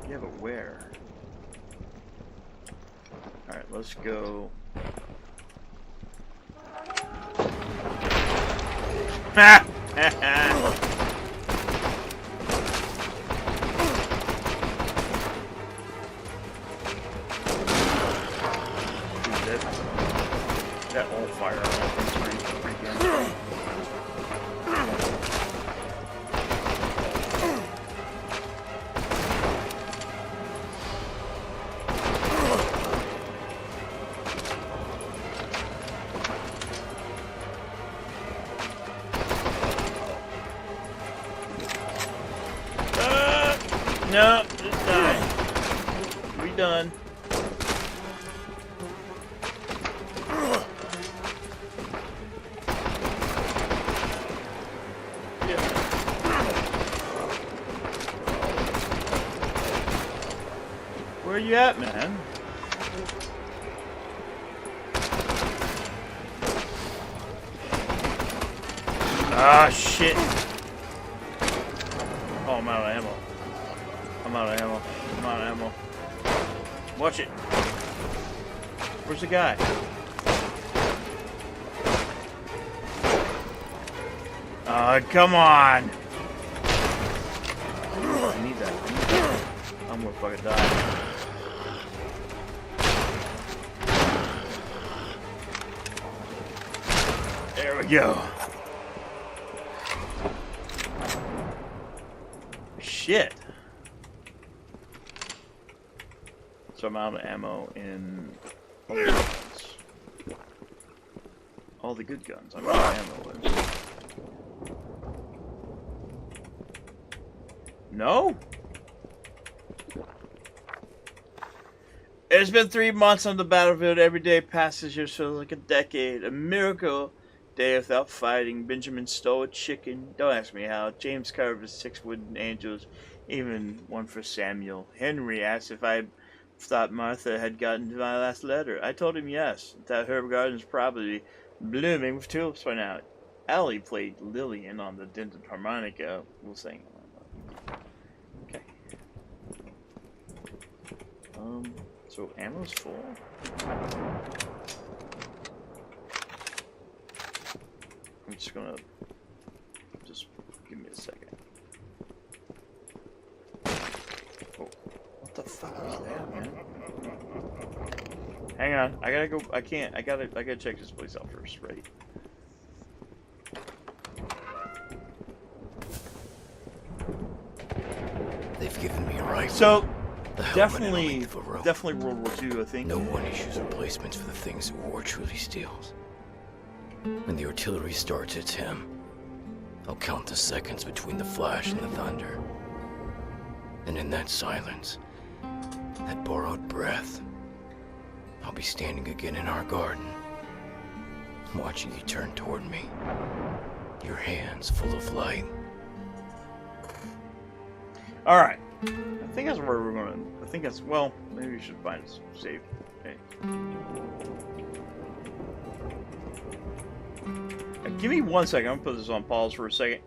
Yeah, but where? Alright, let's go. Ha! That won't fire on that thing's pretty freaking. No, just die. We done. Where you at, man? Ah, shit. Oh, I'm out of ammo. I'm out of ammo. I'm out of ammo. Watch it. Where's the guy? Come on. I need that. I'm gonna fucking die. There we go. Shit. So I'm out of ammo in all the guns. All the good guns. I'm out of ammo in. No? It's been 3 months on the battlefield. Every day passes here feels like a decade. A miracle day without fighting. Benjamin stole a chicken. Don't ask me how. James carved 6 wooden angels. Even one for Samuel. Henry asked if I thought Martha had gotten to my last letter. I told him yes. That herb garden's probably blooming with tulips by now. Allie played Lillian on the dented harmonica. We'll sing. Okay. So ammo's full. I'm just gonna give me a second. Oh, what the fuck? that, man? Hang on, I gotta go. I can't. I gotta check this place out first, right? They've given me a rifle. So the helmet and a definitely length of rope. World War II, I think. No one issues replacements for the things that war truly steals. When the artillery starts its hymn, I'll count the seconds between the flash and the thunder. And in that silence, that borrowed breath, I'll be standing again in our garden, watching you turn toward me, your hands full of light. All right. I think that's where we're gonna. I think that's well. Maybe we should find a save. Hey. Give me 1 second. I'm gonna put this on pause for a second.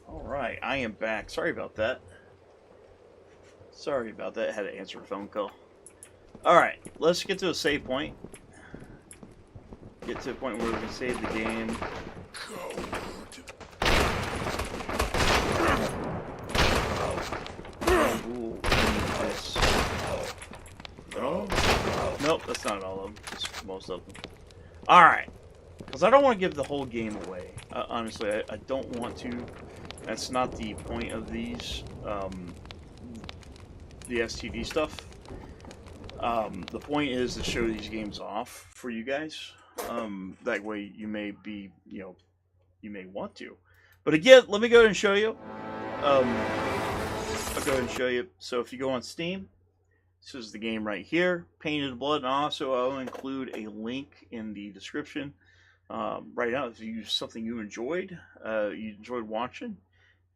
Alright, I am back. Sorry about that. Sorry about that. I had to answer a phone call. Alright, let's get to a save point. get to a point where we can save the game. Ooh, nice. Oh, nope, that's not all of them. It's most of them. Alright. Because I don't want to give the whole game away. Honestly, I don't want to. That's not the point of these, the STD stuff. The point is to show these games off for you guys. That way you may be, you may want to. But again, let me go ahead and show you. I'll go ahead and show you. So if you go on Steam, this is the game right here, Painted Blood, and also I'll include a link in the description. Right now, if you something you enjoyed watching,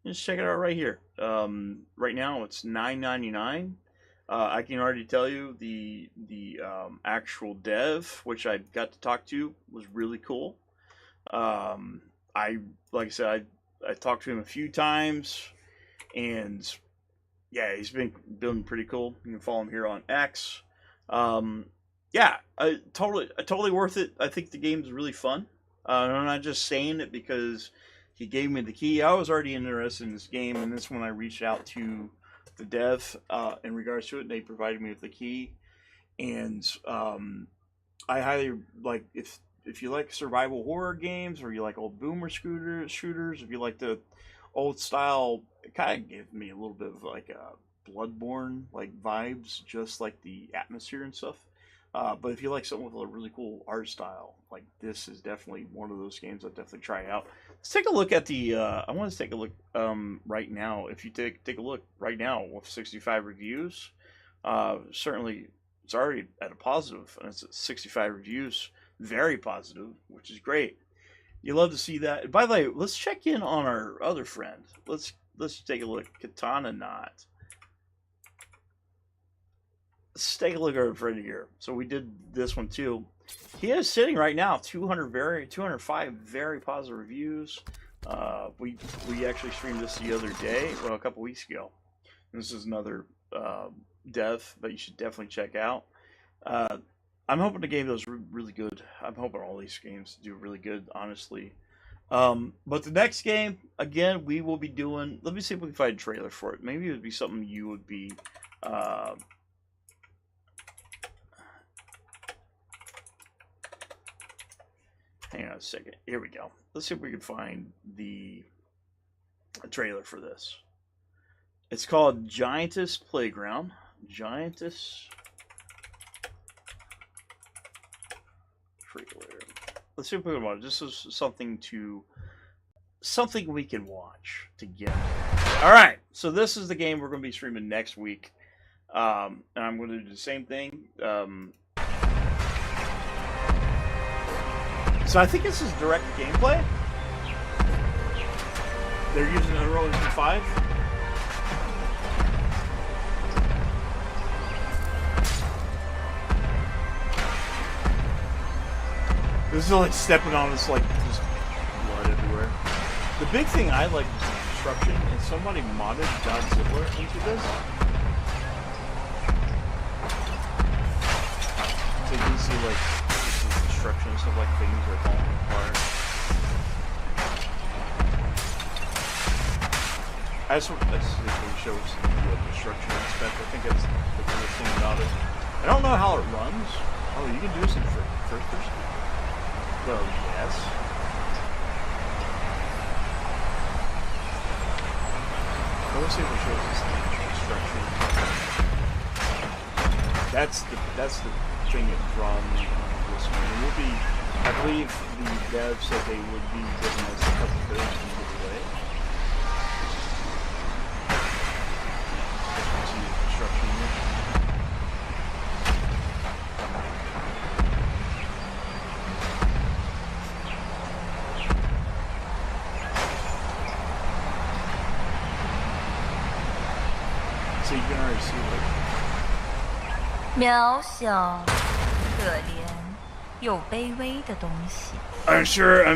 just check it out right here. Right now, it's $9.99. I can already tell you the actual dev, which I got to talk to, was really cool. Like I said, I talked to him a few times, and yeah, he's been building pretty cool. You can follow him here on X. Yeah, totally worth it. I think the game's really fun. I'm not just saying it because he gave me the key. I was already interested in this game, and this when I reached out to the dev in regards to it. They provided me with the key, and I highly like if you like survival horror games, or you like old boomer shooters, if you like the old style, it kind of gave me a little bit of like a Bloodborne like vibes, just like the atmosphere and stuff. But if you like something with a really cool art style, like this is definitely one of those games I'll definitely try out. Let's take a look at the, I want to take a look right now. If you take a look right now with 65 reviews, certainly it's already at a positive, and it's at 65 reviews, very positive, which is great. You love to see that. By the way, let's check in on our other friend. Let's take a look. Katana Knot. Let's take a look at our friend here. So we did this one too. He is sitting right now 205 very positive reviews. We actually streamed this the other day, well, a couple weeks ago. And this is another dev that you should definitely check out. I'm hoping the game does really good. I'm hoping all these games do really good, honestly. But the next game, again, we will be doing. Let me see if we can find a trailer for it. Maybe it would be something you would be. Hang on a second. Here we go. Let's see if we can find the trailer for this. It's called Giantess Playground. Giantess trailer. Let's see if we can watch. This is something we can watch together. All right. So this is the game we're going to be streaming next week, and I'm going to do the same thing. So I think this is direct gameplay. They're using Unreal Engine 5. This is like stepping on this, like, just blood everywhere. The big thing I like is the construction, and somebody modded Godzilla into this. So you can see, like, construction and stuff, like things are falling apart. I just want to show the construction aspect. I think that's the coolest thing about it. I don't know how it runs. Oh, you can do this in first person? Well, yes. Let's see if it shows us the construction. That's the thing it runs. And we'll be, I believe the dev said they would be giving us a couple codes to give away. You can see the construction here. So you can already see like 渺小、可怜又卑微的东西。 I'm sure. Yeah.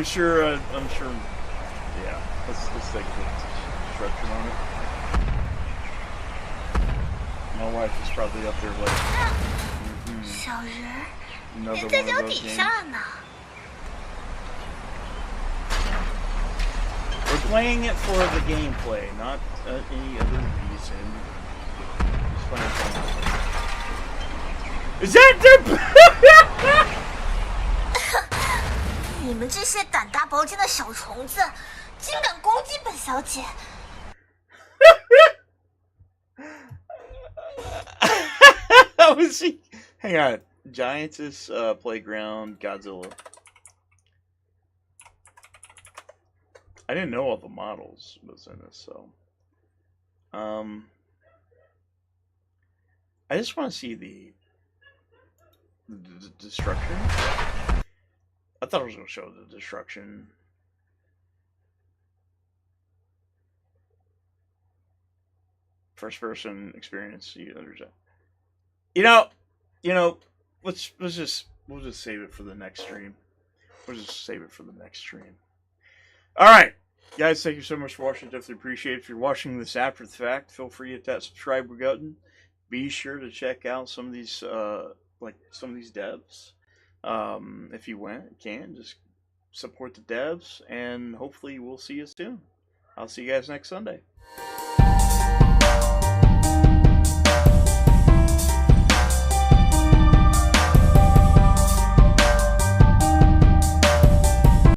Let's take the construction on it. My wife is probably up there like. 小人， Another 你在 one 脚 of 底 those games. 下呢。playing it for the gameplay, not any other reason. Just playing it. Is that the? 你们这些胆大包天的小虫子，竟敢攻击本小姐！ How was he? Hang on. Giantess Playground Godzilla. I didn't know all the models was in this, so. I just want to see the destruction. I thought it was going to show the destruction. First person experience. You know, we'll just save it for the next stream. We'll just save it for the next stream. All right, guys, thank you so much for watching. Definitely appreciate it. If you're watching this after the fact, feel free to hit that subscribe button. Be sure to check out some of these devs. If you can just support the devs, and hopefully we'll see you soon. I'll see you guys next Sunday.